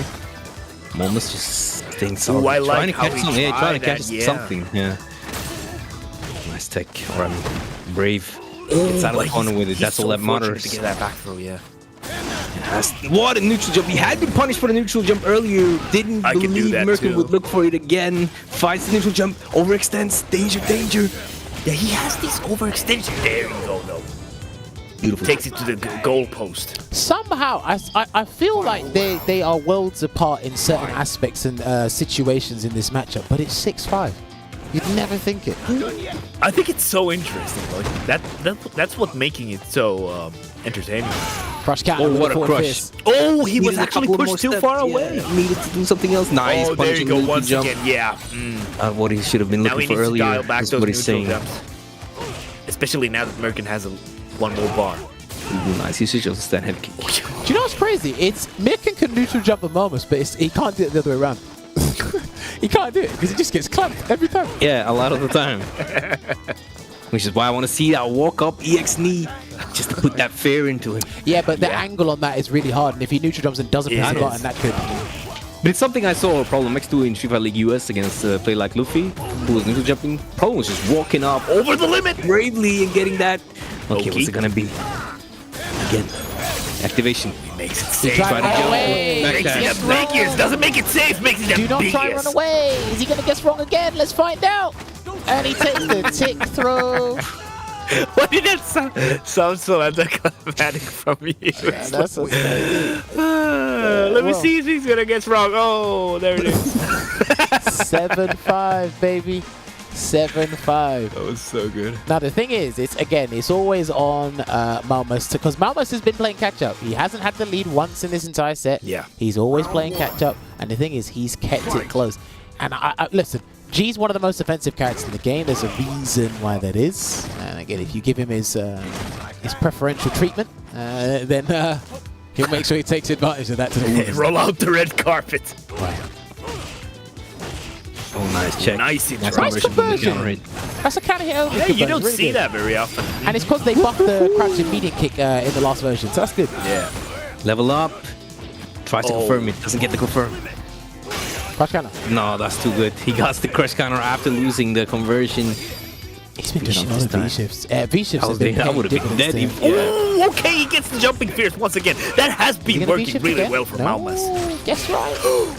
Speaker 6: Maumas just thinks
Speaker 7: Ooh, I like
Speaker 6: trying to
Speaker 7: how
Speaker 6: catch
Speaker 7: he
Speaker 6: something. Yeah,
Speaker 7: tried
Speaker 6: trying to catch
Speaker 7: that, yeah.
Speaker 6: something. Yeah. Nice tech. Or Brave. Gets out of the corner with it. That's all that matters.
Speaker 7: To get that back throw, yeah.
Speaker 6: What a neutral jump. He had been punished for the neutral jump earlier. Didn't
Speaker 7: I can do
Speaker 6: believe
Speaker 7: that
Speaker 6: Myrken
Speaker 7: too.
Speaker 6: would look for it again. Fights the neutral jump. Overextends. Danger, danger.
Speaker 7: Yeah, he has these overextension. There you go, though.
Speaker 6: Beautiful.
Speaker 7: Takes it to the goal post.
Speaker 5: Somehow, I feel like they are worlds apart in certain aspects and situations in this matchup, but it's 6-5. You'd never think it.
Speaker 7: I think it's so interesting. Like that's what making it so entertaining.
Speaker 5: Crush counter.
Speaker 6: Oh,
Speaker 5: with
Speaker 6: what
Speaker 5: the
Speaker 6: a
Speaker 5: forward
Speaker 6: crush.
Speaker 5: fist.
Speaker 7: Oh, he was
Speaker 6: Needed a
Speaker 7: actually
Speaker 6: couple more
Speaker 7: pushed too
Speaker 6: steps.
Speaker 7: far away.
Speaker 6: Yeah, needed to do something else. Nice.
Speaker 7: Oh, there you go.
Speaker 6: punching,
Speaker 7: Once
Speaker 6: jump.
Speaker 7: again, yeah.
Speaker 6: What he should have been
Speaker 7: Now
Speaker 6: looking
Speaker 7: he
Speaker 6: for
Speaker 7: needs to
Speaker 6: earlier.
Speaker 7: dial back
Speaker 6: Is
Speaker 7: those
Speaker 6: what he's
Speaker 7: neutral
Speaker 6: saying.
Speaker 7: jumps. Especially now that Myrken has one more bar.
Speaker 6: Ooh, nice. He should just stand heavy kick.
Speaker 5: Do you know what's crazy? It's Myrken can neutral jump a Maumas, but he can't do it the other way around. He can't do it because he just gets clamped every time.
Speaker 6: Yeah, a lot of the time. Which is why I want to see that walk up EX knee just to put that fear into him.
Speaker 5: Yeah, but the angle on that is really hard, and if he neutral jumps and doesn't press
Speaker 7: It
Speaker 5: the
Speaker 7: is.
Speaker 5: button, that could.
Speaker 6: But it's something I saw Problem X do in Street Fighter League US against a player like Luffy, who was neutral jumping. Problem was just walking up
Speaker 7: Over the limit.
Speaker 6: bravely and getting that. Okay,
Speaker 7: Okay.
Speaker 6: what's it gonna be? Again, activation.
Speaker 7: Makes it safe.
Speaker 5: Try to
Speaker 6: to
Speaker 5: run
Speaker 6: jump.
Speaker 5: away.
Speaker 6: Back
Speaker 7: Makes it
Speaker 6: dash.
Speaker 7: the biggest. Doesn't make it safe. Makes it the
Speaker 5: Do not
Speaker 7: biggest.
Speaker 5: try and run away. Is he gonna guess wrong again? Let's find out. And he takes the tick throw.
Speaker 7: Why did that sound so anticlimactic from you?
Speaker 5: Yeah, that's a
Speaker 7: Let me see if he's gonna guess wrong. Oh, there it is.
Speaker 5: 7-5, baby. 7-5.
Speaker 7: That was so good.
Speaker 5: Now the thing is, it's always on Maumas because Maumas has been playing catch up. He hasn't had the lead once in this entire set.
Speaker 7: Yeah.
Speaker 5: He's always playing catch up, and the thing is, he's kept it close. And I listen, G's one of the most offensive characters in the game. There's a reason why that is. And again, if you give him his preferential treatment, then he'll make sure he takes advantage of that to the fullest.
Speaker 7: Roll out the red carpet.
Speaker 6: Oh, nice check.
Speaker 7: Nice
Speaker 5: Nice
Speaker 6: conversion from the
Speaker 5: conversion.
Speaker 6: counter hit.
Speaker 5: That's a counter hit only.
Speaker 7: Hey, you
Speaker 5: conversion,
Speaker 7: don't
Speaker 5: really
Speaker 7: see
Speaker 5: good.
Speaker 7: that very often.
Speaker 5: And it's because they buffed the crouch immediate kick in the last version, so that's good.
Speaker 7: Yeah.
Speaker 6: Level up. Tries to
Speaker 7: Oh.
Speaker 6: confirm it. Doesn't get the confirm.
Speaker 5: Crouch counter.
Speaker 6: No, that's too good. He got the crush counter after losing the conversion.
Speaker 5: He's been doing a
Speaker 6: V-shift
Speaker 5: lot
Speaker 6: this
Speaker 5: of
Speaker 6: time.
Speaker 5: V-shifts. V-shifts have
Speaker 6: That
Speaker 5: been paying
Speaker 6: would have been
Speaker 5: dividends
Speaker 6: dead.
Speaker 5: to him.
Speaker 7: Ooh, okay, he gets the jumping fierce once again. That has
Speaker 5: You
Speaker 7: been
Speaker 5: gonna
Speaker 7: working
Speaker 5: V-shift
Speaker 7: really
Speaker 5: again?
Speaker 7: well for
Speaker 5: No,
Speaker 7: Maumas.
Speaker 5: guess right.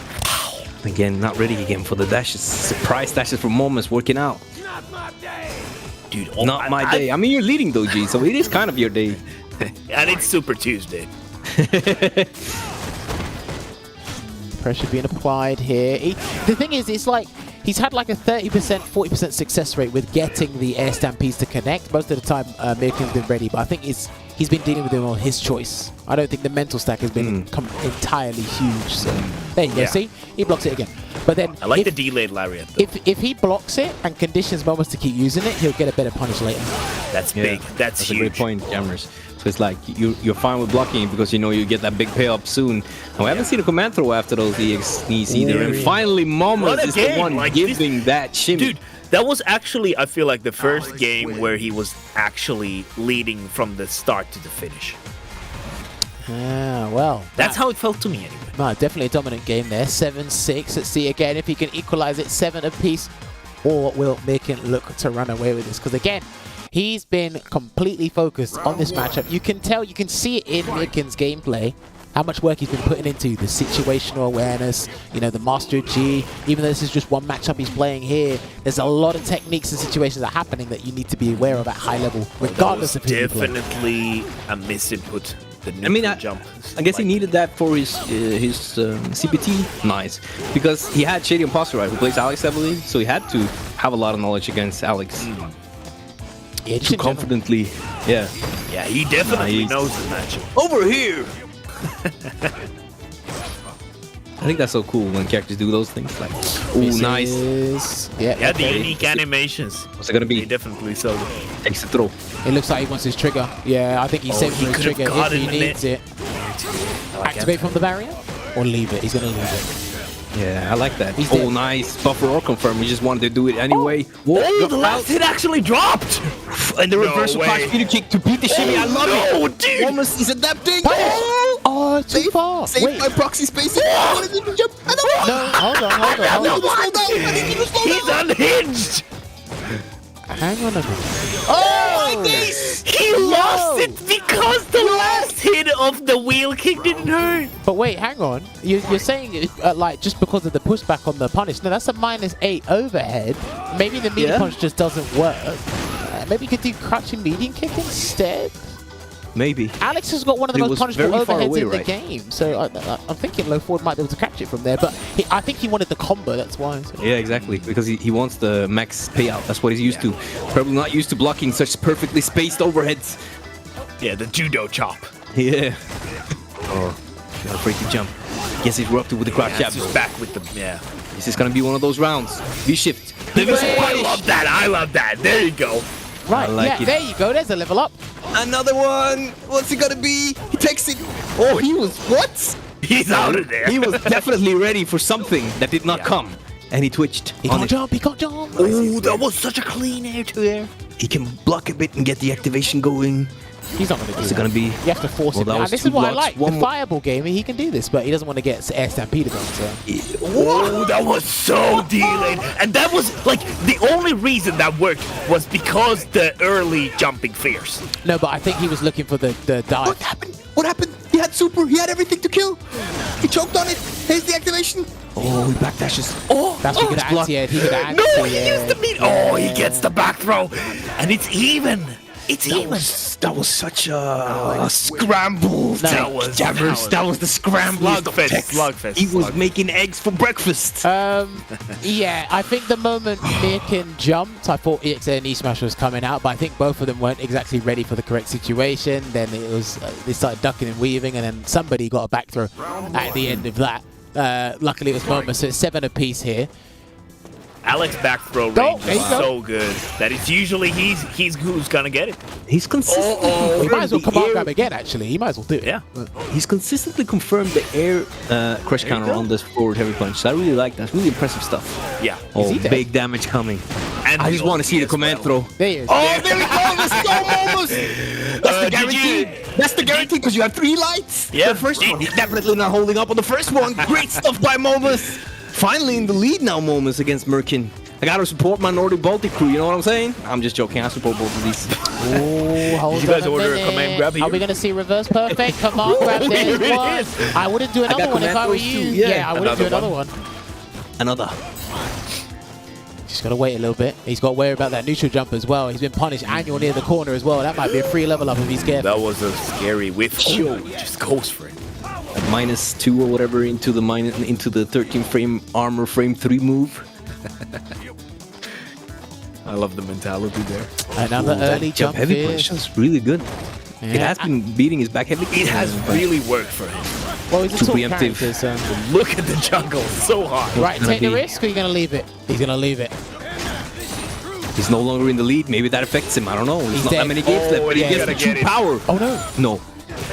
Speaker 6: Again, not ready again for the dashes. Surprise dashes from Maumas working out.
Speaker 7: Dude,
Speaker 6: Not my day. I mean, you're leading though, G, so it is kind of your day.
Speaker 7: And it's Super Tuesday.
Speaker 5: Pressure being applied here. The thing is, it's like he's had like a 30%, 40% success rate with getting the air stampedes to connect. Most of the time, Myrken's been ready, but I think he's been dealing with them on his choice. I don't think the mental stack has been entirely huge. So there you go.
Speaker 7: Yeah.
Speaker 5: See, he blocks it again. But then
Speaker 7: I like
Speaker 5: if,
Speaker 7: the delayed lariat. Though.
Speaker 5: if he blocks it and conditions Maumas to keep using it, he'll get a better punish later.
Speaker 7: That's big. That's
Speaker 6: a
Speaker 7: huge.
Speaker 6: great point, Jammers. So it's like you're fine with blocking because you know you get that big payoff soon. And we haven't seen a command throw after those EXPs either. And finally, Maumas is the one
Speaker 7: like
Speaker 6: giving that shimmy.
Speaker 7: Dude, that was actually, I feel like, the first game where he was actually leading from the start to the finish.
Speaker 5: Ah, well.
Speaker 7: That's how it felt to me anyway.
Speaker 5: No, definitely a dominant game there. 7-6. Let's see again if he can equalize it 7 apiece, or will Myrken look to run away with this? Because again, he's been completely focused on this matchup. You can tell, you can see it in Myrken's gameplay, how much work he's been putting into the situational awareness, you know, the Master G. Even though this is just one matchup he's playing here, there's a lot of techniques and situations that are happening that you need to be aware of at high level, regardless of who you play.
Speaker 7: Definitely a misinput.
Speaker 6: I mean, I guess he needed that for his CPT. Nice. Because he had Shady Imposter, right, who plays Alex, I believe. So he had to have a lot of knowledge against Alex.
Speaker 5: Yeah,
Speaker 6: Too confidently. Yeah.
Speaker 7: Yeah, he definitely knows the matchup.
Speaker 6: Over here! I think that's so cool when characters do those things. Like, ooh, nice.
Speaker 7: Yeah, the unique animations.
Speaker 6: What's it gonna be?
Speaker 7: They definitely so.
Speaker 6: Takes the throw.
Speaker 5: It looks like he wants his trigger. Yeah, I think he's saving
Speaker 7: he
Speaker 5: his
Speaker 7: could've
Speaker 5: trigger
Speaker 7: got
Speaker 5: if
Speaker 7: it
Speaker 5: he
Speaker 7: in the
Speaker 5: needs it. Activate from the barrier? Or leave it? He's gonna leave it.
Speaker 6: Yeah, I like that.
Speaker 5: He's
Speaker 6: Oh,
Speaker 5: dead.
Speaker 6: nice. Buffer or confirm. We just wanted to do it anyway. Whoa,
Speaker 7: Oh, the last hit actually dropped!
Speaker 6: And the reversal
Speaker 7: way.
Speaker 6: flash feeder kick to beat the shimmy. I love it.
Speaker 7: Dude!
Speaker 6: Almost, he's adapting.
Speaker 5: Oh, too far.
Speaker 6: Save
Speaker 5: Wait.
Speaker 6: my proxy space. I wanted him to jump. I know.
Speaker 5: No, hold on.
Speaker 6: I need you to slow down.
Speaker 7: He's unhinged!
Speaker 5: Hang on a minute.
Speaker 6: Oh, nice.
Speaker 7: He lost it because the last hit of the wheel kick didn't hurt.
Speaker 5: But wait, hang on. You're saying like just because of the pushback on the punish. No, that's a -8 overhead. Maybe the medium punch just doesn't work. Maybe you could do crouching medium kick instead.
Speaker 6: Maybe.
Speaker 5: Alex has got one of the
Speaker 6: It
Speaker 5: most
Speaker 6: was
Speaker 5: punishable
Speaker 6: very far
Speaker 5: overheads
Speaker 6: away,
Speaker 5: in the
Speaker 6: right?
Speaker 5: game. So I'm thinking low forward might be able to catch it from there. But I think he wanted the combo. That's why. So.
Speaker 6: Yeah, exactly. Because he wants the max payout. That's what he's used to. Probably not used to blocking such perfectly spaced overheads.
Speaker 7: Yeah, the judo chop.
Speaker 6: Yeah. Oh, not afraid to jump. Guess he's erupted with the crouch jab.
Speaker 7: Just back with the
Speaker 6: This is gonna be one of those rounds. V-shift.
Speaker 7: I love that. I love that. There you go.
Speaker 5: Right.
Speaker 6: like
Speaker 5: Yeah.
Speaker 6: it.
Speaker 5: There you go. There's a level up.
Speaker 6: Another one. What's it gonna be? He takes it. Oh, he was what?
Speaker 7: He's out of there.
Speaker 6: He was definitely ready for something that did not come, and he twitched.
Speaker 5: He
Speaker 6: on
Speaker 5: can't
Speaker 6: it.
Speaker 5: jump. He can't jump.
Speaker 7: Oh, that was such a clean air to air.
Speaker 6: He can block a bit and get the activation going.
Speaker 5: He's not going to do
Speaker 6: What's
Speaker 5: that.
Speaker 6: it gonna be?
Speaker 5: You have to force him.
Speaker 6: Well, that
Speaker 5: And
Speaker 6: was
Speaker 5: this
Speaker 6: two
Speaker 5: is what I
Speaker 6: blocks,
Speaker 5: like.
Speaker 6: one
Speaker 5: The
Speaker 6: more-
Speaker 5: fireball game, he can do this, but he doesn't want to get air stampeded on. So.
Speaker 7: Oh, that was so delayed. And that was like the only reason that worked was because the early jumping fierce.
Speaker 5: No, but I think he was looking for the dive.
Speaker 6: What happened? What happened? He had super. He had everything to kill. He choked on it. Here's the activation. Oh, he backdashes. Oh,
Speaker 5: That's what he could
Speaker 6: block.
Speaker 5: anti-ed. He could
Speaker 7: No, he
Speaker 5: anti-ed.
Speaker 7: used the meat. Oh, he gets the back throw. And it's even. It's even.
Speaker 6: That was such a scramble.
Speaker 7: That was-
Speaker 6: That was the scramble.
Speaker 7: Slugfest.
Speaker 6: He was making eggs for breakfast.
Speaker 5: Yeah, I think the moment Myrken jumped, I thought EXA and E-Smash was coming out, but I think both of them weren't exactly ready for the correct situation. Then it was they started ducking and weaving, and then somebody got a back throw at the end of that. Luckily, it was Maumas, so it's 7 apiece here.
Speaker 7: Alex back throw range
Speaker 5: there you
Speaker 7: is
Speaker 5: go.
Speaker 7: so good that it's usually he's who's gonna get it.
Speaker 6: He's consistently
Speaker 5: He might as well
Speaker 6: confirmed the
Speaker 5: command
Speaker 6: air-
Speaker 5: grab again, actually. He might as well do it.
Speaker 7: Yeah.
Speaker 6: He's consistently confirmed the air crush counter on this forward heavy punch. So I really like that. Really impressive stuff.
Speaker 7: Yeah.
Speaker 6: Oh,
Speaker 5: he dead?
Speaker 6: big damage coming.
Speaker 7: And
Speaker 6: I just want to see the
Speaker 7: as
Speaker 6: command
Speaker 7: well.
Speaker 6: throw.
Speaker 5: There he is.
Speaker 6: Oh, there we go! Let's go, Maumas! That's the guarantee. That's the guarantee because you have 3 lights.
Speaker 7: Yeah.
Speaker 6: The first one, he's definitely not holding up on the first one. Great stuff by Maumas. Finally in the lead now, Maumas against Myrken. I gotta support my Nordic Baltic crew, you know what I'm saying? I'm just joking, I support both of these.
Speaker 5: Oh, hold
Speaker 7: Did you guys
Speaker 5: on a
Speaker 7: order a
Speaker 5: minute.
Speaker 7: command grab here?
Speaker 5: Are we going to see reverse perfect? Command grab, there's
Speaker 7: Here it
Speaker 5: one.
Speaker 7: is.
Speaker 5: I wouldn't do another
Speaker 6: got
Speaker 5: one if
Speaker 6: command
Speaker 5: I were
Speaker 6: throws
Speaker 5: you.
Speaker 6: too, yeah.
Speaker 5: Yeah, I wouldn't do
Speaker 7: Another
Speaker 5: another one.
Speaker 6: Another.
Speaker 5: Just got to wait a little bit. He's got to worry about that neutral jump as well. He's been punished annual near the corner as well. That might be a free level up if he's careful.
Speaker 7: That was a scary whiff. Oh, just goes for it.
Speaker 6: At -2 or whatever into the 13 frame armor frame 3 move.
Speaker 7: I love the mentality there.
Speaker 5: Another
Speaker 6: That
Speaker 5: early
Speaker 6: jump
Speaker 5: jump
Speaker 6: heavy
Speaker 5: here.
Speaker 6: punch was really good. It has been beating his back heavy.
Speaker 7: It has really worked for him.
Speaker 5: Well, he's a
Speaker 6: Too
Speaker 5: tall
Speaker 6: preemptive.
Speaker 5: character, so...
Speaker 7: Look at the jungle, so hard.
Speaker 5: Right,
Speaker 6: gonna
Speaker 5: take the
Speaker 6: be-
Speaker 5: risk or you're going to leave it? He's going to leave it.
Speaker 6: He's no longer in the lead. Maybe that affects him. I don't know. There's
Speaker 5: He's
Speaker 6: not
Speaker 5: dead.
Speaker 6: that many games left, but he
Speaker 7: yeah,
Speaker 6: gets
Speaker 7: gotta
Speaker 6: the true
Speaker 7: get it.
Speaker 6: power.
Speaker 5: Oh, no.
Speaker 6: No.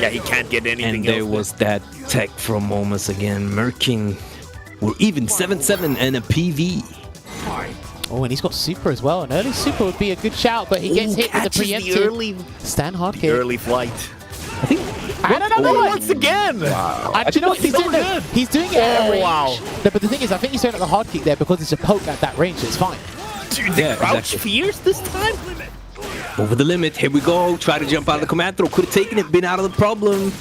Speaker 7: Yeah, he can't get anything
Speaker 6: And
Speaker 7: else.
Speaker 6: there was that tech from Maumas again. Myrken. We're even 7-7 and a PV.
Speaker 5: Oh, and he's got super as well. An early super would be a good shout, but he gets hit with the
Speaker 7: catches the
Speaker 5: preemptive.
Speaker 7: early-
Speaker 5: Stand hard
Speaker 7: The
Speaker 5: kick.
Speaker 7: early flight.
Speaker 6: I think.
Speaker 5: I don't know.
Speaker 7: Once again!
Speaker 5: Do you know what he's doing?
Speaker 7: good.
Speaker 5: He's doing it at a range.
Speaker 7: wow.
Speaker 5: No, but the thing is, I think he's doing it at the hard kick there because it's a poke at that range. It's fine.
Speaker 7: Dude, the
Speaker 6: Yeah,
Speaker 7: crouch
Speaker 6: exactly.
Speaker 7: fears this time?
Speaker 6: Over the limit. Here we go. Try to jump out of the command throw. Could have taken it. Been out of the problem.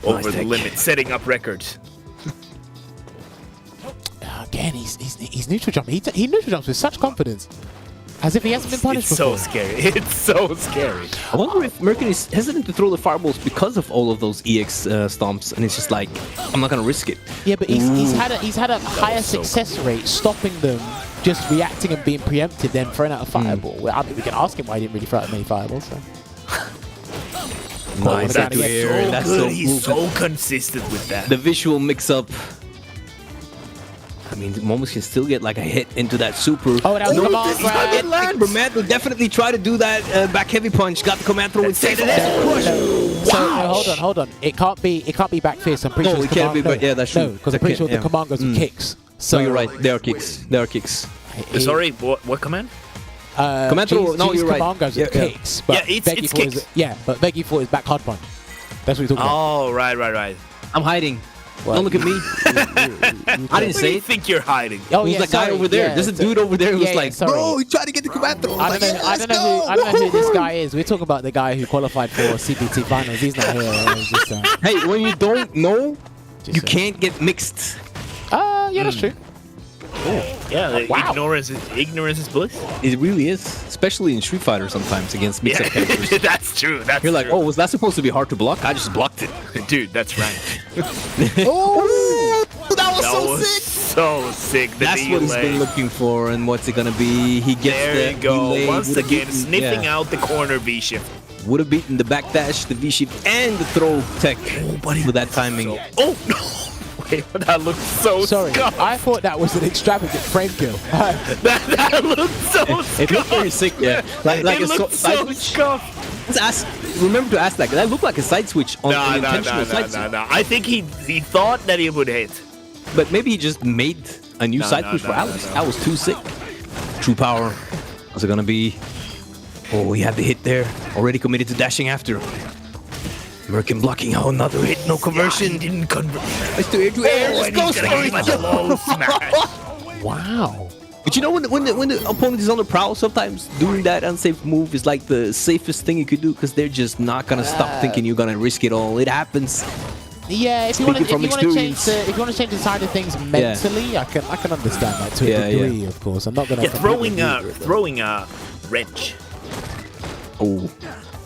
Speaker 7: Over
Speaker 6: Nice
Speaker 7: the
Speaker 6: tech.
Speaker 7: limit, setting up records.
Speaker 5: Again, he's neutral jumping. He neutral jumps with such confidence, as if he hasn't been punished
Speaker 7: It's
Speaker 5: before.
Speaker 7: so scary. It's so scary.
Speaker 6: I wonder if Myrken is hesitant to throw the fireballs because of all of those EX stomps, and it's just like, I'm not gonna risk it.
Speaker 5: Yeah, but he's had a higher
Speaker 7: so
Speaker 5: success rate stopping them just reacting and being preempted than throwing out a fireball. Well, I mean, we can ask him why he didn't really throw out many fireballs. So.
Speaker 6: Nice
Speaker 5: that's
Speaker 6: into
Speaker 5: so
Speaker 6: air. That's
Speaker 7: good.
Speaker 6: so
Speaker 7: He's
Speaker 6: cool.
Speaker 7: so consistent with that.
Speaker 6: The visual mix-up. I mean, Maumas can still get like a hit into that super.
Speaker 5: Oh, that was a command
Speaker 6: He's not
Speaker 5: grab.
Speaker 6: getting land. Command will definitely try to do that back heavy punch. Got the command throw instead. And that's crush.
Speaker 5: So hold on. It can't be back fist. I'm pretty
Speaker 6: No,
Speaker 5: sure
Speaker 6: it
Speaker 5: it's
Speaker 6: can't be,
Speaker 5: command-
Speaker 6: but yeah, that's true.
Speaker 5: No, because I'm pretty sure
Speaker 6: Yeah.
Speaker 5: the command goes with kicks.
Speaker 6: So you're right. There are kicks. There are kicks.
Speaker 7: Sorry, what command?
Speaker 6: Command throw. No, you're right.
Speaker 5: Command goes with
Speaker 6: Yeah, yeah.
Speaker 5: kicks. But
Speaker 7: Yeah, it's
Speaker 5: Veggie Four
Speaker 7: kicks.
Speaker 5: but Veggie Four is back hard punch. That's what he's talking about.
Speaker 7: Oh, right.
Speaker 6: I'm hiding.
Speaker 5: Well,
Speaker 6: Don't look at me. I didn't
Speaker 7: Where do
Speaker 6: say
Speaker 7: you
Speaker 6: it.
Speaker 7: think you're hiding?
Speaker 5: Oh,
Speaker 6: Who's
Speaker 5: yeah,
Speaker 6: that guy
Speaker 5: sorry,
Speaker 6: over there?
Speaker 5: yeah,
Speaker 6: There's a
Speaker 5: so-
Speaker 6: dude over there who's
Speaker 5: yeah,
Speaker 6: like,
Speaker 5: sorry.
Speaker 6: bro, he tried to get the command throw.
Speaker 5: I don't know who this guy is. We're talking about the guy who qualified for CPT finals. He's not here. It's just,
Speaker 6: Hey, when you don't know,
Speaker 5: just,
Speaker 6: you can't get mixed.
Speaker 5: Yeah, that's true.
Speaker 7: Yeah,
Speaker 5: Wow.
Speaker 7: ignorance is bliss.
Speaker 6: It really is, especially in Street Fighter sometimes against mixed-up characters.
Speaker 7: Yeah, that's true. That's
Speaker 6: You're like,
Speaker 7: true.
Speaker 6: oh, was that supposed to be hard to block? I just blocked it.
Speaker 7: Dude, that's right.
Speaker 6: Oh, that was
Speaker 7: That
Speaker 6: so
Speaker 7: was
Speaker 6: sick.
Speaker 7: so sick. The
Speaker 6: That's what he's
Speaker 7: delay.
Speaker 6: been looking for, and what's it gonna be? He gets
Speaker 7: There
Speaker 6: the
Speaker 7: you go.
Speaker 6: delay,
Speaker 7: Once
Speaker 6: would've
Speaker 7: again,
Speaker 6: beaten-
Speaker 7: sniffing
Speaker 6: yeah.
Speaker 7: out the corner V shift.
Speaker 6: Would have beaten the backdash, the V shift, and the throw tech with that timing.
Speaker 7: Oh no! Wait, that looked so
Speaker 5: Sorry,
Speaker 7: scuffed.
Speaker 5: I thought that was an extravagant frame kill.
Speaker 7: That looked so scuffed.
Speaker 6: It looked very sick, yeah. Like
Speaker 7: It
Speaker 6: a
Speaker 7: looked
Speaker 6: side
Speaker 7: so
Speaker 6: switch.
Speaker 7: scuffed.
Speaker 6: Remember to ask that. That looked like a side switch on an intentional side switch.
Speaker 7: No. I think he thought that he would hit.
Speaker 6: But maybe he just made a new side switch for Alex. That was too sick. True power. What's it gonna be? Oh, he had the hit there. Already committed to dashing after. Myrken blocking. Oh, another hit. No conversion.
Speaker 7: Didn't convert.
Speaker 6: It's to air to air.
Speaker 7: Oh, and he's gonna give us a low smash.
Speaker 5: Wow.
Speaker 6: But you know when the opponent is on the prowl, sometimes doing that unsafe move is like the safest thing you could do because they're just not gonna stop thinking you're gonna risk it all. It happens.
Speaker 5: Yeah, if you want to
Speaker 6: Speaking from experience.
Speaker 5: change the side of things mentally, I can understand that to a degree. Of course, I'm not gonna.
Speaker 7: Yeah,
Speaker 5: completely agree with it.
Speaker 7: throwing a wrench.
Speaker 6: Oh,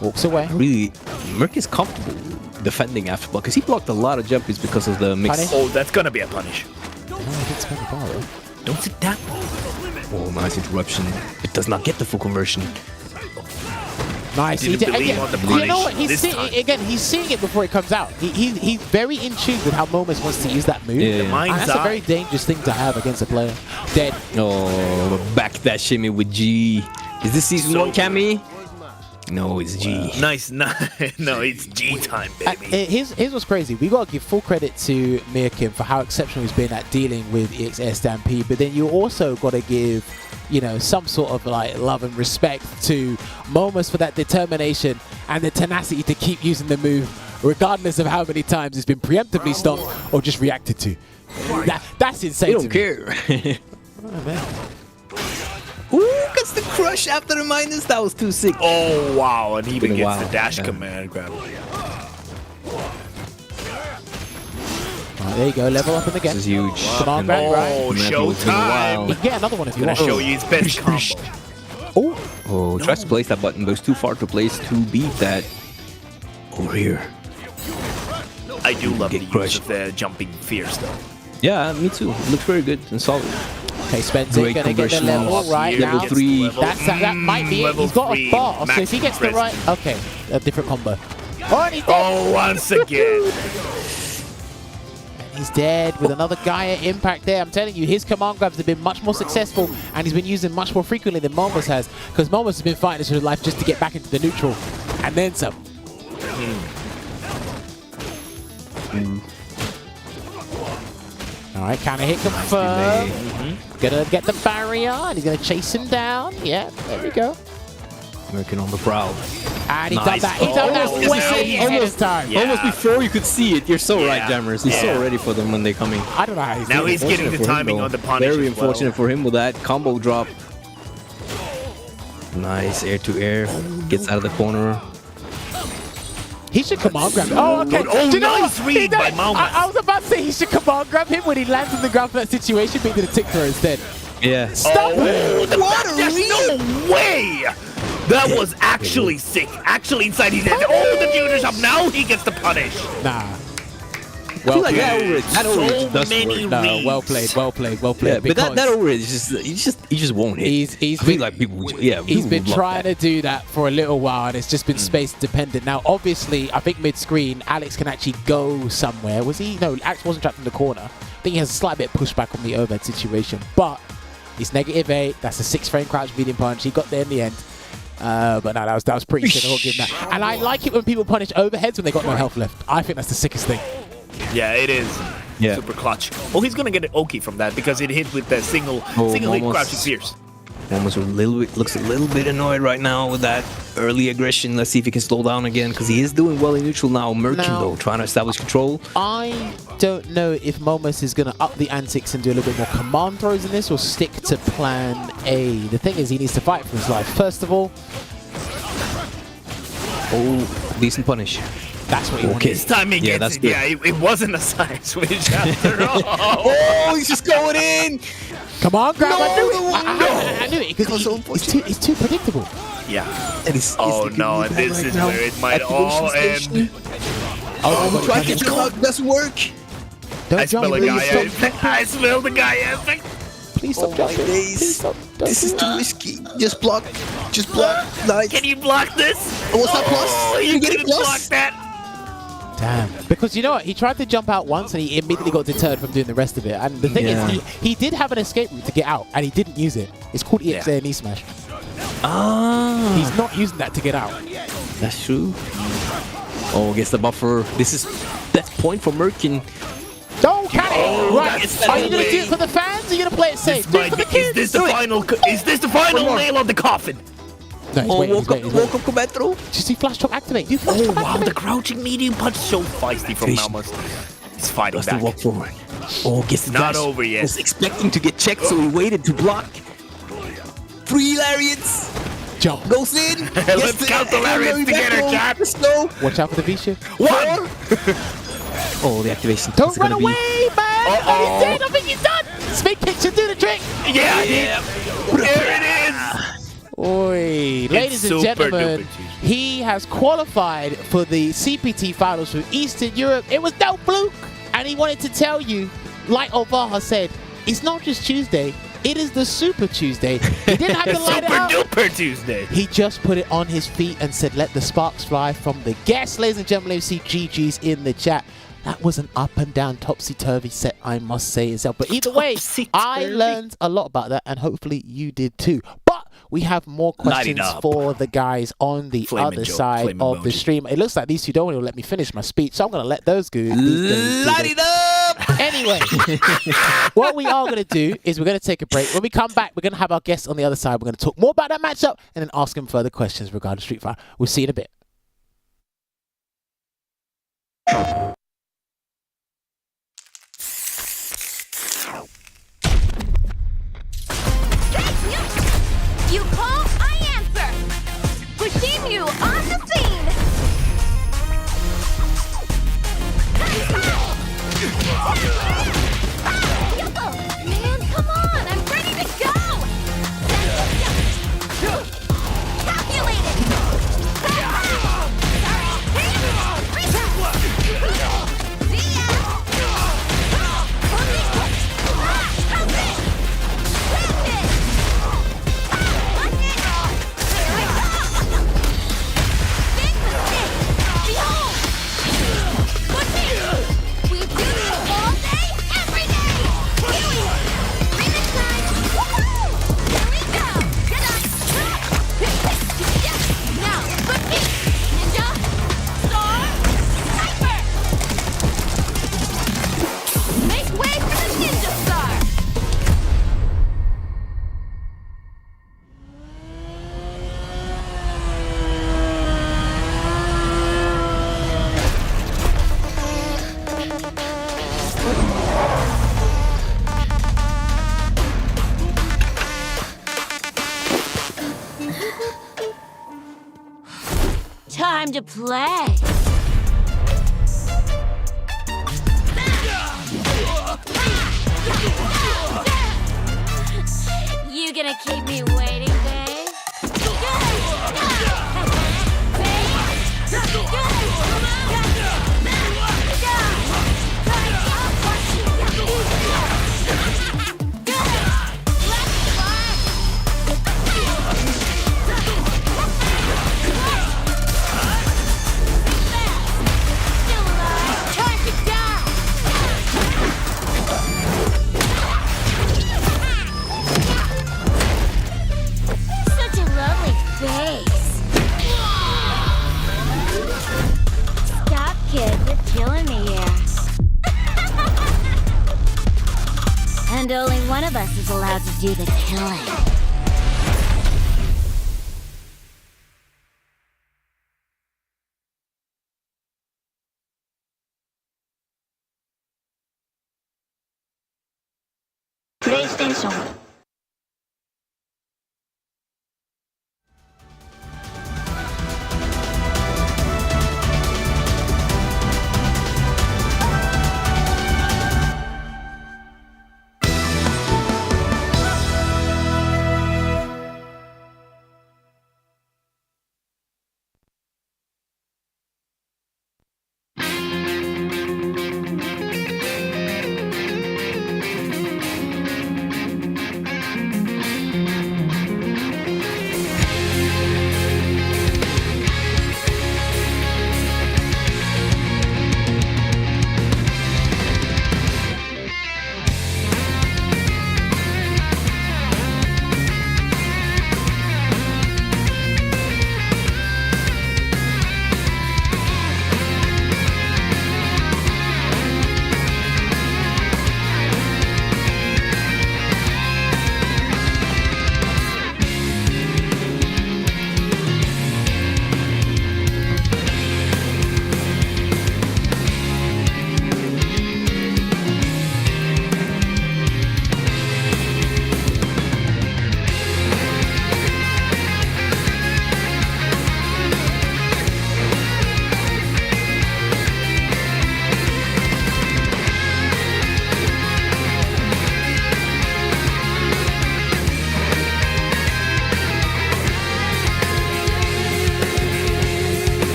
Speaker 5: Walks away.
Speaker 6: really? Myrk is comfortable defending after block because he blocked a lot of jumpies because of the mix.
Speaker 5: Punish.
Speaker 7: Oh, that's gonna be a punish.
Speaker 5: It's kind of borrow.
Speaker 7: Don't sit down.
Speaker 6: Oh, nice interruption. It does not get the full conversion.
Speaker 5: Nice.
Speaker 7: Didn't believe on the
Speaker 5: You know what?
Speaker 7: punish this time.
Speaker 5: He's seeing it before it comes out. He's very in tune with how Maumas wants to use that move.
Speaker 6: Yeah, yeah.
Speaker 5: And
Speaker 7: Mind's
Speaker 5: that's a
Speaker 7: eye.
Speaker 5: very dangerous thing to have against a player. Dead.
Speaker 6: Oh, back that shimmy with G. Is this season
Speaker 7: So
Speaker 6: 1 Cammy? No, it's G.
Speaker 7: Nice. No, it's G time, baby.
Speaker 5: Here's what's crazy. We got to give full credit to Myrken for how exceptional he's been at dealing with EXS Stampede, but then you also got to give, some sort of like love and respect to Maumas for that determination and the tenacity to keep using the move, regardless of how many times it's been preemptively stopped or just reacted to. That's insane.
Speaker 6: They don't
Speaker 5: to me.
Speaker 6: care.
Speaker 5: Oh, man.
Speaker 6: Ooh, gets the crush after the minus. That was too sick.
Speaker 7: Oh wow, and he even
Speaker 6: Been a
Speaker 7: gets
Speaker 6: while,
Speaker 7: the dash
Speaker 6: yeah.
Speaker 7: command grab.
Speaker 5: Right, there you go. Level up in the game.
Speaker 6: This is huge.
Speaker 5: Come on,
Speaker 6: And-
Speaker 5: back, right?
Speaker 7: Oh,
Speaker 6: Command throw has been a while.
Speaker 5: You can get another one if you
Speaker 7: Gonna
Speaker 5: want.
Speaker 7: show you his best combo.
Speaker 5: Oh,
Speaker 6: Oh, tries to place that button, but it's too far to place to beat that. Over here.
Speaker 7: I do love the
Speaker 6: Get
Speaker 7: use
Speaker 6: crushed.
Speaker 7: of the jumping fierce though.
Speaker 6: Yeah, me too. It looks very good and solid.
Speaker 5: okay, Spencer
Speaker 6: Great
Speaker 5: gonna get the
Speaker 6: conversion.
Speaker 5: level right
Speaker 6: Level
Speaker 5: now.
Speaker 6: 3.
Speaker 5: That might be it.
Speaker 7: Level
Speaker 5: He's got a
Speaker 7: 3
Speaker 5: bar, so
Speaker 7: max
Speaker 5: if he gets the
Speaker 7: presence.
Speaker 5: right, okay, a different combo. Oh, and he's dead.
Speaker 7: Oh, once again.
Speaker 5: He's dead with another Gaia impact there. I'm telling you, his command grabs have been much more successful, and he's been using much more frequently than Maumas has, because Maumas has been fighting his life just to get back into the neutral, and then some. All right, counter hit confirmed. Gonna get the barrier, and he's gonna chase him down. Yeah, there we go.
Speaker 6: Myrken on the prowl.
Speaker 5: And he's
Speaker 6: Nice.
Speaker 5: done that. He's done that
Speaker 6: Almost-
Speaker 5: way ahead of time.
Speaker 7: Yeah.
Speaker 6: Almost before you could see it. You're so right,
Speaker 7: Yeah.
Speaker 6: Jammers. He's so ready for them when they're coming.
Speaker 5: I don't know how he's
Speaker 7: Now
Speaker 5: doing
Speaker 7: he's
Speaker 5: it.
Speaker 7: getting the
Speaker 6: Unfortunate for him,
Speaker 7: timing
Speaker 6: though.
Speaker 7: on the punish
Speaker 6: Very
Speaker 7: as well.
Speaker 6: unfortunate for him with that combo drop. Nice air to air. Gets out of the corner.
Speaker 5: He should command grab him. Oh, okay.
Speaker 7: Oh,
Speaker 5: Do you know
Speaker 7: nice
Speaker 5: what?
Speaker 7: read
Speaker 5: He does-
Speaker 7: by Maumas.
Speaker 5: I was about to say he should command grab him when he lands on the ground for that situation, but he did a tick throw instead.
Speaker 6: Yeah.
Speaker 5: Stop it!
Speaker 7: There's no way! That was actually sick. Actually inside his head. Oh, the Judas up. Now he gets the punish.
Speaker 5: Nah.
Speaker 6: I feel like that
Speaker 7: Dude,
Speaker 6: overage. That overage
Speaker 7: so
Speaker 6: does
Speaker 7: many
Speaker 6: work.
Speaker 5: No,
Speaker 7: reads.
Speaker 5: well played, well played, well
Speaker 6: Yeah,
Speaker 5: played.
Speaker 6: but that
Speaker 5: because
Speaker 6: overage is just you just won't hit.
Speaker 5: he's
Speaker 6: I feel
Speaker 5: been,
Speaker 6: like people would- yeah.
Speaker 5: he's
Speaker 6: people
Speaker 5: been
Speaker 6: would love
Speaker 5: trying
Speaker 6: that.
Speaker 5: to do that for a little while, and it's just been space dependent. Now, obviously, I think mid-screen, Alex can actually go somewhere. Was he? No, Alex wasn't trapped in the corner. I think he has a slight bit of pushback on the overhead situation, but it's -8. That's a 6-frame crouch medium punch. He got there in the end. But no, that was pretty sick. I'll give him that. And I like it when people punish overheads when they got no health left. I think that's the sickest thing.
Speaker 7: Yeah, it is.
Speaker 6: Yeah.
Speaker 7: Super clutch. Oh, he's gonna get an Oki from that because it hit with the single hit
Speaker 6: almost.
Speaker 7: crouching fierce.
Speaker 6: Almost a little bit, looks a little bit annoyed right now with that early aggression. Let's see if he can slow down again because he is doing well in neutral now. Myrken
Speaker 5: Now-
Speaker 6: though, trying to establish control.
Speaker 5: I don't know if Maumas is going to up the antics and do a little bit more command throws in this or stick to plan A. The thing is, he needs to fight for his life. First of all,
Speaker 6: Oh, decent punish.
Speaker 5: that's what he wanted.
Speaker 7: This time he
Speaker 6: Yeah,
Speaker 7: gets
Speaker 6: that's
Speaker 7: it.
Speaker 6: good.
Speaker 7: Yeah, it wasn't a side switch after all.
Speaker 6: Oh, he's just going in.
Speaker 5: Come on, grab! I knew
Speaker 6: No,
Speaker 5: it! I knew it because it's too predictable.
Speaker 7: Yeah.
Speaker 6: And he's
Speaker 7: Oh
Speaker 6: sticking
Speaker 7: no,
Speaker 6: with
Speaker 7: and
Speaker 6: that
Speaker 7: this
Speaker 6: right
Speaker 7: is
Speaker 6: now.
Speaker 7: where it might
Speaker 6: Activation
Speaker 7: all
Speaker 6: station.
Speaker 7: end.
Speaker 6: Oh, try to jump out. Doesn't work.
Speaker 5: Don't
Speaker 7: I
Speaker 5: jump,
Speaker 7: smell a
Speaker 5: please.
Speaker 7: guy.
Speaker 5: Stop,
Speaker 7: I smell the guy effect.
Speaker 5: please stop
Speaker 6: Oh my
Speaker 5: jumping.
Speaker 6: days.
Speaker 5: Please stop. Don't
Speaker 6: This
Speaker 5: do
Speaker 6: is
Speaker 5: that.
Speaker 6: too risky. Just block. Just block. Nice.
Speaker 7: Can you block this?
Speaker 6: Oh, what's that plus?
Speaker 7: Oh,
Speaker 6: Can
Speaker 7: you
Speaker 6: you get it
Speaker 7: couldn't block
Speaker 6: plus?
Speaker 7: that.
Speaker 5: Damn. Because you know what? He tried to jump out once and he immediately got deterred from doing the rest of it. And the thing
Speaker 6: Yeah.
Speaker 5: is, he did have an escape route to get out and he didn't use it. It's called EXA and E-Smash.
Speaker 6: Ah,
Speaker 5: He's not using that to get out.
Speaker 6: that's true. Oh, gets the buffer. This is death point for Myrken.
Speaker 5: Don't can it! Right.
Speaker 7: that's
Speaker 5: Are you
Speaker 7: no
Speaker 5: going to do
Speaker 7: way.
Speaker 5: it for the fans or are you going to play it safe? Do it for the
Speaker 7: Is
Speaker 5: kids.
Speaker 7: this the
Speaker 5: Do it.
Speaker 7: final? Is this the final
Speaker 6: more.
Speaker 7: nail on the coffin?
Speaker 5: No, he's
Speaker 6: Oh,
Speaker 5: waiting, he's
Speaker 6: woke
Speaker 5: waiting,
Speaker 6: up,
Speaker 5: he's
Speaker 6: woke
Speaker 5: waiting.
Speaker 6: up, combat through.
Speaker 5: Did you see Flash Chop activate? Do Flash
Speaker 7: Oh
Speaker 5: Chop
Speaker 7: wow,
Speaker 5: activate.
Speaker 7: the crouching medium punch so feisty from
Speaker 6: Patient.
Speaker 7: Maumas. He's fighting
Speaker 6: Does the
Speaker 7: back.
Speaker 6: walk forward. Oh, gets the
Speaker 7: Not
Speaker 6: dash.
Speaker 7: over yet.
Speaker 6: Was expecting to get checked, so he waited to block. 3 lariats.
Speaker 5: Jump.
Speaker 6: Goes in.
Speaker 7: Let's count the lariats together, chat.
Speaker 6: Let's go.
Speaker 5: Watch out for the V-shift.
Speaker 7: One.
Speaker 6: Oh, the activation.
Speaker 5: Don't
Speaker 6: Is it
Speaker 5: run
Speaker 6: gonna be-
Speaker 5: away, man! Oh, he's dead! I think he's done! Speed kick should do the trick!
Speaker 7: Yeah, there it is.
Speaker 5: Oi, ladies and
Speaker 7: super
Speaker 5: gentlemen,
Speaker 7: duper cheesy.
Speaker 5: he has qualified for the CPT finals for Eastern Europe. It was no fluke! And he wanted to tell you, like Ovaha said, it's not just Tuesday, it is the Super Tuesday. He didn't have to light it
Speaker 7: Super
Speaker 5: up.
Speaker 7: duper Tuesday.
Speaker 5: He just put it on his feet and said, let the sparks fly from the guests. Ladies and gentlemen, you see GG's in the chat. That was an up and down topsy-turvy set, I must say itself. But either way, I
Speaker 7: Topsy-turvy.
Speaker 5: learned a lot about that, and hopefully you did too. But we have more
Speaker 7: Light it
Speaker 5: questions
Speaker 7: up.
Speaker 5: for the guys on the
Speaker 7: Flame
Speaker 5: other
Speaker 7: and joke,
Speaker 5: side
Speaker 7: flame
Speaker 5: of the
Speaker 7: emoji.
Speaker 5: stream. It looks like these two don't want to let me finish my speech, so I'm going to let those go.
Speaker 6: Light it up.
Speaker 5: Anyway, what we are going to do is we're going to take a break. When we come back, we're going to have our guests on the other side. We're going to talk more about that matchup and then ask them further questions regarding Street Fighter. We'll see you in a bit.
Speaker 3: You call, I answer. Pushing you on the scene. Man, come on, I'm ready to go. Calculated. See ya. Time to play. You gonna keep me waiting, babe? Such a lovely face. Stop, kid. You're killing me here. And only one of us is allowed to do the killing. PlayStation.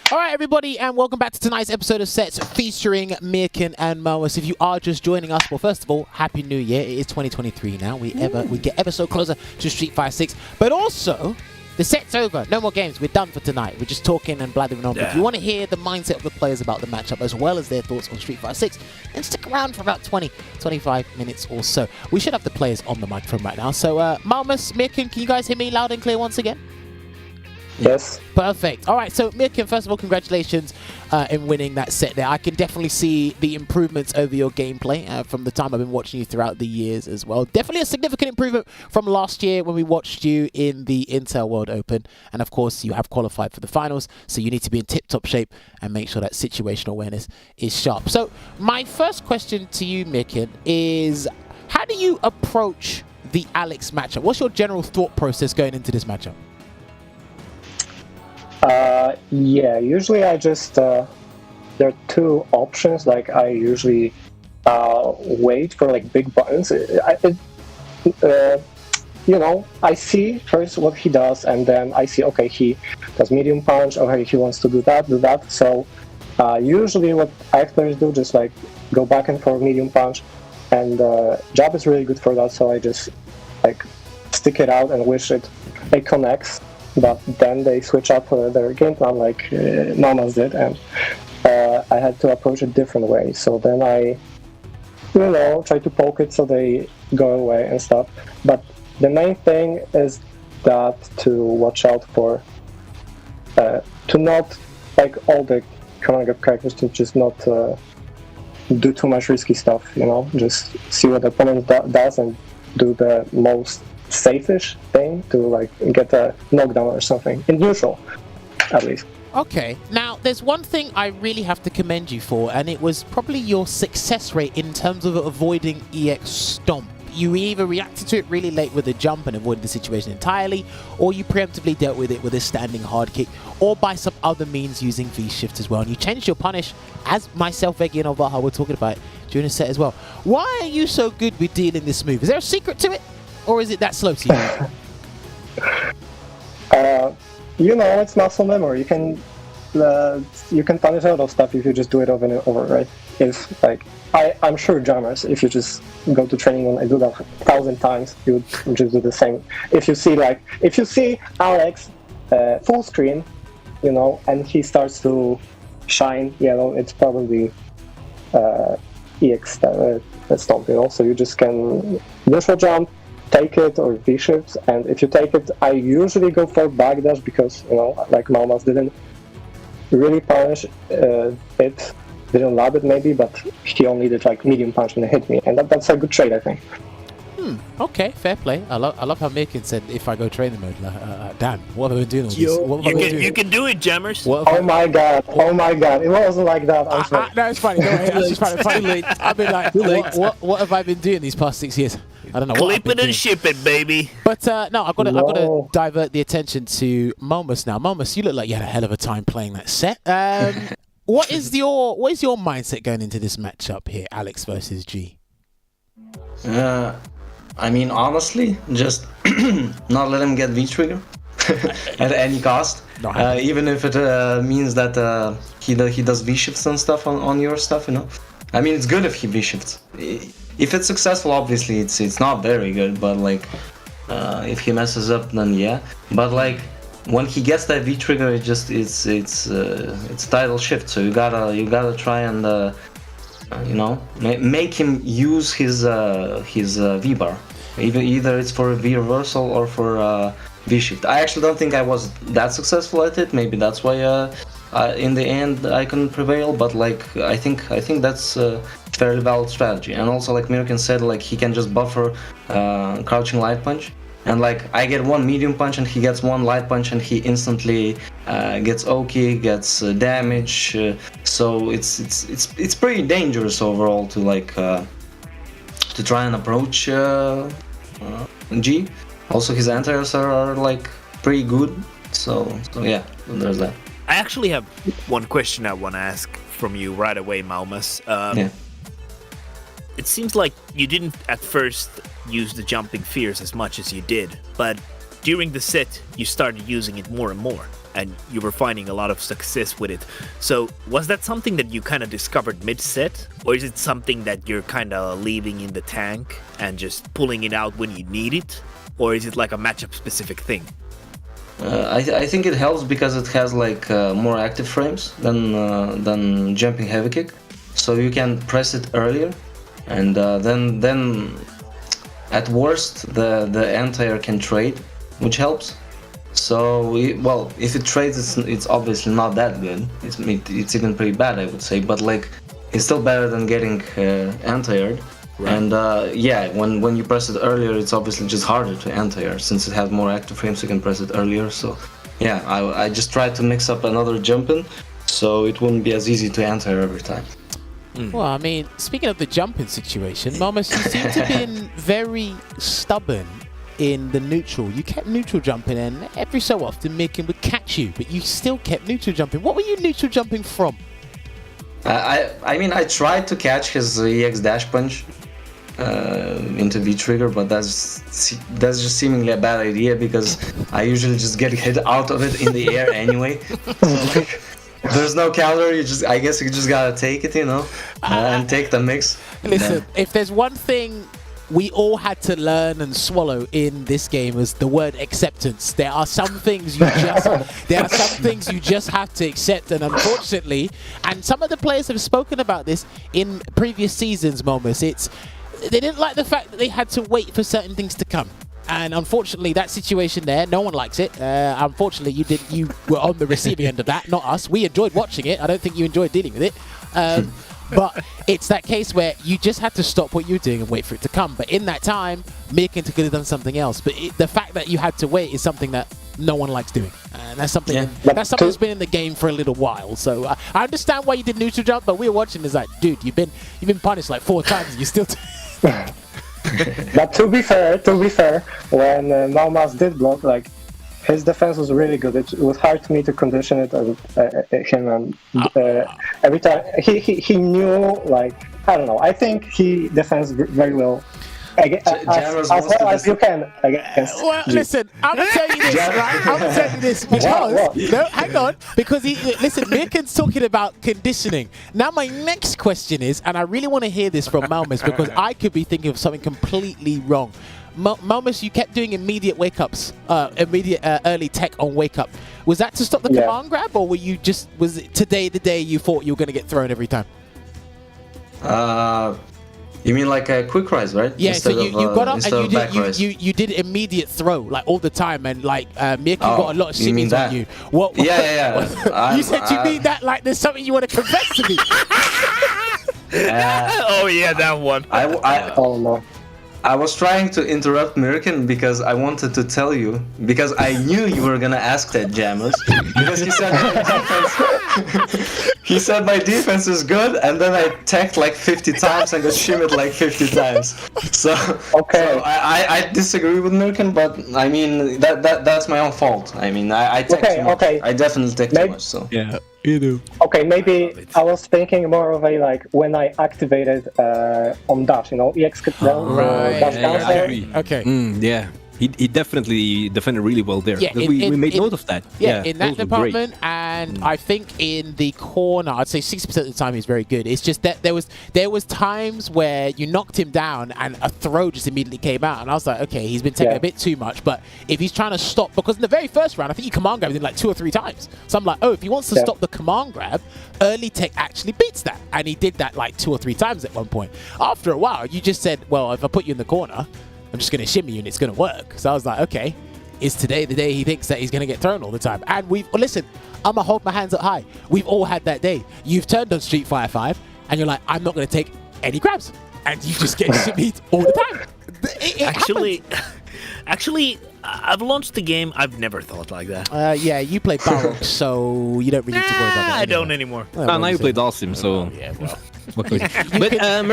Speaker 5: All right, everybody, and welcome back to tonight's episode of Sets featuring Myrken and Maumas. If you are just joining us, well, first of all, Happy New Year. It is 2023 now. We get ever so closer to Street Fighter 6. But also, the set's over. No more games. We're done for tonight. We're just talking and blathering on. If you want to hear the mindset of the players about the matchup as well as their thoughts on Street Fighter 6, then stick around for about 20-25 minutes or so. We should have the players on the microphone right now. So, Maumas, Myrken, can you guys hear me loud and clear once again?
Speaker 8: Yes.
Speaker 5: Perfect. All right, so Myrken, first of all, congratulations in winning that set there. I can definitely see the improvements over your gameplay from the time I've been watching you throughout the years as well. Definitely a significant improvement from last year when we watched you in the Intel World Open. And of course, you have qualified for the finals, so you need to be in tip-top shape and make sure that situational awareness is sharp. So my first question to you, Myrken, is how do you approach the Alex matchup? What's your general thought process going into this matchup?
Speaker 8: Yeah, usually I just, there are two options, like I usually wait for like big buttons. I see first what he does, and then I see, okay, he does medium punch, okay, he wants to do that. So usually what axe players do, just like go back and forth medium punch, and jab is really good for that, so I just like stick it out and wish it connects, but then they switch up their game plan like Maumas did, and I had to approach it different way. So then I try to poke it so they go away and stuff. But the main thing is that to watch out for, to not, like all the command grab characters, to just not do too much risky stuff, just see what the opponent does and do the most safe-ish thing to like get a knockdown or something, in neutral, at least.
Speaker 5: Okay, now there's one thing I really have to commend you for, and it was probably your success rate in terms of avoiding EX Stomp. You either reacted to it really late with a jump and avoided the situation entirely, or you preemptively dealt with it with a standing hard kick, or by some other means using V-shift as well. And you changed your punish, as myself, Veggie, and Ovaha were talking about during the set as well. Why are you so good with dealing this move? Is there a secret to it, or is it that slow to
Speaker 8: you? It's muscle memory. You can punish a lot of stuff if you just do it over and over, right? If like I'm sure jammers, if you just go to training and do that 1,000 times, you would just do the same. If you see Alex full screen, and he starts to shine yellow, it's probably EX stomp, So you just can neutral jump, take it, or V-shift, and if you take it, I usually go for backdash because, like Maumas didn't really punish it, didn't love it maybe, but he only did like medium punch and it hit me, and that's a good trade, I think.
Speaker 5: Okay, fair play. I love how Myrken said if I go training mode, damn, what have I been doing all this? What have I been doing?
Speaker 7: You can do it, jammers.
Speaker 8: Oh my god, it wasn't like that. I'm sorry.
Speaker 5: No, it's funny. It's just funny. I've been like, what have I been doing these past 6 years? I don't know.
Speaker 7: Clip it and ship it, baby.
Speaker 5: But no, I've got to divert the attention to Maumas now. Maumas, you look like you had a hell of a time playing that set. What is your mindset going into this matchup here, Alex versus G?
Speaker 1: I mean, honestly, just not let him get V-trigger at any cost. Even if it means that he does V-shifts and stuff on your stuff, I mean, it's good if he V-shifts. If it's successful, obviously, it's not very good, but like, if he messes up, then yeah. But like, when he gets that V-trigger, it's title shift. So you gotta try and make him use his V-bar. Either it's for a V reversal or for V-shift. I actually don't think I was that successful at it. Maybe that's why in the end I couldn't prevail. But like I think that's a fairly valid strategy. And also, like Myrken said, like he can just buffer crouching light punch. And like I get one medium punch and he gets one light punch and he instantly gets Oki, gets damage. So it's pretty dangerous overall to like to try and approach G. Also his anti-airs are like pretty good. So yeah, there's that.
Speaker 7: I actually have one question I want to ask from you right away, Maumas.
Speaker 1: Yeah.
Speaker 7: It seems like you didn't at first use the jumping fears as much as you did, but during the set you started using it more and more, and you were finding a lot of success with it. So was that something that you kind of discovered mid-set, or is it something that you're kind of leaving in the tank and just pulling it out when you need it, or is it like a matchup specific thing?
Speaker 1: I think it helps because it has like more active frames than jumping heavy kick, so you can press it earlier. And then at worst the anti-air can trade, which helps. So if it trades, it's obviously not that good. It's even pretty bad, I would say. But like it's still better than getting anti-aired. Right. And when you press it earlier, it's obviously just harder to anti-air since it has more active frames. You can press it earlier. So yeah, I just tried to mix up another jump in, so it wouldn't be as easy to anti-air every time.
Speaker 5: Well, I mean, speaking of the jumping situation, Maumas, you seem to have been very stubborn in the neutral. You kept neutral jumping, and every so often Myrken would catch you, but you still kept neutral jumping. What were you neutral jumping from?
Speaker 1: I mean, I tried to catch his EX dash punch, into V trigger, but that's just seemingly a bad idea because I usually just get hit out of it in the air anyway. So like, there's no calorie. I guess you just gotta take it, and take the mix.
Speaker 5: Listen, if there's one thing we all had to learn and swallow in this game was the word acceptance. There are some things you just have to accept, and unfortunately, and some of the players have spoken about this in previous seasons, Maumas, they didn't like the fact that they had to wait for certain things to come. And unfortunately, that situation there, no one likes it. Unfortunately, you were on the receiving end of that, not us. We enjoyed watching it. I don't think you enjoyed dealing with it. But it's that case where you just had to stop what you're doing and wait for it to come. But in that time, Myrken could have done something else. But the fact that you had to wait is something that no one likes doing. And that's something that's been in the game for a little while. So I understand why you did neutral jump, but we were watching is like, dude, you've been punished like 4 times and you still...
Speaker 8: But to be fair, when Maumas did block, like, his defense was really good. It was hard for me to condition it and him. And every time he knew, like, I don't know. I think he defends very well. As well as you can against
Speaker 5: well, listen, I'm gonna tell you this, right? I'm gonna tell you this because no, hang on, because listen, Myrken's talking about conditioning. Now my next question is, and I really want to hear this from Maumas because I could be thinking of something completely wrong. Maumas, you kept doing immediate wake-ups, immediate early tech on wake-up. Was that to stop the command grab, or was it today the day you thought you were gonna get thrown every time?
Speaker 1: You mean like a quick rise, right?
Speaker 5: Yeah, so you got up and you did immediate throw like all the time, and like Myrken got a lot of shimmies on you. What?
Speaker 1: Yeah.
Speaker 5: You said you mean that like there's something you want to confess to me.
Speaker 7: Oh yeah, that one.
Speaker 8: Oh no.
Speaker 1: I was trying to interrupt Myrken because I wanted to tell you, because I knew you were gonna ask that, Jammers, because he said my defense is good, and then I teched like 50 times and got shimmied like 50 times. So I disagree with Myrken, but I mean that's my own fault. I mean I teched too much. I definitely teched too much. So
Speaker 5: yeah. You do.
Speaker 8: Okay, maybe I was thinking more of a like when I activated on dash, EX down, dash counter.
Speaker 5: Okay.
Speaker 6: Yeah. He definitely defended really well there.
Speaker 5: Yeah,
Speaker 6: we made note of that.
Speaker 5: Yeah, in that department, and I think in the corner, I'd say 60% of the time he's very good. It's just that there was times where you knocked him down and a throw just immediately came out, and I was like, okay, he's been taking a bit too much. But if he's trying to stop, because in the very first round, I think he command grabbed him like 2 or 3 times. So I'm like, oh, if he wants to stop the command grab, early tech actually beats that, and he did that like 2 or 3 times at one point. After a while, you just said, well, if I put you in the corner, I'm just going to shimmy you and it's going to work. So I was like, okay, is today the day he thinks that he's going to get thrown all the time? And listen, I'm going to hold my hands up high. We've all had that day. You've turned on Street Fighter 5 and you're like, I'm not going to take any grabs. And you just get shimmied all the time.
Speaker 7: Actually, I've launched the game. I've never thought like that.
Speaker 5: Yeah, you play Baroque, so you don't really need to worry about that.
Speaker 7: I don't anymore.
Speaker 6: Now you play Dalsim, so...
Speaker 5: yeah, well.
Speaker 6: But
Speaker 5: you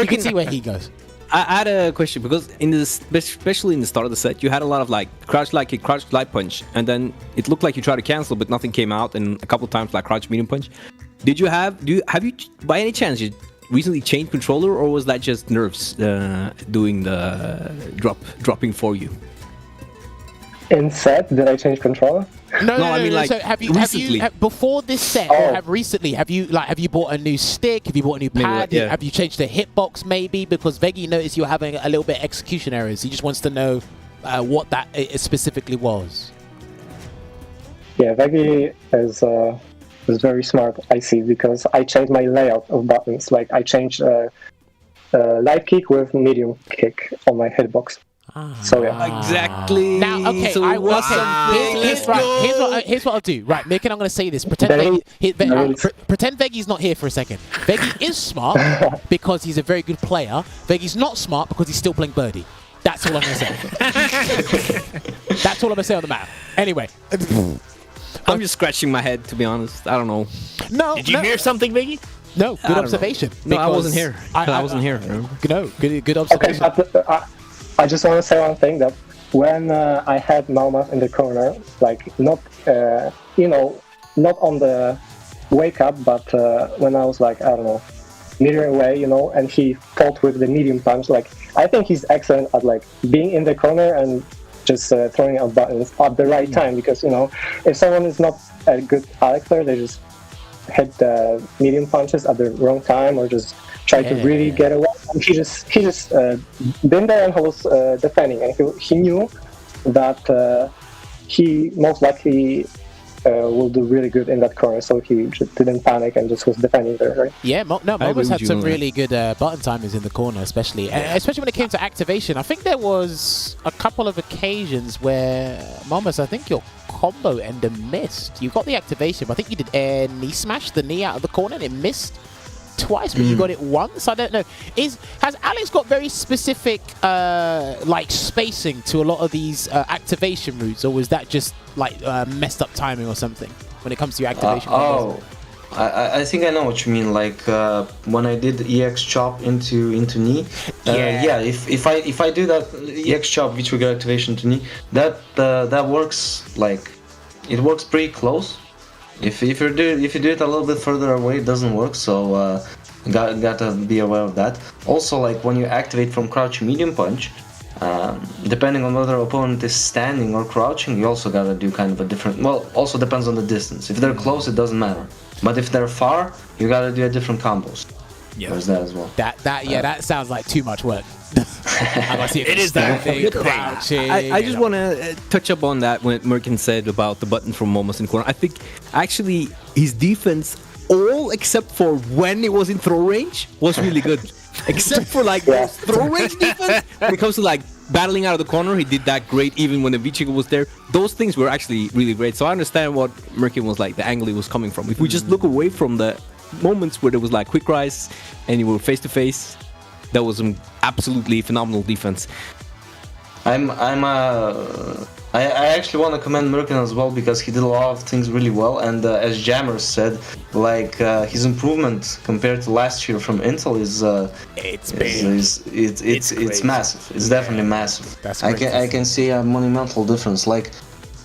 Speaker 5: can see where he goes.
Speaker 6: I had a question because especially in the start of the set, you had a lot of like crouch light kick, crouch light punch, and then it looked like you tried to cancel, but nothing came out, and a couple of times like crouch medium punch. Have you by any chance you recently changed controller, or was that just nerves doing the dropping for you?
Speaker 8: In set, did I change controller?
Speaker 5: No,
Speaker 6: I mean like
Speaker 5: so have you before this set or have you bought a new stick? Have you bought a new pad? Have you changed the hitbox maybe? Because Veggie noticed you're having a little bit of execution errors. He just wants to know what that specifically was.
Speaker 8: Yeah, Veggie is very smart, I see, because I changed my layout of buttons. Like I changed light kick with medium kick on my hitbox. So yeah.
Speaker 6: Exactly.
Speaker 5: Now, okay,
Speaker 6: so
Speaker 5: here's what I'll do. Right, Myrken, I'm going to say this. Pretend Veggie's not here for a second. Veggie is smart because he's a very good player. Veggie's not smart because he's still playing Birdie. That's all I'm going to say. That's all I'm going to say on the matter. Anyway.
Speaker 6: I'm just scratching my head, to be honest. I don't know.
Speaker 7: No. Did you hear something, Veggie?
Speaker 5: No, good observation.
Speaker 6: No, I wasn't here. I wasn't here.
Speaker 5: No, good observation.
Speaker 8: Okay, but I just want to say one thing, that when I had Maumas in the corner, like not on the wake up, but when I was like, I don't know, meter away, and he fought with the medium punch. Like, I think he's excellent at like being in the corner and just throwing out buttons at the right time, because if someone is not a good Alex player, they just hit the medium punches at the wrong time or just try to really get away. And he just been there and was defending, and he knew that he most likely will do really good in that corner, so he just didn't panic and just was defending there, right?
Speaker 5: Yeah, Maumas had some really good button timers in the corner, especially when it came to activation. I think there was a couple of occasions where Maumas, I think your combo ender missed. You got the activation, but I think you did air knee smash the knee out of the corner and it missed twice, but you got it once. I don't know. Has Alex got very specific like spacing to a lot of these activation routes, or was that just like messed up timing or something when it comes to your activation?
Speaker 1: I think I know what you mean. Like when I did EX chop into knee. If I do that EX chop with trigger activation to knee, that works. Like it works pretty close. If you do it a little bit further away, it doesn't work. So gotta be aware of that. Also, like when you activate from crouch medium punch, depending on whether opponent is standing or crouching, you also gotta do kind of a different. Well, also depends on the distance. If they're close, it doesn't matter. But if they're far, you gotta do a different combos. Yeah, there's that as well.
Speaker 5: That sounds like too much work. It is that thing.
Speaker 6: I just want to touch up on that when Myrken said about the button from Maumas in the corner. I think actually his defense, all except for when it was in throw range, was really good. Except for like throw range defense, when it comes to like battling out of the corner, he did that great. Even when the V-trigger was there, those things were actually really great. So I understand what Myrken was like, the angle he was coming from. If we just look away from the moments where there was like quick rise and you were face to face, that was some absolutely phenomenal defense.
Speaker 1: I actually want to commend Myrken as well, because he did a lot of things really well, and as Jammer said, like his improvement compared to last year from Intel is it's massive. It's definitely massive. I can see a monumental difference. Like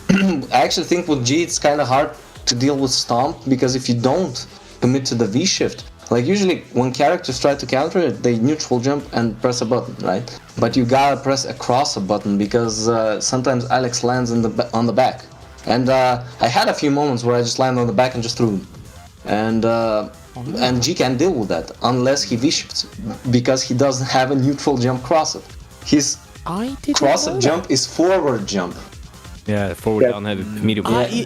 Speaker 1: I actually think with G it's kind of hard to deal with Stomp, because if you don't commit to the V shift, like usually when characters try to counter it, they neutral jump and press a button, right? But you gotta press across a button, because sometimes Alex lands on the back. And I had a few moments where I just landed on the back and just threw him. And G can't deal with that unless he V-shifts, because he doesn't have a neutral jump cross-up. His cross-up jump is forward jump.
Speaker 6: Yeah, forward down heavy medium.
Speaker 5: Do you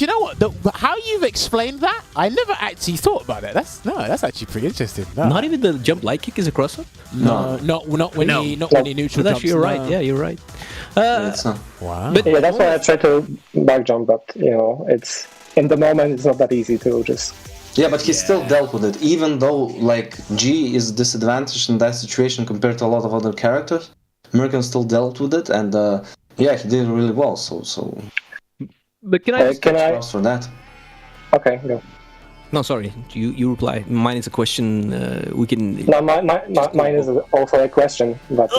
Speaker 5: know what? How you've explained that, I never actually thought about that. That's actually pretty interesting. No.
Speaker 6: Not even the jump light kick is a cross up.
Speaker 5: No, not when he neutral jumps.
Speaker 6: You're right. Yeah, you're right.
Speaker 5: Wow.
Speaker 8: But that's why I try to back jump, but it's in the moment it's not that easy to just.
Speaker 1: Yeah, but he still dealt with it, even though like G is disadvantaged in that situation compared to a lot of other characters. Myrken still dealt with it, and yeah, he did really well. So.
Speaker 6: But can I?
Speaker 1: For that.
Speaker 8: Okay, go.
Speaker 6: No, sorry. You reply. Mine is a question. We can.
Speaker 8: No, mine is also a question. But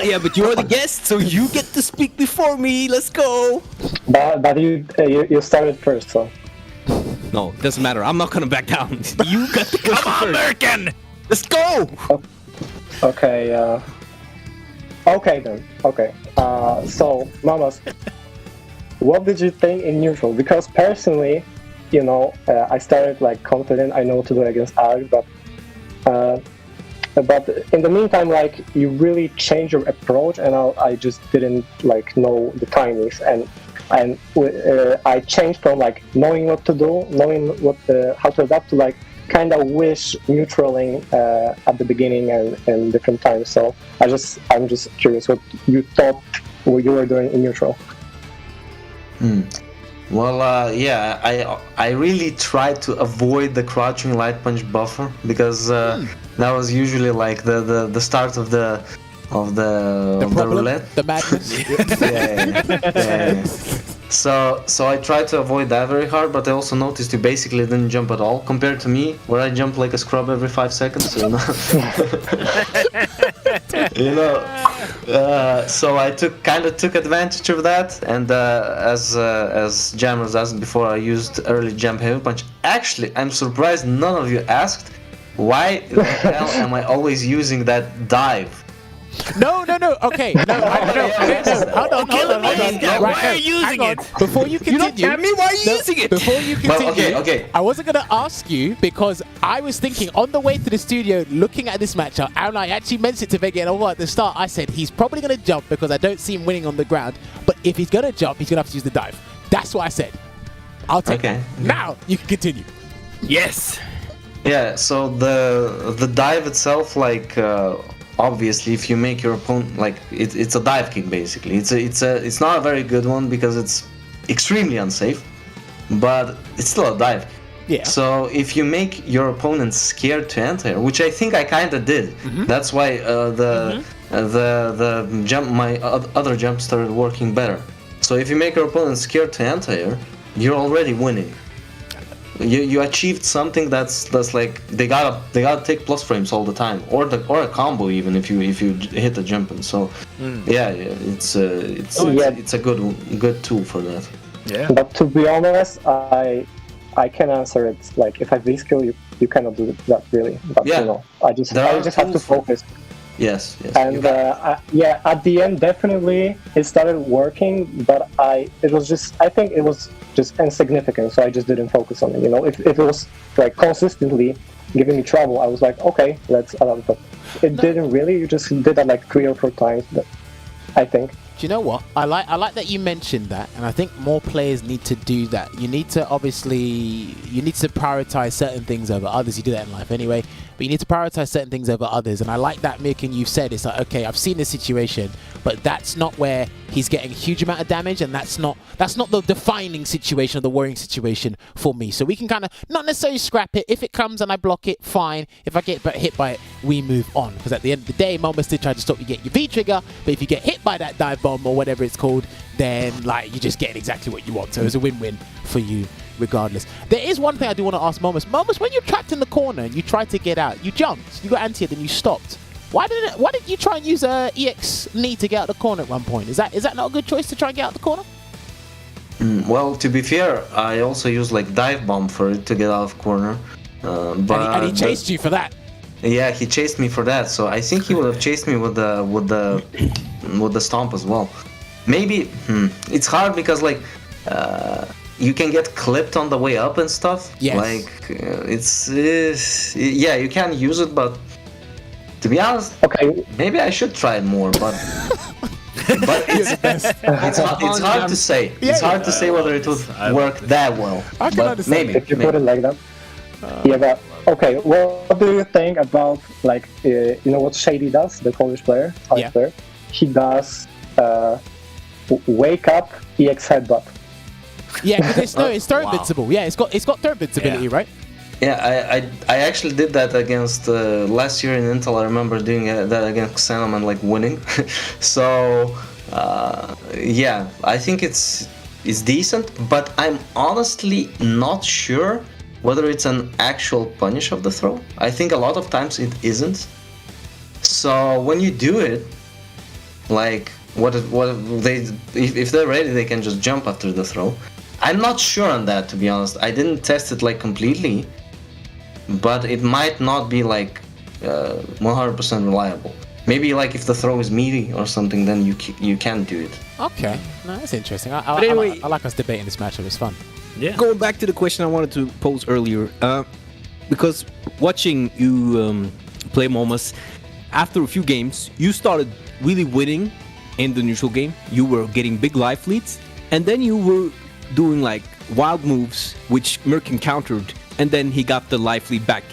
Speaker 6: yeah, but you're the guest, so you get to speak before me. Let's go.
Speaker 8: But you started first, so.
Speaker 6: No, it doesn't matter. I'm not gonna back down. You got to come on, Myrken. Let's go.
Speaker 8: Okay. Okay then. Okay. So, Maumas, what did you think in neutral? Because personally, I started like confident. I know what to do against Alex, but in the meantime, like you really changed your approach, and I just didn't like know the timings, and I changed from like knowing what to do, knowing how to adapt, to like kind of wish neutraling at the beginning and different times. So I'm just curious what you thought what you were doing in neutral.
Speaker 1: Well, yeah, I really tried to avoid the crouching light punch buffer, because that was usually like the start of the roulette,
Speaker 5: the madness.
Speaker 1: yeah. So I tried to avoid that very hard, but I also noticed you basically didn't jump at all compared to me, where I jump like a scrub every 5 seconds. So I took advantage of that, and as Jammers asked before, I used early jump heavy punch. Actually, I'm surprised none of you asked Why the hell am I always using that dive?
Speaker 5: No. Okay, no. Hold on.
Speaker 7: Why are you using it?
Speaker 5: Before you continue,
Speaker 6: tell me why you're using it.
Speaker 5: Before you continue,
Speaker 1: okay.
Speaker 5: I wasn't gonna ask you because I was thinking on the way to the studio, looking at this matchup, and I actually mentioned it to Vega and at the start. I said he's probably gonna jump because I don't see him winning on the ground. But if he's gonna jump, he's gonna have to use the dive. That's what I said. I'll take it. Now you can continue.
Speaker 7: Yes.
Speaker 1: Yeah, so the dive itself, like obviously, if you make your opponent like it's a dive kick basically. It's not a very good one because it's extremely unsafe, but it's still a dive.
Speaker 5: Yeah.
Speaker 1: So if you make your opponent scared to enter, which I think I kind of did, that's why the jump, my other jump started working better. So if you make your opponent scared to enter, you're already winning. You achieved something that's like they gotta take plus frames all the time, or a combo even if you hit the jumping. So yeah, it's a good tool for that.
Speaker 7: Yeah.
Speaker 8: But to be honest, I can answer it. Like if I V-skill, you cannot do that really. But
Speaker 1: Yeah.
Speaker 8: you know, I just have to
Speaker 1: tools for-
Speaker 8: focus.
Speaker 1: Yes.
Speaker 8: And yeah, at the end, definitely it started working, but I think it was just insignificant, so I just didn't focus on it. You know, if it was like consistently giving me trouble, I was like, okay, let's allow it. But it didn't really. You just did that like 3 or 4 times, but I think.
Speaker 5: Do you know what? I like that you mentioned that, and I think more players need to do that. You need to prioritize certain things over others. You do that in life anyway, but you need to prioritize certain things over others. And I like that, Myrken, you said it's like, okay, I've seen this situation, but that's not where he's getting a huge amount of damage, and that's not the defining situation or the worrying situation for me. So we can kind of not necessarily scrap it. If it comes and I block it, fine. If I get hit by it, we move on. Because at the end of the day, Maumas did try to stop you getting your V trigger, but if you get hit by that dive bomb or whatever it's called, then like you're just getting exactly what you want. So it's a win-win for you regardless. There is one thing I do want to ask Maumas. Maumas, when you're trapped in the corner and you tried to get out, you jumped, you got anti-ed, then you stopped. Why did you try and use EX knee to get out the corner at one point? Is that not a good choice to try and get out the corner?
Speaker 1: Well, to be fair, I also used like dive bomb for it to get out of corner.
Speaker 5: And he chased you for that.
Speaker 1: Yeah, he chased me for that. So I think he would have chased me with the stomp as well. Maybe it's hard because like you can get clipped on the way up and stuff.
Speaker 5: Yes.
Speaker 1: Like yeah, you can use it, but to be honest,
Speaker 8: Okay,
Speaker 1: maybe I should try it more. But it's hard to say. It's hard to say whether it would work that well.
Speaker 5: I can
Speaker 1: But
Speaker 5: understand
Speaker 1: maybe.
Speaker 8: if you put it like that. Yeah, but okay. What do you think about like you know what Shady does, the Polish player,
Speaker 5: Yeah.
Speaker 8: player? He does wake up EX headbutt.
Speaker 5: Yeah, because it's throw invincible. Yeah, it's got throw invincibility,
Speaker 7: Yeah.
Speaker 5: right?
Speaker 1: Yeah, I actually did that against last year in Intel. I remember doing that against Xenom and like winning. So yeah, I think it's decent, but I'm honestly not sure whether it's an actual punish of the throw. I think a lot of times it isn't. So when you do it, like if they're ready, they can just jump after the throw. I'm not sure on that, to be honest. I didn't test it like completely, but it might not be like 100% reliable. Maybe like if the throw is meaty or something, then you can do it.
Speaker 5: Okay, no, that's interesting. I like us debating this matchup. It's fun.
Speaker 7: Yeah.
Speaker 6: Going back to the question I wanted to pose earlier, because watching you play Maumas, after a few games, you started really winning in the neutral game. You were getting big life leads, and then you were doing like wild moves, which Myrken countered, and then he got the life lead back.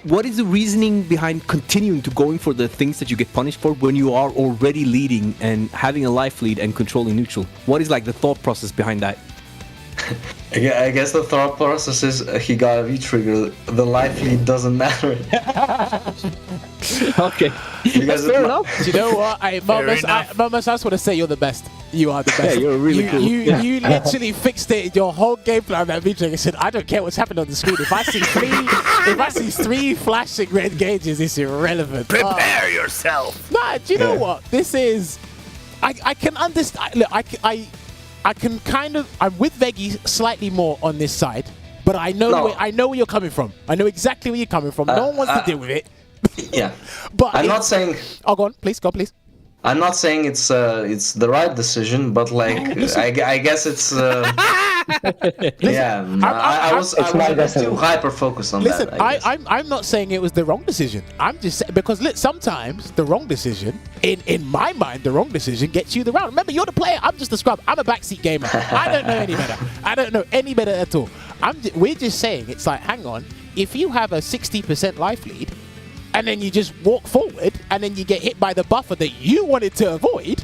Speaker 6: What is the reasoning behind continuing to going for the things that you get punished for when you are already leading and having a life lead and controlling neutral? What is like the thought process behind that?
Speaker 1: I guess the thought process is he got a V-trigger. The life lead doesn't matter.
Speaker 6: Okay.
Speaker 1: Because
Speaker 6: Fair enough.
Speaker 5: Do you know what? Maumas, I just want to say you're the best. You are the best.
Speaker 6: Yeah, you're really cool.
Speaker 5: You literally fixed it. Your whole game plan on that V-trigger. I said, I don't care what's happening on the screen. If I see three flashing red gauges, it's irrelevant.
Speaker 7: Prepare yourself.
Speaker 5: Nah, do you know what? This is... I can understand... Look, I can kind of... I'm with Veggie slightly more on this side But I know
Speaker 1: No.
Speaker 5: I know where you're coming from. I know exactly where you're coming from. No one wants to deal with it.
Speaker 1: Yeah.
Speaker 5: But
Speaker 1: I'm not saying
Speaker 5: Oh, go on, please.
Speaker 1: I'm not saying it's the right decision, but like I guess it's yeah. I was
Speaker 8: my
Speaker 1: a bit
Speaker 8: decision.
Speaker 1: too hyper focused on
Speaker 5: Listen,
Speaker 1: that. I guess.
Speaker 5: I'm not saying it was the wrong decision. I'm just saying, because sometimes the wrong decision, in my mind, the wrong decision gets you the round. Remember, you're the player. I'm just the scrub. I'm a backseat gamer. I don't know any better. I don't know any better at all. We're just saying, it's like, hang on, if you have a 60% life lead, and then you just walk forward, and then you get hit by the buffer that you wanted to avoid,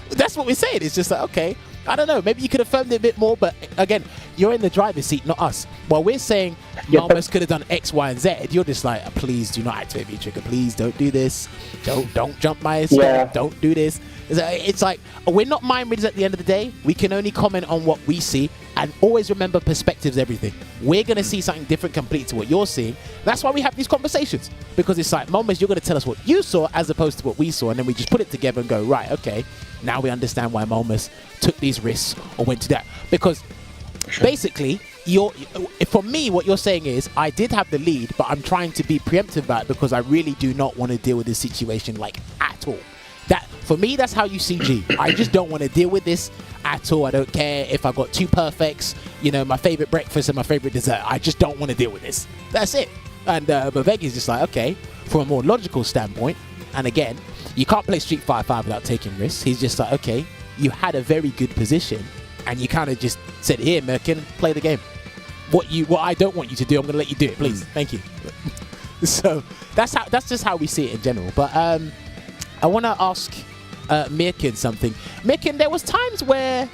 Speaker 5: that's what we're saying. It's just like, okay, I don't know, maybe you could have firmed it a bit more, but again, you're in the driver's seat, not us. While we're saying Maumas could have done X, Y, and Z, you're just like, please do not activate the trigger. Please don't do this. Don't jump my step.
Speaker 8: Yeah.
Speaker 5: Don't do this. It's like, we're not mind readers at the end of the day. We can only comment on what we see, and always remember, perspective's everything. We're going to see something different completely to what you're seeing. That's why we have these conversations, because it's like, Maumas, you're going to tell us what you saw as opposed to what we saw, and then we just put it together and go, right, okay, now we understand why Maumas took these risks or went to that. Because basically, for me, what you're saying is, I did have the lead, but I'm trying to be preemptive about it because I really do not want to deal with this situation like at all. That, for me, that's how you see G. I just don't want to deal with this at all. I don't care if I got two perfects, you know, my favorite breakfast and my favorite dessert. I just don't want to deal with this. That's it. And but Vega's just like, okay, from a more logical standpoint, and again, you can't play Street Fighter 5 without taking risks. He's just like, okay, you had a very good position, and you kind of just said, here, Myrken, play the game. What I don't want you to do, I'm going to let you do it, please. Thank you. So that's just how we see it in general. But I want to ask Myrken something. Myrken, there was times where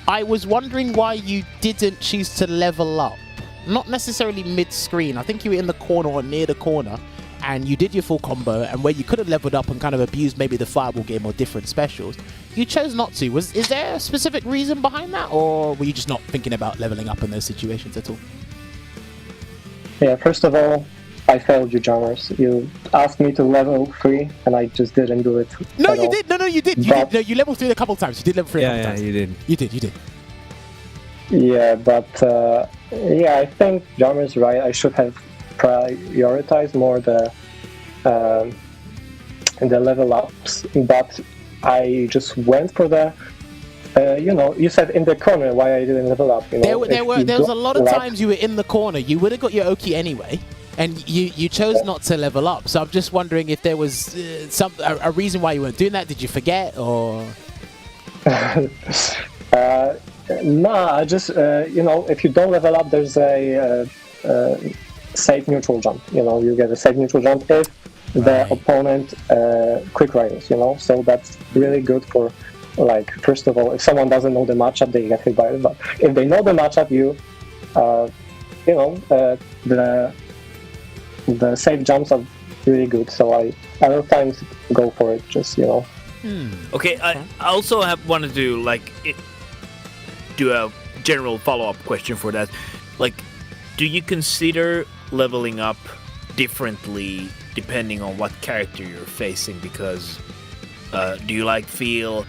Speaker 5: I was wondering why you didn't choose to level up. Not necessarily mid-screen. I think you were in the corner or near the corner, and you did your full combo, and where you could have leveled up and kind of abused maybe the fireball game or different specials, you chose not to. Is there a specific reason behind that, or were you just not thinking about leveling up in those situations at all?
Speaker 8: Yeah, first of all, I failed you, Jammers. You asked me to level 3, and I just didn't do it.
Speaker 5: No,
Speaker 8: at
Speaker 5: you
Speaker 8: all.
Speaker 5: did. No, you did. You leveled 3 a couple times. You did level 3 a couple times.
Speaker 6: you did.
Speaker 5: You did.
Speaker 8: Yeah, but I think Jammers right. I should have prioritized more the level ups, but I just went for the. You said in the corner why I didn't level up. You know,
Speaker 5: there was a lot of times you were in the corner. You would have got your Oki anyway, and you chose not to level up. So I'm just wondering if there was a reason why you weren't doing that. Did you forget or?
Speaker 8: Nah, I just if you don't level up, there's a safe neutral jump. You get a safe neutral jump if the opponent quick rises. So that's really good for. Like, first of all, if someone doesn't know the matchup, they get hit by it. But if they know the matchup, the safe jumps are really good. So I a lot of times go for it. Just
Speaker 7: Okay, I also wanted to do a general follow-up question for that. Like, do you consider leveling up differently depending on what character you're facing? Because do you feel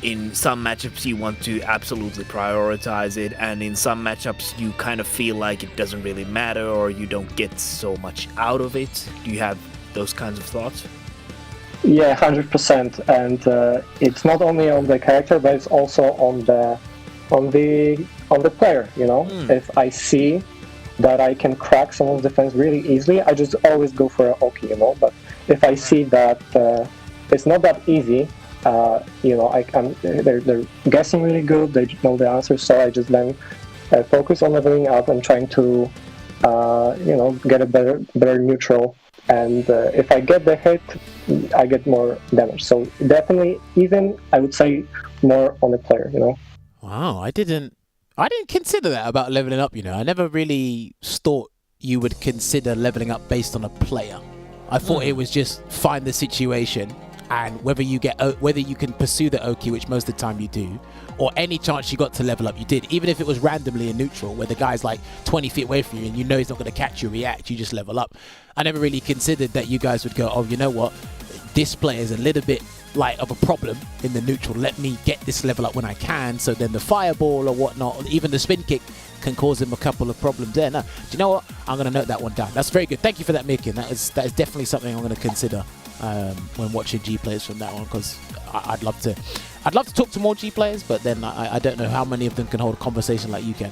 Speaker 7: in some matchups you want to absolutely prioritize it, and in some matchups you kind of feel like it doesn't really matter or you don't get so much out of it? Do you have those kinds of thoughts?
Speaker 8: Yeah, 100%. And it's not only on the character, but it's also on the player. If I see that I can crack someone's defense really easily, I just always go for an Oki. But if I see that it's not that easy. They're guessing really good. They know the answers, so I just then focus on leveling up and trying to, get a better neutral. And if I get the hit, I get more damage. So definitely, even I would say more on the player.
Speaker 5: Wow, I didn't consider that about leveling up. I never really thought you would consider leveling up based on a player. I thought it was just find the situation. And whether you can pursue the Oki, which most of the time you do, or any chance you got to level up, you did. Even if it was randomly in neutral, where the guy's like 20 feet away from you and you know he's not going to catch you react, you just level up. I never really considered that you guys would go, oh, you know what? This player is a little bit like of a problem in the neutral. Let me get this level up when I can. So then the fireball or whatnot, or even the spin kick, can cause him a couple of problems there. No, do you know what? I'm going to note that one down. That's very good. Thank you for that, Myrken. That is definitely something I'm going to consider when watching G players from that one, because I'd love to talk to more G players, but then I don't know how many of them can hold a conversation like you can.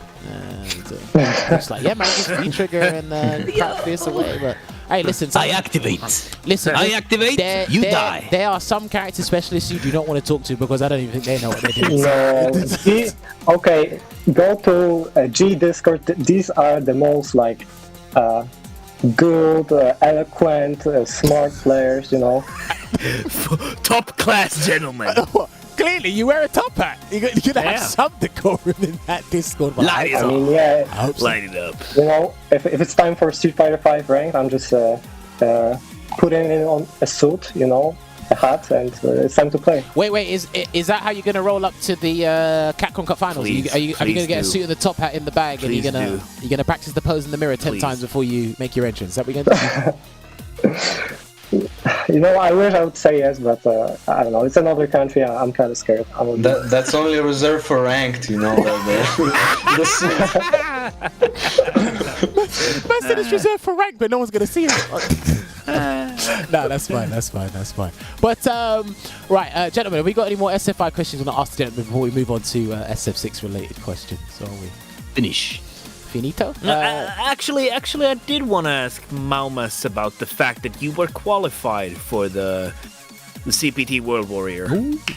Speaker 5: It's like, yeah, man, just V-trigger and crack this away. But hey, listen.
Speaker 6: I activate.
Speaker 5: Listen,
Speaker 6: I activate. You die.
Speaker 5: There are some character specialists you do not want to talk to, because I don't even think they know what they're doing.
Speaker 8: No. Okay, go to G Discord. These are the most like good, eloquent, smart players. You know.
Speaker 7: Top class gentlemen.
Speaker 5: Clearly, you wear a top hat. You're gonna have some decorum in that Discord.
Speaker 7: Light it
Speaker 8: I
Speaker 7: up.
Speaker 8: mean, yeah.
Speaker 7: Light it up.
Speaker 8: You know, if it's time for Street Fighter 5 ranked, I'm just putting in on a suit, you know, a hat, and it's time to play.
Speaker 5: Wait, is that how you're gonna roll up to the Capcom Cup finals?
Speaker 7: Please,
Speaker 5: are you gonna get a
Speaker 7: do.
Speaker 5: suit and the top hat in the bag,
Speaker 7: Please
Speaker 5: and
Speaker 7: do.
Speaker 5: you're gonna practice the pose in the mirror 10
Speaker 7: Please.
Speaker 5: times before you make your entrance? Is that what you're gonna do?
Speaker 8: You know, I wish I would say yes, but I don't know. It's another country. I'm kind of scared.
Speaker 1: That's only reserved for ranked, you know.
Speaker 5: Man said it's reserved for rank, but no one's gonna see it. No, that's fine. But right, gentlemen, have we got any more SFI questions on the Ask the Gentleman before we move on to SF6 related questions? Or are we
Speaker 6: Finish.
Speaker 5: finito?
Speaker 7: Actually, I did want to ask Maumas about the fact that you were qualified for the CPT World Warrior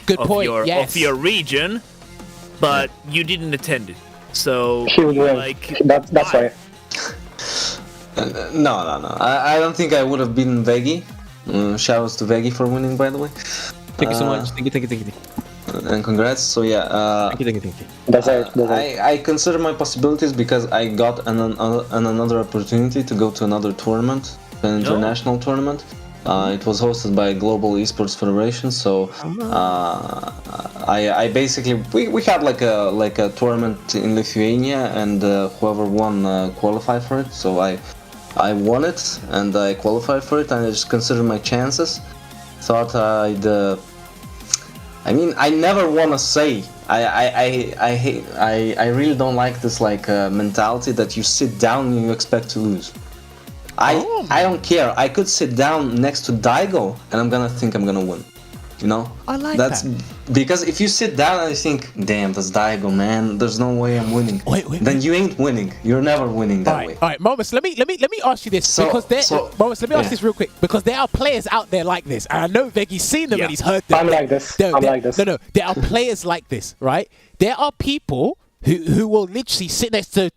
Speaker 5: Good point.
Speaker 7: of your region, but you didn't attend it. So,
Speaker 8: He would win.
Speaker 7: like,
Speaker 8: That's
Speaker 7: why?
Speaker 8: why.
Speaker 1: No. I don't think I would have beaten Veggie. Shoutouts to Veggie for winning, by the way.
Speaker 6: Thank you so much. Thank you.
Speaker 1: And congrats. So yeah.
Speaker 6: Thank you.
Speaker 8: That's it.
Speaker 1: I consider my possibilities because I got another opportunity to go to another tournament, an international tournament. It was hosted by Global Esports Federation, so I basically we had like a tournament in Lithuania, and whoever won qualified for it. So I won it and I qualified for it, and I just considered my chances. Thought I mean, I never want to say. I really don't like this like mentality that you sit down and you expect to lose. I don't care. I could sit down next to Daigo and I'm gonna think I'm gonna win. You know?
Speaker 5: I like
Speaker 1: that's
Speaker 5: that.
Speaker 1: Because if you sit down and you think, damn, that's Daigo, man. There's no way I'm winning.
Speaker 5: Wait.
Speaker 1: Then you ain't winning. You're never winning that way.
Speaker 5: All right, Maumas, let me ask you this, because Maumas, let me ask this real quick, because there are players out there like this, and I know Veggie's seen them and he's heard them.
Speaker 8: I'm like this. I'm like this.
Speaker 5: No, there are players like this, right? There are people who will literally sit next to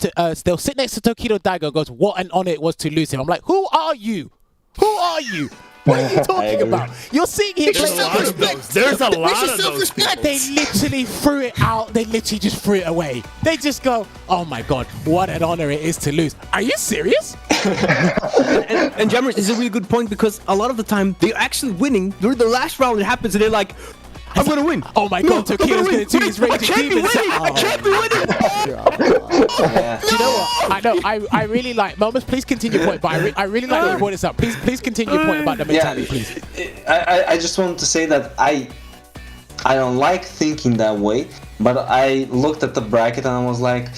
Speaker 5: they'll sit next to Tokido Daigo and goes, what an honor it was to lose him. I'm like, who are you? What are you talking about? You're seeing him play.
Speaker 7: There's a lot of those people.
Speaker 5: They literally threw it out. They literally just threw it away. They just go, oh my god, what an honor it is to lose. Are you serious?
Speaker 6: And Jammers is a really good point, because a lot of the time they're actually winning. During the last round it happens and they're like, I'm gonna win.
Speaker 5: Oh my god, Tokido's gonna do his raging demons.
Speaker 6: I can't be winning.
Speaker 5: Do you know what? I really like Maumas. Please continue your point, but I really like that you brought this up. Please continue your point about the mentality, please.
Speaker 1: I just wanted to say that I don't like thinking that way, but I looked at the bracket and I was like,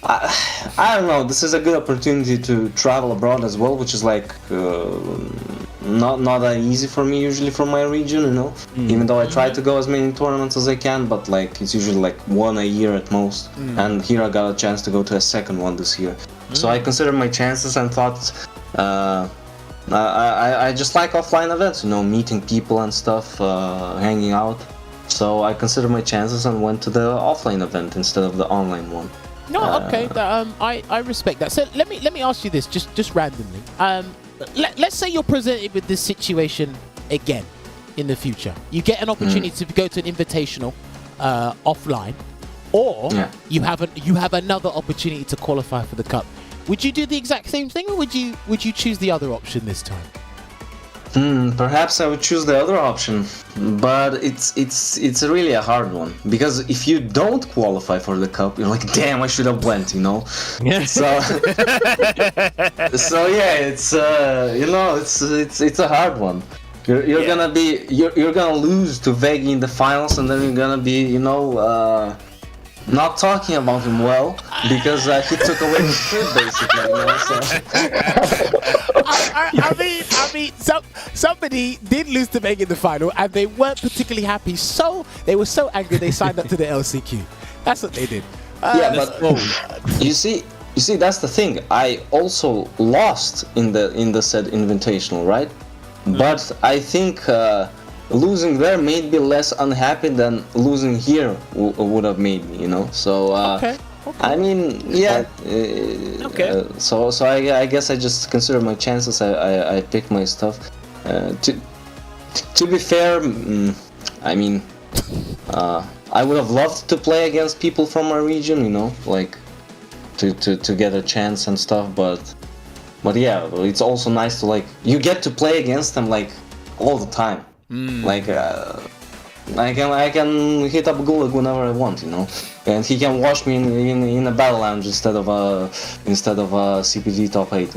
Speaker 1: I don't know. This is a good opportunity to travel abroad as well, which is like not that easy for me usually from my region, you know. Even though I try to go as many tournaments as I can, but like it's usually like one a year at most. And here I got a chance to go to a second one this year. So I considered my chances and thought I just like offline events, you know, meeting people and stuff, hanging out. So I considered my chances and went to the offline event instead of the online one.
Speaker 5: No, okay. I respect that. So let me ask you this, just randomly. Let's say you're presented with this situation again in the future. You get an opportunity to go to an invitational offline, or you have another opportunity to qualify for the cup. Would you do the exact same thing, or would you choose the other option this time?
Speaker 1: Perhaps I would choose the other option, but it's really a hard one, because if you don't qualify for the cup, you're like, damn, I should have went, you know. So yeah, it's you know, it's a hard one. You're
Speaker 7: Yeah.
Speaker 1: gonna be you're gonna lose to Veggie in the finals, and then you're gonna be not talking about him well because he took away his food basically.
Speaker 5: I mean, somebody did lose to Meg in the final, and they weren't particularly happy. So they were so angry they signed up to the LCQ. That's what they did.
Speaker 1: Yeah, but you see, that's the thing. I also lost in the said invitational, right? But I think losing there made me less unhappy than losing here would have made me, So
Speaker 5: Okay.
Speaker 1: I mean, yeah.
Speaker 7: Okay.
Speaker 1: So I guess I just consider my chances. I pick my stuff. To be fair, I mean, I would have loved to play against people from our region, like to get a chance and stuff. But yeah, it's also nice to you get to play against them all the time. Like I can hit up Gulag whenever I want, and he can watch me in a battle lounge instead of a CPG top 8,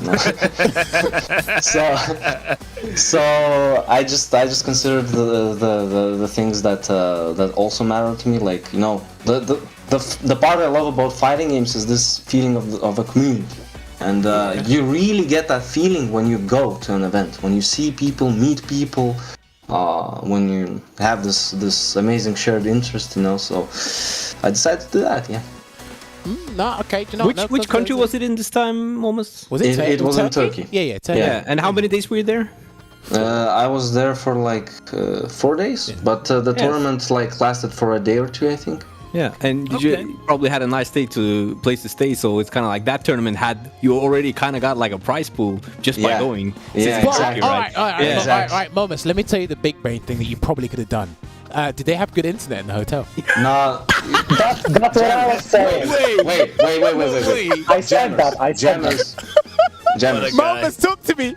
Speaker 1: So I just consider the things that also matter to me, the part I love about fighting games is this feeling of a community. And you really get that feeling when you go to an event, when you see people, meet people, when you have this amazing shared interest, So I decided to do that, yeah.
Speaker 5: No, okay. Do you know,
Speaker 6: Which country was it in this time, almost?
Speaker 5: Was it?
Speaker 1: It was in Turkey.
Speaker 5: Yeah, Turkey.
Speaker 6: Yeah. And how many days were you there?
Speaker 1: I was there for 4 days, but the tournament lasted for a day or two, I think.
Speaker 6: Yeah, and you probably had a nice place to stay, so it's kind of like that tournament you already kind of got a prize pool just by going.
Speaker 1: Yeah,
Speaker 5: Well,
Speaker 1: exactly.
Speaker 5: all right,
Speaker 1: exactly.
Speaker 5: all right, Maumas, let me tell you the big brain thing that you probably could have done. Did they have good internet in the hotel?
Speaker 1: No.
Speaker 8: That's what I was saying.
Speaker 1: Wait.
Speaker 8: I said that.
Speaker 1: Jammers.
Speaker 5: Maumas, talk to me.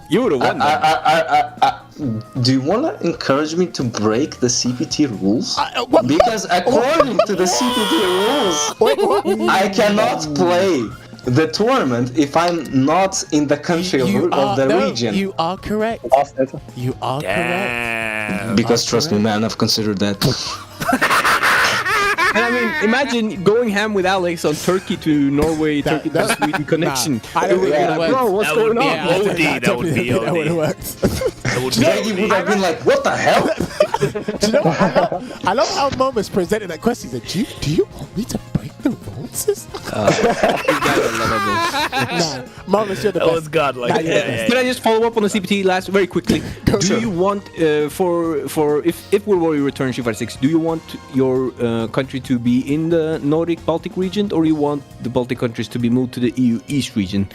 Speaker 6: You would have won.
Speaker 1: Do you want to encourage me to break the CPT rules?
Speaker 5: What?
Speaker 1: Because according to the CPT rules, I cannot play the tournament if I'm not in the country of the region.
Speaker 5: You are correct.
Speaker 8: Lost it.
Speaker 5: You are correct.
Speaker 7: Damn.
Speaker 1: Because trust me, man, I've considered that.
Speaker 6: And I mean, imagine going ham with Alex on Turkey to Norway, Turkey to Sweden connection.
Speaker 5: I don't think
Speaker 1: Yeah,
Speaker 5: it works.
Speaker 6: Bro, what's
Speaker 7: That
Speaker 6: going
Speaker 7: would
Speaker 6: on?
Speaker 7: be OD. That would be
Speaker 5: That would have
Speaker 7: OD.
Speaker 5: worked.
Speaker 7: That would be
Speaker 1: Maggie would
Speaker 7: OD.
Speaker 1: have been like, what the hell?
Speaker 5: Do you know what? I love how Maumas presented that question. He said, do you want me to break the rules, sister? Nah, Maumas, you're the
Speaker 7: That
Speaker 5: best.
Speaker 7: was godlike.
Speaker 5: Nah, you're the best.
Speaker 6: Can I just follow up on the CPT very quickly? Do you want for if World War returns Street Fighter 6, do you want your country to be in the Nordic Baltic region, or you want the Baltic countries to be moved to the EU East region?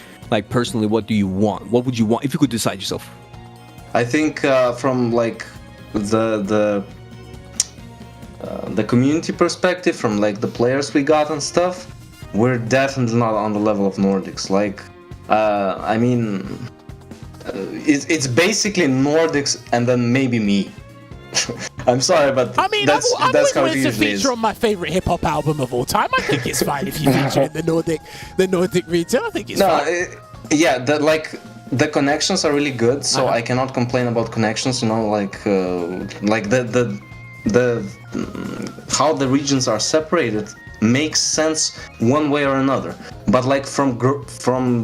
Speaker 6: Personally, what do you want? What would you want if you could decide yourself?
Speaker 1: I think from the community perspective, from the players we got and stuff, we're definitely not on the level of Nordics. I mean, it's basically Nordics and then maybe me. I'm sorry, but
Speaker 5: I mean,
Speaker 1: that's
Speaker 5: I've always
Speaker 1: how it
Speaker 5: wanted to
Speaker 1: usually
Speaker 5: feature
Speaker 1: is.
Speaker 5: on my favorite hip hop album of all time. I think it's fine if you feature in the Nordic region. I think it's fine.
Speaker 1: Yeah, the connections are really good, so I cannot complain about connections. The how the regions are separated makes sense one way or another. But from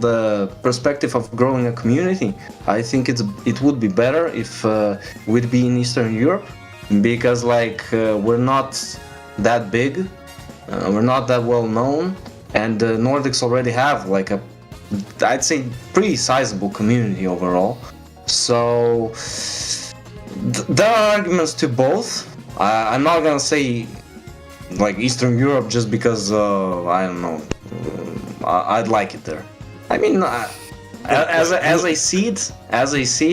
Speaker 1: the perspective of growing a community, I think it would be better if we'd be in Eastern Europe, because we're not that big, we're not that well known, and the Nordics already have I'd say pretty sizable community overall. So there are arguments to both. I'm not gonna say Eastern Europe just because I don't know. I'd like it there. I mean, as I see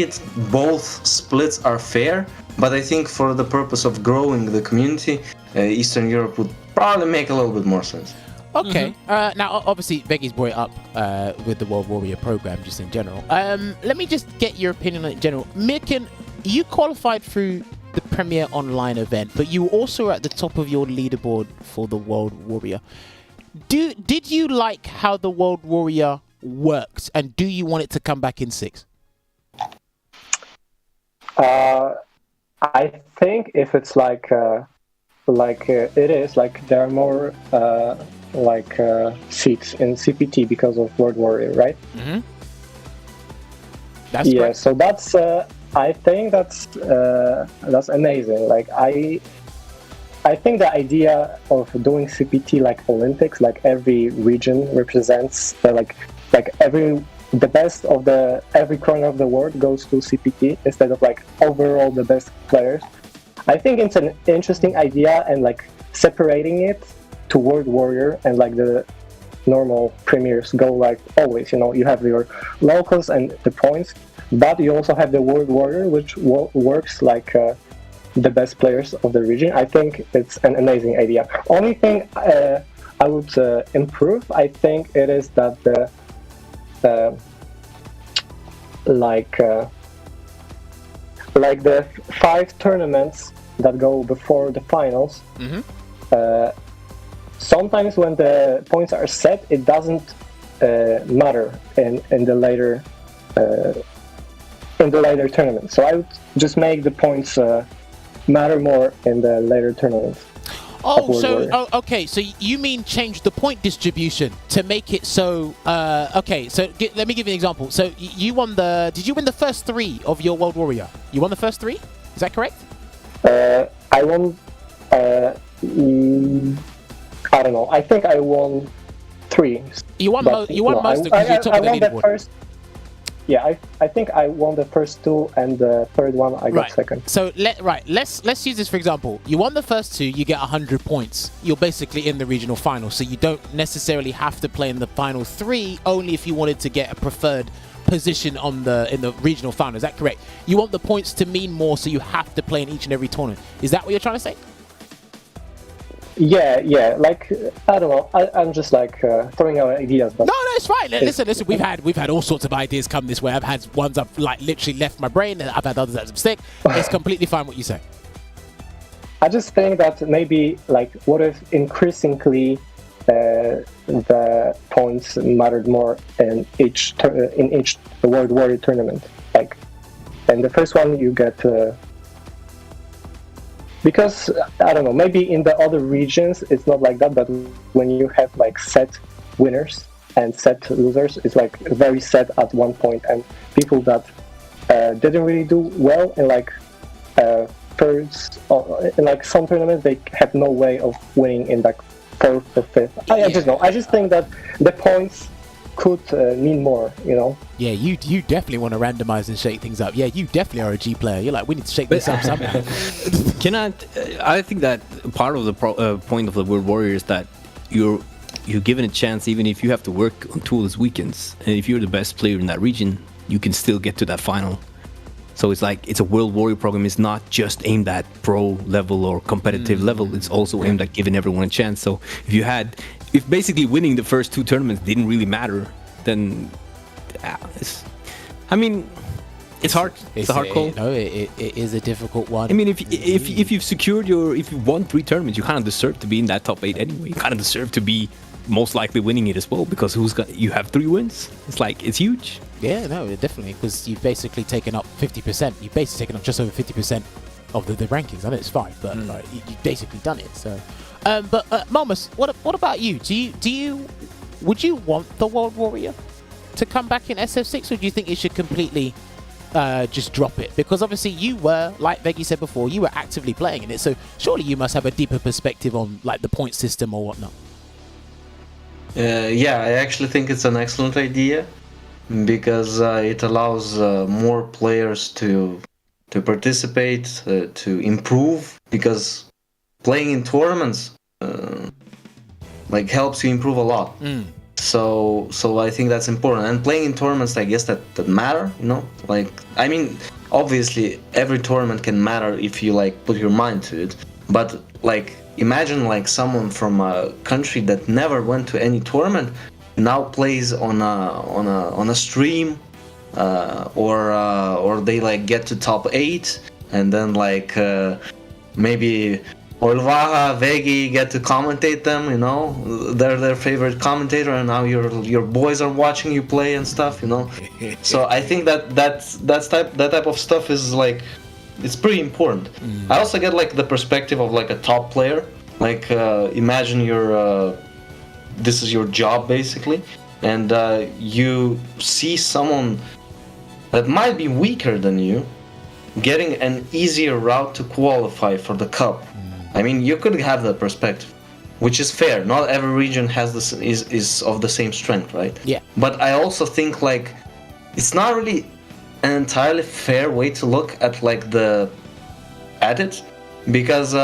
Speaker 1: it, both splits are fair. But I think for the purpose of growing the community, Eastern Europe would probably make a little bit more sense.
Speaker 5: Okay. Now, obviously, Veggie's brought it up with the World Warrior program, just in general. Let me just get your opinion on it in general. Myrken, you qualified through the Premier Online event, but you also were at the top of your leaderboard for the World Warrior. Did you like how the World Warrior works, and do you want it to come back in 6?
Speaker 8: I think if it's like it is like there are more seats in CPT because of World Warrior, right?
Speaker 5: Mm-hmm. That's
Speaker 8: Yeah,
Speaker 5: correct.
Speaker 8: so that's I think that's amazing. Like I think the idea of doing CPT like Olympics, like every region represents the best of every corner of the world goes to CPT instead of like overall the best players. I think it's an interesting idea, and like separating it to World Warrior and like the normal premiers go like always, you have your locals and the points, but you also have the World Warrior, which works like the best players of the region. I think it's an amazing idea. Only thing I would improve, I think it is that the 5 tournaments that go before the finals.
Speaker 5: Mm-hmm.
Speaker 8: Sometimes when the points are set, it doesn't matter in the later tournament. So I would just make the points matter more in the later tournaments.
Speaker 5: Okay. So you mean change the point distribution to make it so? Okay. So let me give you an example. So you won Did you win the first 3 of your World Warrior? You won the first 3. Is that correct?
Speaker 8: I won. I don't know. I think I won 3.
Speaker 5: You won most because you took the leaderboard.
Speaker 8: First. Yeah, I think I won the first 2, and the third one I got second.
Speaker 5: So let's use this for example. You won the first 2, you get 100 points. You're basically in the regional final, so you don't necessarily have to play in the final 3. Only if you wanted to get a preferred position in the regional final. Is that correct? You want the points to mean more, so you have to play in each and every tournament. Is that what you're trying to say?
Speaker 8: Yeah. Like I don't know. I'm just like throwing out ideas. But
Speaker 5: no, it's fine. Listen. We've had all sorts of ideas come this way. I've had ones I've like literally left my brain, and I've had others that stick. It's completely fine what you say.
Speaker 8: I just think that maybe like what if increasingly the points mattered more in each World Warrior tournament. Like, in the first one you get. Because, I don't know, maybe in the other regions it's not like that, but when you have like set winners and set losers, it's like very set at one point, and people that didn't really do well in like first, in like some tournaments, they have no way of winning in like 4th or 5th. I just know. I just think that the points could mean more,
Speaker 5: Yeah, you definitely want to randomize and shake things up. Yeah, you definitely are a G player. You're like, we need to shake this up somehow.
Speaker 6: I think that part of the point of the World Warrior is that you're given a chance, even if you have to work on toolless weekends, and if you're the best player in that region, you can still get to that final. So it's like it's a World Warrior program. It's not just aimed at pro level or competitive level. It's also aimed at giving everyone a chance. So if basically winning the first 2 tournaments didn't really matter, then it's hard. It's a hard call.
Speaker 5: It is a difficult one.
Speaker 6: I mean, if you've won 3 tournaments, you kind of deserve to be in that top 8 anyway. You kind of deserve to be most likely winning it as well, because you have 3 wins. It's like, it's huge.
Speaker 5: Yeah, no, definitely, because you've basically taken up 50%. You've basically taken up just over 50% of the rankings. I know it's 5, but you've basically done it. So, but Maumas, what about you? Would you want the World Warrior to come back in SF6, or do you think it should completely just drop it? Because obviously you were, like Veggie said before, you were actively playing in it, so surely you must have a deeper perspective on like the point system or whatnot.
Speaker 1: Yeah, I actually think it's an excellent idea, because it allows more players to participate, to improve, because playing in tournaments like helps you improve a lot. So I think that's important, and playing in tournaments, I guess that matter, like, I mean, obviously every tournament can matter if you like put your mind to it, but like imagine like someone from a country that never went to any tournament now plays on a stream, or they like get to top 8, and then like maybe Olvaha, Vegi get to commentate them, they're their favorite commentator, and now your boys are watching you play and stuff, So I think that type of stuff is like it's pretty important. I also get like the perspective of like a top player. Like imagine this is your job basically, and you see someone that might be weaker than you getting an easier route to qualify for the cup. I mean, you could have that perspective, which is fair. Not every region has this is of the same strength, right?
Speaker 5: Yeah.
Speaker 1: But I also think like it's not really an entirely fair way to look at like at it, because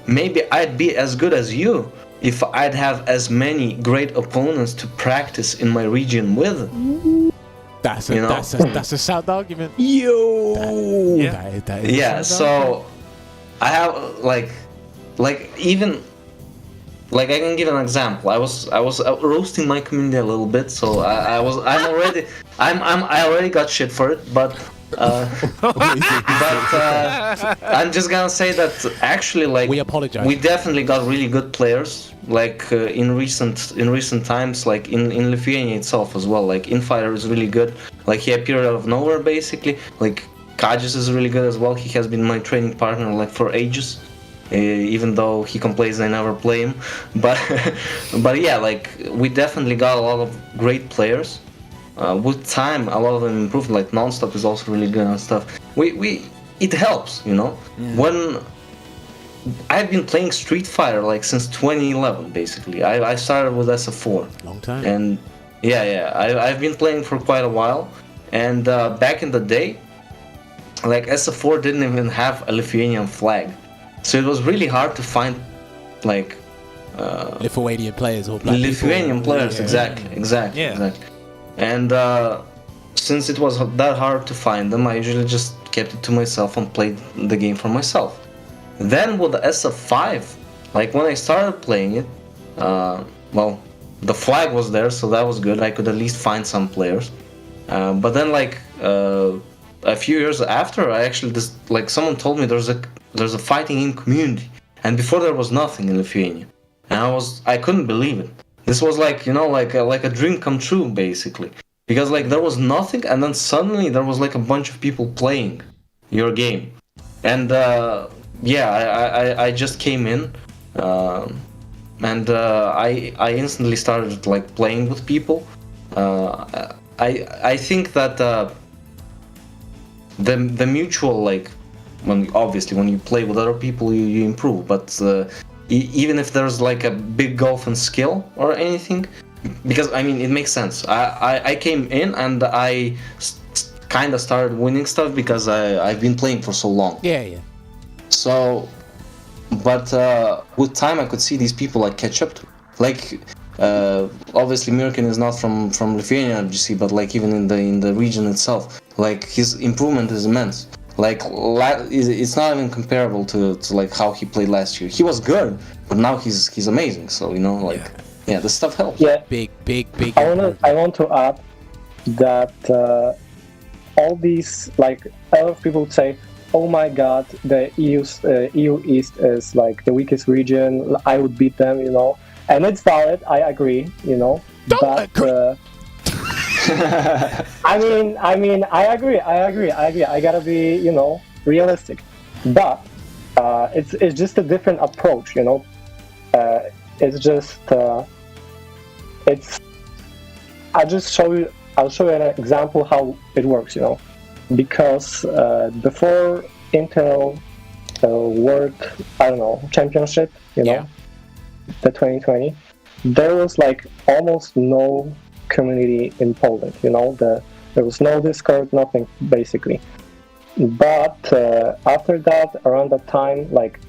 Speaker 1: maybe I'd be as good as you if I'd have as many great opponents to practice in my region with.
Speaker 5: That's
Speaker 1: You know?
Speaker 5: a sound argument.
Speaker 6: Yo.
Speaker 5: That is a
Speaker 1: Yeah,
Speaker 5: sound argument.
Speaker 1: so I have like even like I can give an example. I was roasting my community a little bit, so I already got shit for it, but I'm just gonna say that actually like
Speaker 5: We apologize.
Speaker 1: We definitely got really good players like in recent times, like in Lithuania itself as well. Like Infighter is really good. Like he appeared out of nowhere basically. Like Kajus is really good as well. He has been my training partner like for ages. Even though he complains I never play him, but yeah, like we definitely got a lot of great players. With time, a lot of them improved. Like Nonstop is also really good and stuff. It helps, you know. When I've been playing Street Fighter like since 2011, basically. I started with SF4.
Speaker 5: Long time.
Speaker 1: And I've been playing for quite a while. And back in the day, like SF4 didn't even have a Lithuanian flag. So it was really hard to find like
Speaker 5: Lithuanian players or black
Speaker 1: Lithuanian
Speaker 5: people.
Speaker 1: players,
Speaker 5: Yeah.
Speaker 1: exactly. And since it was that hard to find them, I usually just kept it to myself and played the game for myself. Then with the SF5, like when I started playing it, well, the flag was there, so that was good. I could at least find some players. But then like a few years after, I actually just like someone told me there's a fighting game community, and before there was nothing in Lithuania, and I couldn't believe it. This was like, you know, like a dream come true basically, because like there was nothing, and then suddenly there was like a bunch of people playing your game, and I just came in, and I instantly started like playing with people. I think that the mutual like when you play with other people you improve, but even if there's like a big gulf in skill or anything, because I mean it makes sense. I came in and I kind of started winning stuff because I've been playing for so long.
Speaker 5: Yeah.
Speaker 1: So, but with time I could see these people like catch up to, like obviously Myrken is not from Lithuania, you see, but like even in the region itself, like his improvement is immense. Like it's not even comparable to like how he played last year. He was good, but now he's amazing. So you know, like this stuff helps.
Speaker 8: Yeah,
Speaker 5: Big.
Speaker 8: I want to add that all these, like, a lot of people say, oh my god, the EU East is like the weakest region, I would beat them, you know, and it's valid, I agree, you know, but I mean, I agree. I gotta be, you know, realistic, but it's just a different approach, you know. I'll show you an example how it works, you know, because before Intel World, I don't know, Championship, you know, the 2020, there was like almost no community in Poland, you know, there was no Discord, nothing basically. But after that, around that time, like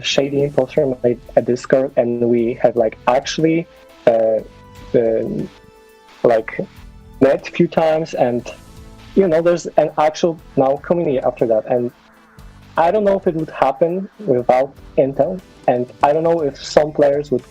Speaker 8: Shady Imposter made a Discord, and we have like actually like met a few times, and you know, there's an actual now community after that. And I don't know if it would happen without Intel, and I don't know if some players would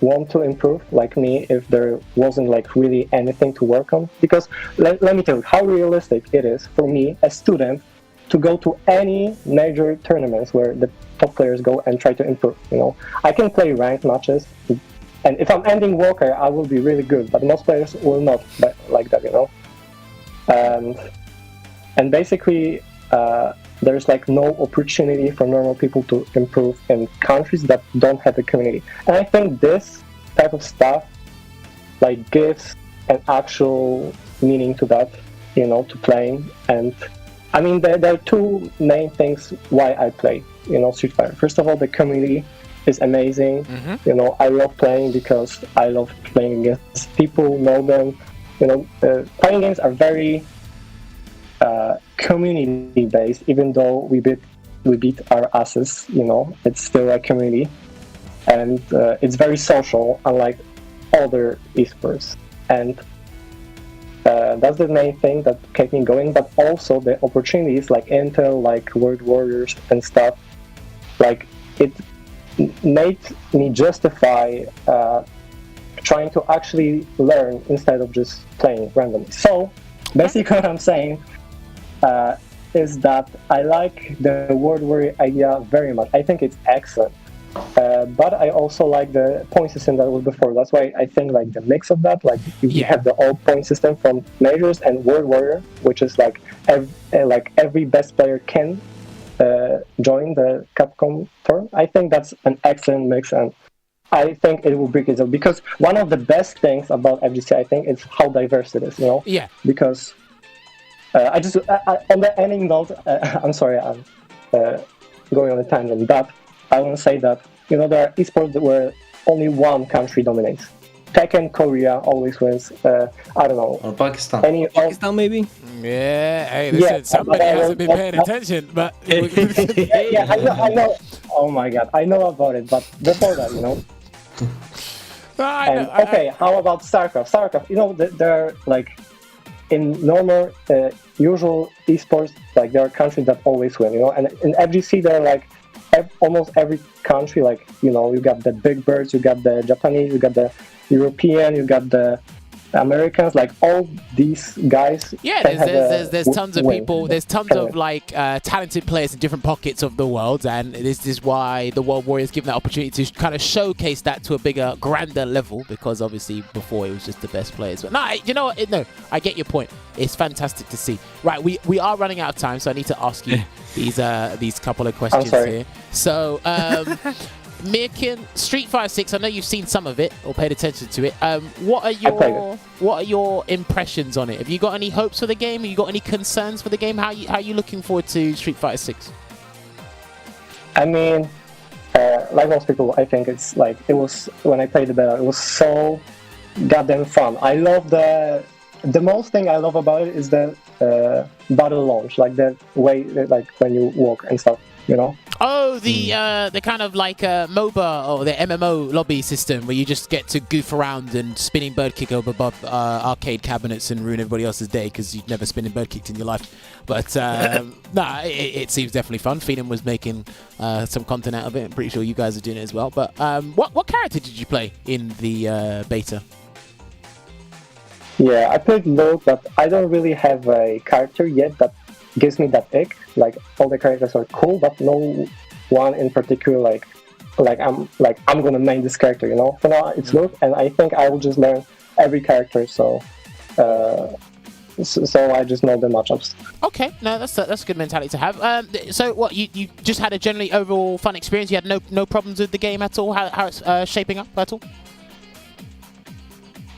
Speaker 8: want to improve like me if there wasn't like really anything to work on, because let me tell you how realistic it is for me, a student, to go to any major tournaments where the top players go and try to improve, you know. I can play ranked matches, and if I'm ending Walker, I will be really good, but most players will not like that, you know. And basically there's like no opportunity for normal people to improve in countries that don't have a community. And I think this type of stuff like gives an actual meaning to that, to playing. And I mean, there are two main things why I play, Street Fighter. First of all, the community is amazing. I love playing because I love playing against people, know them. Fighting games are very community based. Even though we beat our asses, it's still a community, and it's very social, unlike other esports. And that's the main thing that kept me going. But also the opportunities like Intel, like World Warriors and stuff, like it made me justify trying to actually learn instead of just playing randomly. So basically what I'm saying is that I like the World Warrior idea very much. I think it's excellent. But I also like the point system that was before. That's why I think like the mix of that, like you have the old point system from Majors and World Warrior, which is like every best player can join the Capcom tour. I think that's an excellent mix, and I think it will break it up, because one of the best things about FGC, I think, is how diverse it is.
Speaker 5: Yeah.
Speaker 8: Because on the ending note, I'm sorry, I'm going on a tangent, but I want to say that there are esports where only one country dominates. Tekken, Korea always wins. I don't know.
Speaker 1: Or Pakistan.
Speaker 6: Pakistan, maybe?
Speaker 5: Yeah, hey, listen, somebody hasn't been paying attention, but...
Speaker 8: yeah, I know. Oh my god, I know about it, but before that, Okay, how about StarCraft? StarCraft, they're like, in normal, usual esports, like there are countries that always win, and in FGC, they're like, almost every country, like, you got the big birds, you got the Japanese, you got the European, you got the Americans, like all these guys.
Speaker 5: Yeah, there's tons of people. There's tons of like talented players in different pockets of the world, and this is why the World Warriors given that opportunity to kind of showcase that to a bigger, grander level. Because obviously before it was just the best players. But no, you know what? No, I get your point. It's fantastic to see. Right, we are running out of time, so I need to ask you these couple of questions here. So. Myrken, Street Fighter 6. I know you've seen some of it or paid attention to it. What are your impressions on it? Have you got any hopes for the game? Have you got any concerns for the game? How are you looking forward to Street Fighter 6?
Speaker 8: I mean, like most people, I think it's like it was when I played the beta. It was so goddamn fun. I love the most thing I love about it is the battle launch, like the way like when you walk and stuff.
Speaker 5: Oh, the kind of like MOBA or the MMO lobby system where you just get to goof around and spinning bird kick above arcade cabinets and ruin everybody else's day because you've never spinning bird kicked in your life. But it seems definitely fun. Phenom was making some content out of it. I'm pretty sure you guys are doing it as well. But what character did you play in the beta?
Speaker 8: Yeah, I played Luke, but I don't really have a character yet that gives me that ick. Like all the characters are cool, but no one in particular like I'm gonna main this character. For now it's Luke, and I think I will just learn every character. So I just know the matchups.
Speaker 5: Okay, no, that's a good mentality to have. So what you just had a generally overall fun experience? You had no problems with the game at all? How it's shaping up at all?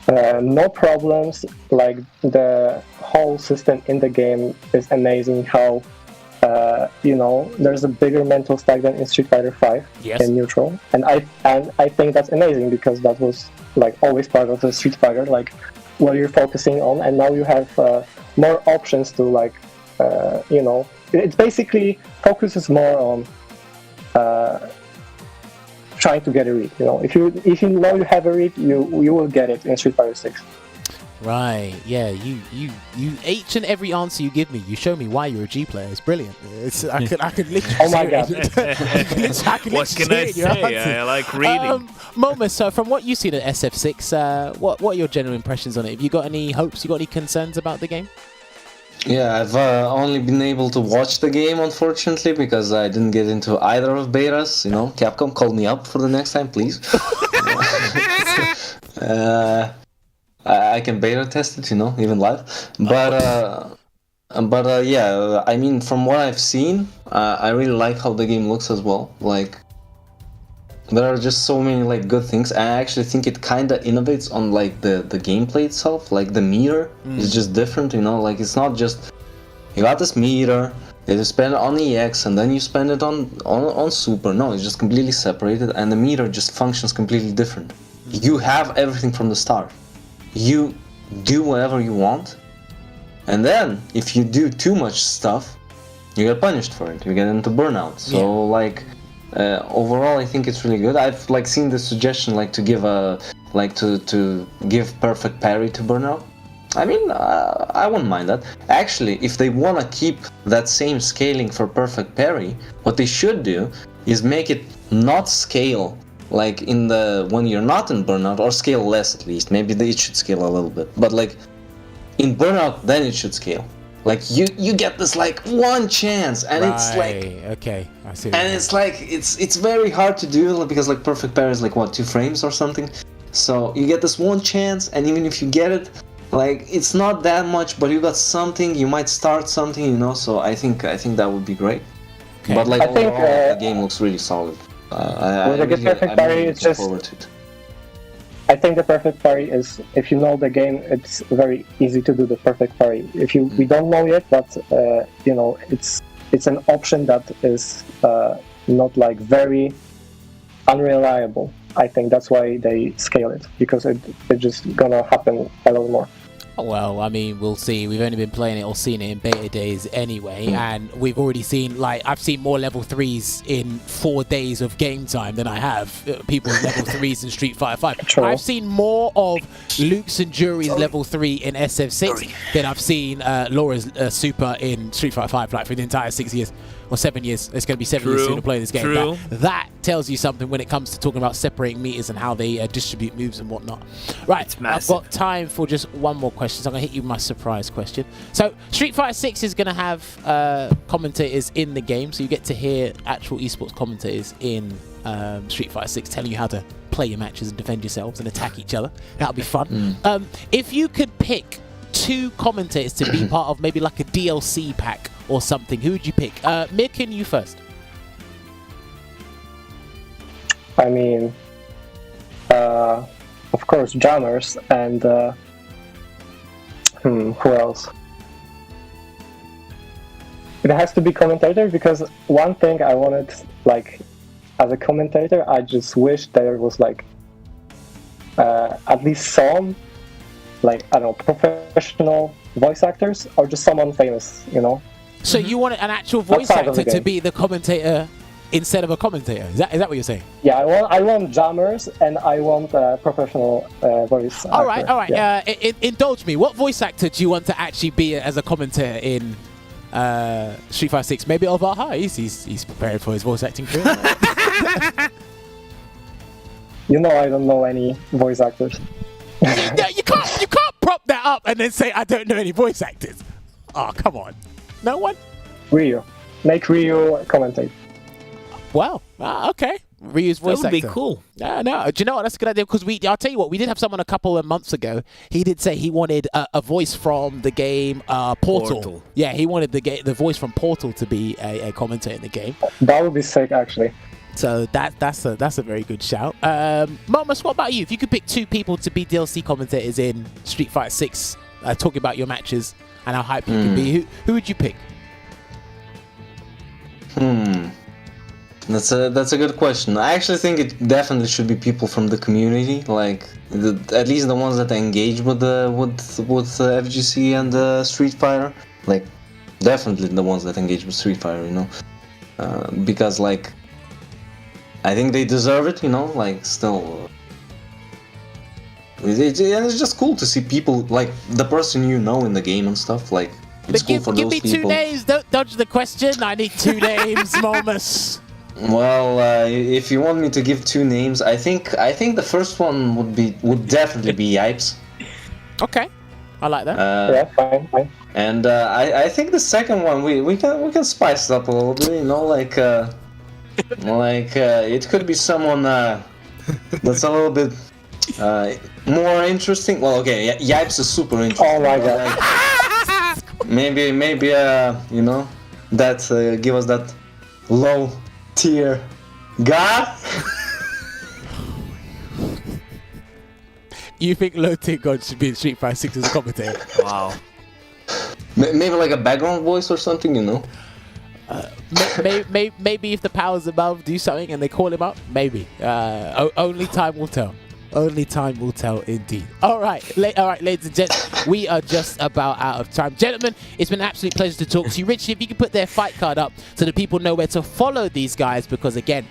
Speaker 8: No problems. Like the whole system in the game is amazing. How there's a bigger mental stack than in Street Fighter 5 in neutral, and I think that's amazing because that was like always part of the Street Fighter, like what you're focusing on, and now you have more options to like it basically focuses more on trying to get a read. If you know you have a read, you will get it in Street Fighter 6.
Speaker 5: Right, yeah, you each and every answer you give me, you show me why you're a G player. It's brilliant. I could literally
Speaker 8: oh my god.
Speaker 7: What can I say? I like reading.
Speaker 5: Maumas, so from what you've seen at SF6, what are your general impressions on it? Have you got any hopes? You got any concerns about the game?
Speaker 1: Yeah, I've only been able to watch the game, unfortunately, because I didn't get into either of betas. Capcom, call me up for the next time, please. I can beta test it, even live. But But yeah, I mean, from what I've seen, I really like how the game looks as well. Like, there are just so many like good things. I actually think it kind of innovates on like the gameplay itself. Like the meter is just different, you know. Like it's not just you got this meter, you spend it on EX and then you spend it on Super. No, it's just completely separated, and the meter just functions completely different. You have everything from the start. You do whatever you want. And then, if you do too much stuff, you get punished for it. You get into burnout. So, like, overall, I think it's really good. I've like seen the suggestion like to give to give perfect parry to burnout. I mean, I wouldn't mind that. Actually, if they want to keep that same scaling for perfect parry, what they should do is make it not scale like in the when you're not in burnout, or scale less at least. Maybe it should scale a little bit, but like. In burnout, then it should scale. Like you get this like one chance, and it's like
Speaker 5: okay, I see.
Speaker 1: And it's like it's very hard to do because like perfect parry is like what 2 frames or something. So you get this one chance, and even if you get it, like it's not that much, but you got something. You might start something, you know. So I think that would be great. Okay. But like overall, the game looks really solid.
Speaker 8: Perfect parry, it's just. I think the perfect parry is, if you know the game, it's very easy to do the perfect parry. If we don't know yet, but you know, it's an option that is not like very unreliable. I think that's why they scale it, because it's just gonna happen a lot more.
Speaker 5: Well, I mean, we'll see. We've only been playing it or seen it in beta days anyway, and we've already seen, like, I've seen more level 3s in 4 days of game time than I have people with level 3s in Street Fighter 5.
Speaker 8: True.
Speaker 5: I've seen more of Luke's and Jury's level 3 in SF6 than I've seen Laura's Super in Street Fighter 5, like, for the entire 6 years. Or 7 years. It's going to be 7 years soon to play this game. That tells you something when it comes to talking about separating meters and how they distribute moves and whatnot. Right, I've got time for just one more question, so I'm going to hit you with my surprise question. So, Street Fighter 6 is going to have commentators in the game, so you get to hear actual esports commentators in Street Fighter 6 telling you how to play your matches and defend yourselves and attack each other. That'll be fun. If you could pick 2 commentators to be part of maybe like a DLC pack or something, who would you pick? Myrken, you first.
Speaker 8: I mean, of course, Jammers, and who else? It has to be commentator, because one thing I wanted, like, as a commentator, I just wish there was like at least some, like, I don't know, professional voice actors, or just someone famous, you know.
Speaker 5: So you want an actual voice actor to be the commentator instead of a commentator? Is that what you're saying?
Speaker 8: Yeah, I want jammers, and I want a professional voice actor.
Speaker 5: All right.
Speaker 8: Yeah.
Speaker 5: Indulge me. What voice actor do you want to actually be as a commentator in Street Fighter 6? Maybe Elvaha. He's prepared for his voice acting career.
Speaker 8: You know, I don't know any voice actors.
Speaker 5: Yeah, you can't prop that up and then say I don't know any voice actors. Oh, come on. No one?
Speaker 8: Ryu. Make Ryu commentate.
Speaker 5: Wow. Okay. Ryu's voice actor.
Speaker 7: That would be cool.
Speaker 5: No. Do you know what? That's a good idea, because I'll tell you what, we did have someone a couple of months ago. He did say he wanted a voice from the game Portal. Yeah, he wanted the voice from Portal to be a commentator in the game.
Speaker 8: That would be sick, actually.
Speaker 5: So that's a very good shout. Maumas, what about you? If you could pick 2 people to be DLC commentators in Street Fighter 6, talking about your matches and how hype you can be, who would you pick?
Speaker 1: That's a good question. I actually think it definitely should be people from the community, like at least the ones that engage with FGC and Street Fighter. Like, definitely the ones that engage with Street Fighter, you know, because like I think they deserve it, you know. Like, still, it's just cool to see people like the person you know in the game and stuff. Like, it's cool for those people.
Speaker 5: Give me 2 names. Don't dodge the question. I need 2 names, Maumas.
Speaker 1: Well, if you want me to give 2 names, I think the first one would definitely be Yipes.
Speaker 5: Okay, I like that.
Speaker 8: Yeah, fine.
Speaker 1: And I think the second one we can spice it up a little bit, you know, like it could be someone that's a little bit more interesting. Well, okay, Yipes is super interesting.
Speaker 8: Oh my god.
Speaker 1: maybe you know, that give us that low tier god.
Speaker 5: You think low tier god should be in Street Fighter 6 as a commentator?
Speaker 7: Wow.
Speaker 1: Maybe like a background voice or something, you know.
Speaker 5: Maybe if the powers above do something and they call him up, maybe. Only time will tell. Only time will tell, indeed. All right, ladies and gents, we are just about out of time. Gentlemen, it's been an absolute pleasure to talk to you. Richie, if you could put their fight card up so that people know where to follow these guys, because again,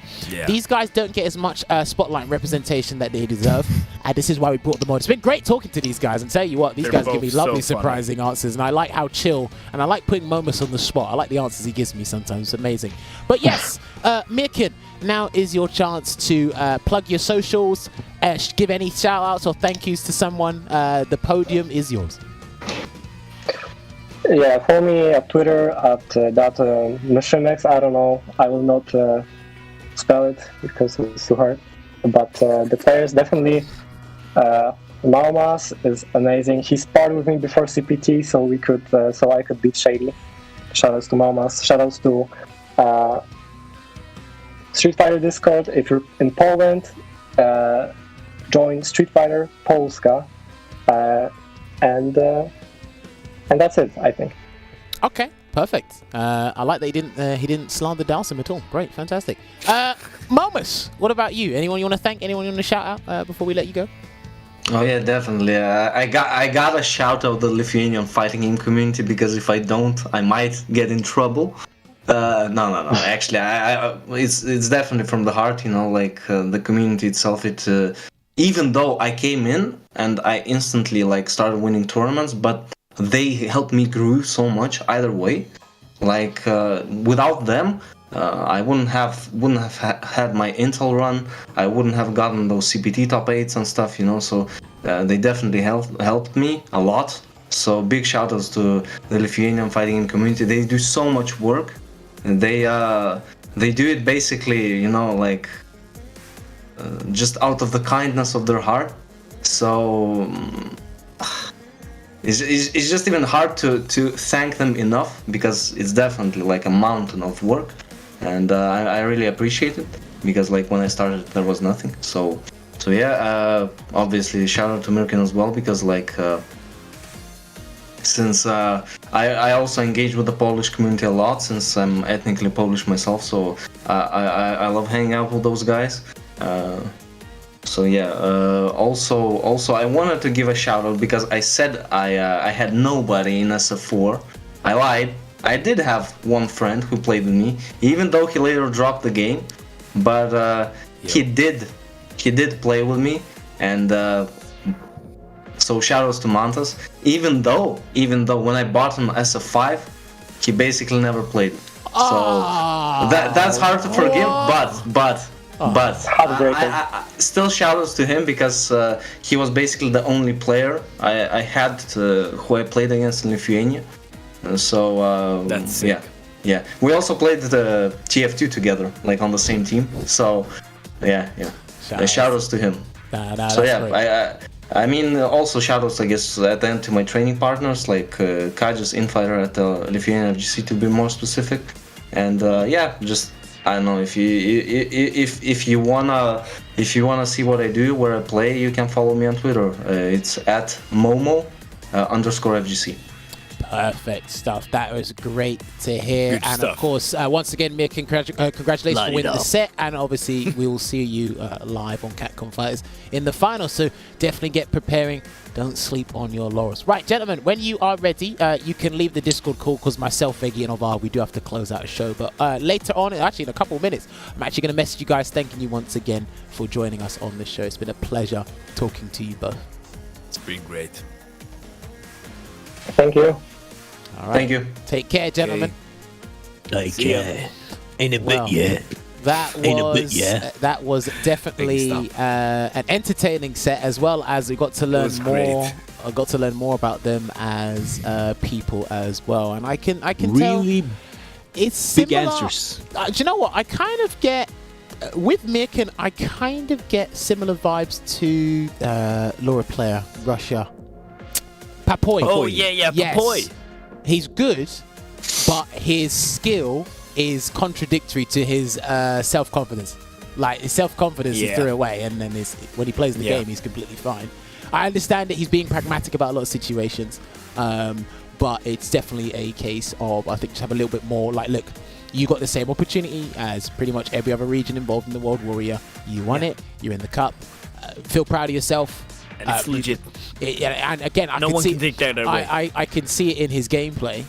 Speaker 5: these guys don't get as much spotlight representation that they deserve, and this is why we brought them on. It's been great talking to these guys, and tell you what, these guys give me lovely, surprising answers, and I like how chill, and I like putting Maumas on the spot. I like the answers he gives me sometimes. It's amazing. But yes, Myrken, now is your chance to plug your socials, give any shout outs or thank yous to someone. The podium is yours.
Speaker 8: Yeah, follow me at Twitter at @Myrken. I don't know, I will not spell it because it's too hard. But the players definitely. Maumas is amazing. He sparred with me before CPT, so I could beat Shady. Shoutouts to Maumas. Shoutouts to Street Fighter Discord. If you're in Poland, join Street Fighter Polska, and that's it, I think.
Speaker 5: Okay, perfect. I like that he didn't slander Dalsum at all. Great, fantastic. Maumas, what about you? Anyone you want to thank? Anyone you want to shout out before we let you go?
Speaker 1: Oh yeah, definitely. I got a shout out the Lithuanian fighting game community, because if I don't, I might get in trouble. No. Actually, it's definitely from the heart. You know, like the community itself. Even though I came in and I instantly like started winning tournaments, but they helped me grow so much either way. Like without them, I wouldn't have had my Intel run. I wouldn't have gotten those CPT top 8s and stuff, you know. So they definitely helped me a lot. So big shout outs to the Lithuanian fighting game community. They do so much work. And they do it basically, you know, like just out of the kindness of their heart. So it's just even hard to thank them enough, because it's definitely like a mountain of work. And I really appreciate it, because like when I started there was nothing. So yeah, obviously shout out to Myrken as well, because like since I also engage with the Polish community a lot, since I'm ethnically Polish myself, so I love hanging out with those guys. So yeah, also I wanted to give a shout out, because I said I had nobody in SF4. I lied. I did have one friend who played with me, even though he later dropped the game, but he did play with me, and so shoutouts to Mantas. Even though when I bought him SF5, he basically never played. So that's hard to forgive, but still shoutouts to him, because he was basically the only player I had who I played against in Lithuania. So
Speaker 7: that's sick.
Speaker 1: Yeah. We also played the TF2 together, like on the same team. So yeah. Shoutouts to him. So yeah, great. I mean, also shoutouts, I guess, at the end to my training partners, like Kajas, Infighter at the Lithuanian FGC, to be more specific. And yeah, just I don't know, if you wanna see what I do, where I play, you can follow me on Twitter. It's at Momo_FGC.
Speaker 5: Perfect stuff. That was great to hear.
Speaker 7: Good
Speaker 5: and
Speaker 7: stuff.
Speaker 5: Of course, once again, Myrken, congratulations for winning the set. And obviously, we will see you live on Capcom Fighters in the final. So definitely get preparing. Don't sleep on your laurels. Right, gentlemen, when you are ready, you can leave the Discord call, because myself, Veggie, and Ovar, we do have to close out a show. But later on, actually in a couple of minutes, I'm actually going to message you guys, thanking you once again for joining us on this show. It's been a pleasure talking to you both.
Speaker 7: It's been great.
Speaker 8: Thank you.
Speaker 5: All right.
Speaker 1: Thank you.
Speaker 5: Take care, gentlemen.
Speaker 6: Like, yeah. Ain't a bit yet.
Speaker 5: That was definitely an entertaining set, as well as we got to learn more. I got to learn more about them as people as well, and I can
Speaker 6: really
Speaker 5: tell it's similar.
Speaker 6: big answers.
Speaker 5: Do you know what? I kind of get with Myrken. I kind of get similar vibes to Laura Player, Russia. Papoy.
Speaker 7: Oh yeah,
Speaker 5: Yes.
Speaker 7: Papoy.
Speaker 5: he's good, but his skill is contradictory to his self-confidence. Like, his self-confidence is threw away, and then when he plays the game, he's completely fine. I understand that he's being pragmatic about a lot of situations, but it's definitely a case of, I think, just have a little bit more, like, look, you got the same opportunity as pretty much every other region involved in the World Warrior. You won it. You're in the cup. Feel proud of yourself.
Speaker 7: And it's legit.
Speaker 5: And again,
Speaker 7: No one can take that away.
Speaker 5: I can see it in his gameplay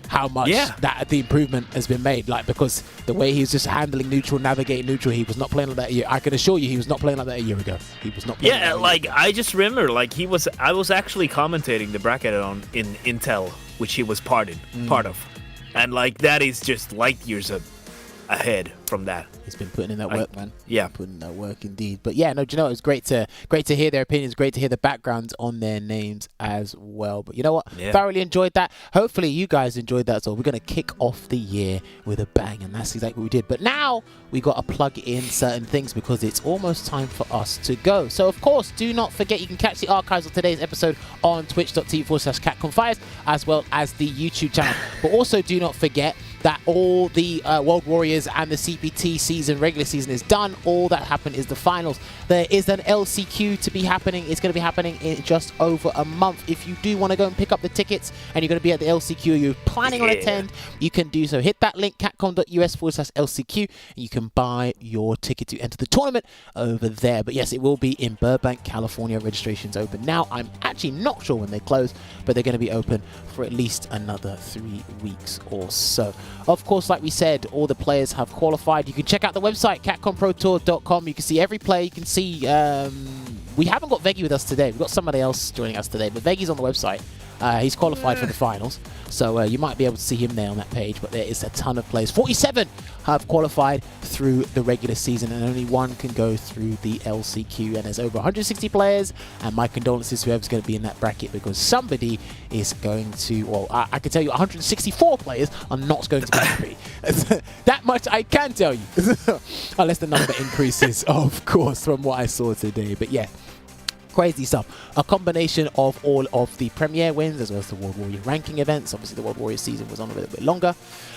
Speaker 5: how much that the improvement has been made. Like, because the way he was just handling neutral, navigating neutral, he was not playing like that a year. I can assure you, he was not playing like that a year ago. He was not playing like that
Speaker 7: I just remember, like, I was actually commentating the bracket in Intel, which he was part of. And, like, that is just light years ahead from that.
Speaker 5: He's been putting in that work, man.
Speaker 7: Yeah,
Speaker 5: putting in that work indeed. But yeah, no, do you know, it was great to hear their opinions, great to hear the backgrounds on their names as well. But you know what? Thoroughly enjoyed that. Hopefully you guys enjoyed that. So we're gonna kick off the year with a bang, and that's exactly what we did. But now we got to plug in certain things because it's almost time for us to go. So of course, do not forget you can catch the archives of today's episode on twitch.tv/CatConfires, as well as the YouTube channel. But also do not forget that all the World Warriors and the CPT season, regular season, is done. All that happened is the finals. There is an LCQ to be happening. It's going to be happening in just over a month. If you do want to go and pick up the tickets and you're going to be at the LCQ, you're planning on attend, you can do so. Hit that link, catcom.us/LCQ, and you can buy your ticket to enter the tournament over there. But yes, it will be in Burbank, California. Registration's open now. I'm actually not sure when they close, but they're going to be open for at least another 3 weeks or so. Of course, like we said, all the players have qualified. You can check out the website, catcomprotour.com. You can see every player. You can see... we haven't got Veggie with us today. We've got somebody else joining us today, but Veggie's on the website. He's qualified for the finals, so you might be able to see him there on that page, but there is a ton of players. 47 have qualified through the regular season, and only one can go through the LCQ, and there's over 160 players, and my condolences to whoever's going to be in that bracket, because somebody is going to, well, I can tell you 164 players are not going to be happy. That much I can tell you, unless the number increases, of course, from what I saw today, but yeah. Crazy stuff. A combination of all of the Premier wins as well as the World Warrior ranking events. Obviously, the World Warrior season was on a little bit longer.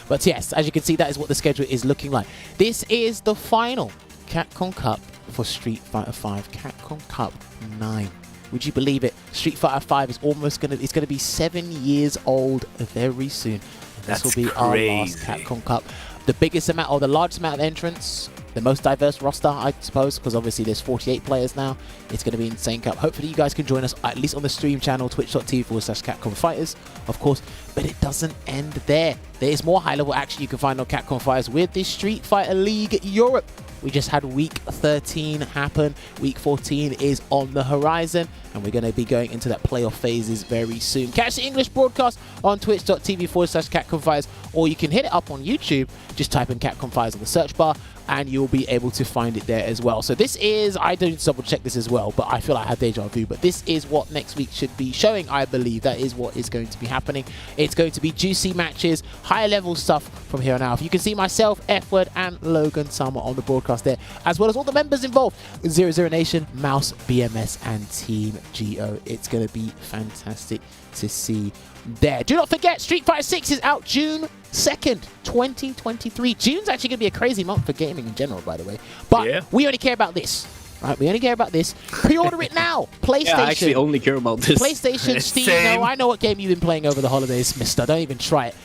Speaker 5: But yes, as you can see, that is what the schedule is looking like. This is the final Capcom Cup for Street Fighter V. Capcom Cup 9. Would you believe it? Street Fighter V is almost going to be 7 years old very soon. And this will be our last Capcom Cup. The biggest amount, or the largest amount of entrants, the most diverse roster, I suppose, because obviously there's 48 players now. It's going to be an insane cup. Hopefully you guys can join us, at least on the stream channel, twitch.tv/CatConFighters, of course. But it doesn't end there. There is more high-level action you can find on Capcom Fighters with the Street Fighter League Europe. We just had Week 13 happen. Week 14 is on the horizon, and we're going to be going into that playoff phases very soon. Catch the English broadcast on twitch.tv/CatConFighters, or you can hit it up on YouTube. Just type in Capcom Fighters on the search bar, and you'll be able to find it there as well. So this is, I didn't double check this as well, but I feel like I had deja vu, but this is what next week should be showing, I believe. That is what is going to be happening. It's going to be juicy matches, higher level stuff from here on out. You can see myself, F-Word, and Logan Summer on the broadcast there, as well as all the members involved. 00 Nation, Mouse, BMS, and Team Geo. It's going to be fantastic to see there. Do not forget, Street Fighter 6 is out June 2nd, 2023. June's actually going to be a crazy month for gaming in general, by the way. But we only care about this. Right, we only care about this. Pre-order it now. PlayStation.
Speaker 6: Yeah, I actually only care about this.
Speaker 5: PlayStation, Steam. No, I know what game you've been playing over the holidays, mister. Don't even try it.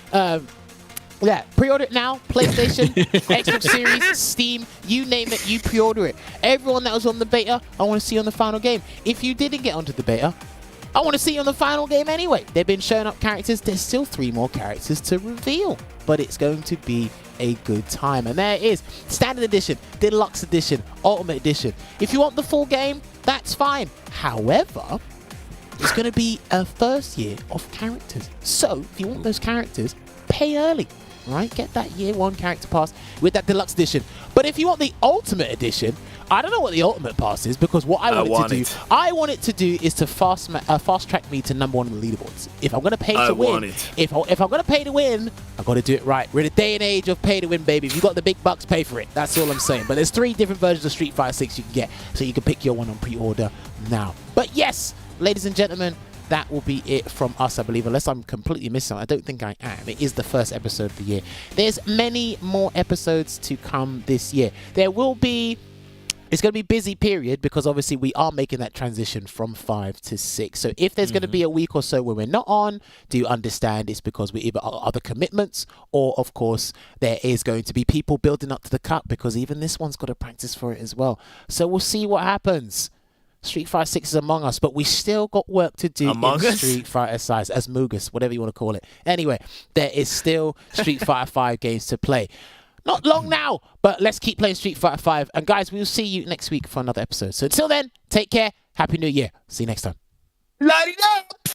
Speaker 5: Yeah, pre-order it now. PlayStation, Xbox Series, Steam, you name it, you pre-order it. Everyone that was on the beta, I want to see on the final game. If you didn't get onto the beta, I want to see you on the final game anyway. They've been showing up characters. There's still 3 more characters to reveal, but it's going to be a good time. And there it is. Standard Edition, Deluxe Edition, Ultimate Edition. If you want the full game, that's fine. However, it's going to be a first year of characters. So if you want those characters, pay early. Right? Get that year 1 character pass with that Deluxe Edition. But if you want the Ultimate Edition, I don't know what the Ultimate Pass is, because what I want it to do is to fast track me to #1 on the leaderboards. If I'm going to pay to win, if I'm going to pay to win, I've got to do it right. We're in a day and age of pay to win, baby. If you've got the big bucks, pay for it. That's all I'm saying. But there's 3 different versions of Street Fighter 6 you can get, so you can pick your one on pre-order now. But yes, ladies and gentlemen, that will be it from us, I believe, unless I'm completely missing. I don't think I am. It is the first episode of the year. There's many more episodes to come this year. There will be... It's going to be a busy period because obviously we are making that transition from 5 to 6. So if there's going to be a week or so where we're not on, do you understand it's because we either are other commitments, or of course there is going to be people building up to the cup, because even this one's got to practice for it as well. So we'll see what happens. Street Fighter 6 is among us, but we still got work to do
Speaker 7: Among
Speaker 5: in
Speaker 7: Us?
Speaker 5: Street Fighter size, as Mugus, whatever you want to call it. Anyway, there is still Street Fighter 5 games to play. Not long now, but let's keep playing Street Fighter 5. And guys, we'll see you next week for another episode. So until then, take care. Happy New Year. See you next time.
Speaker 6: Light it up!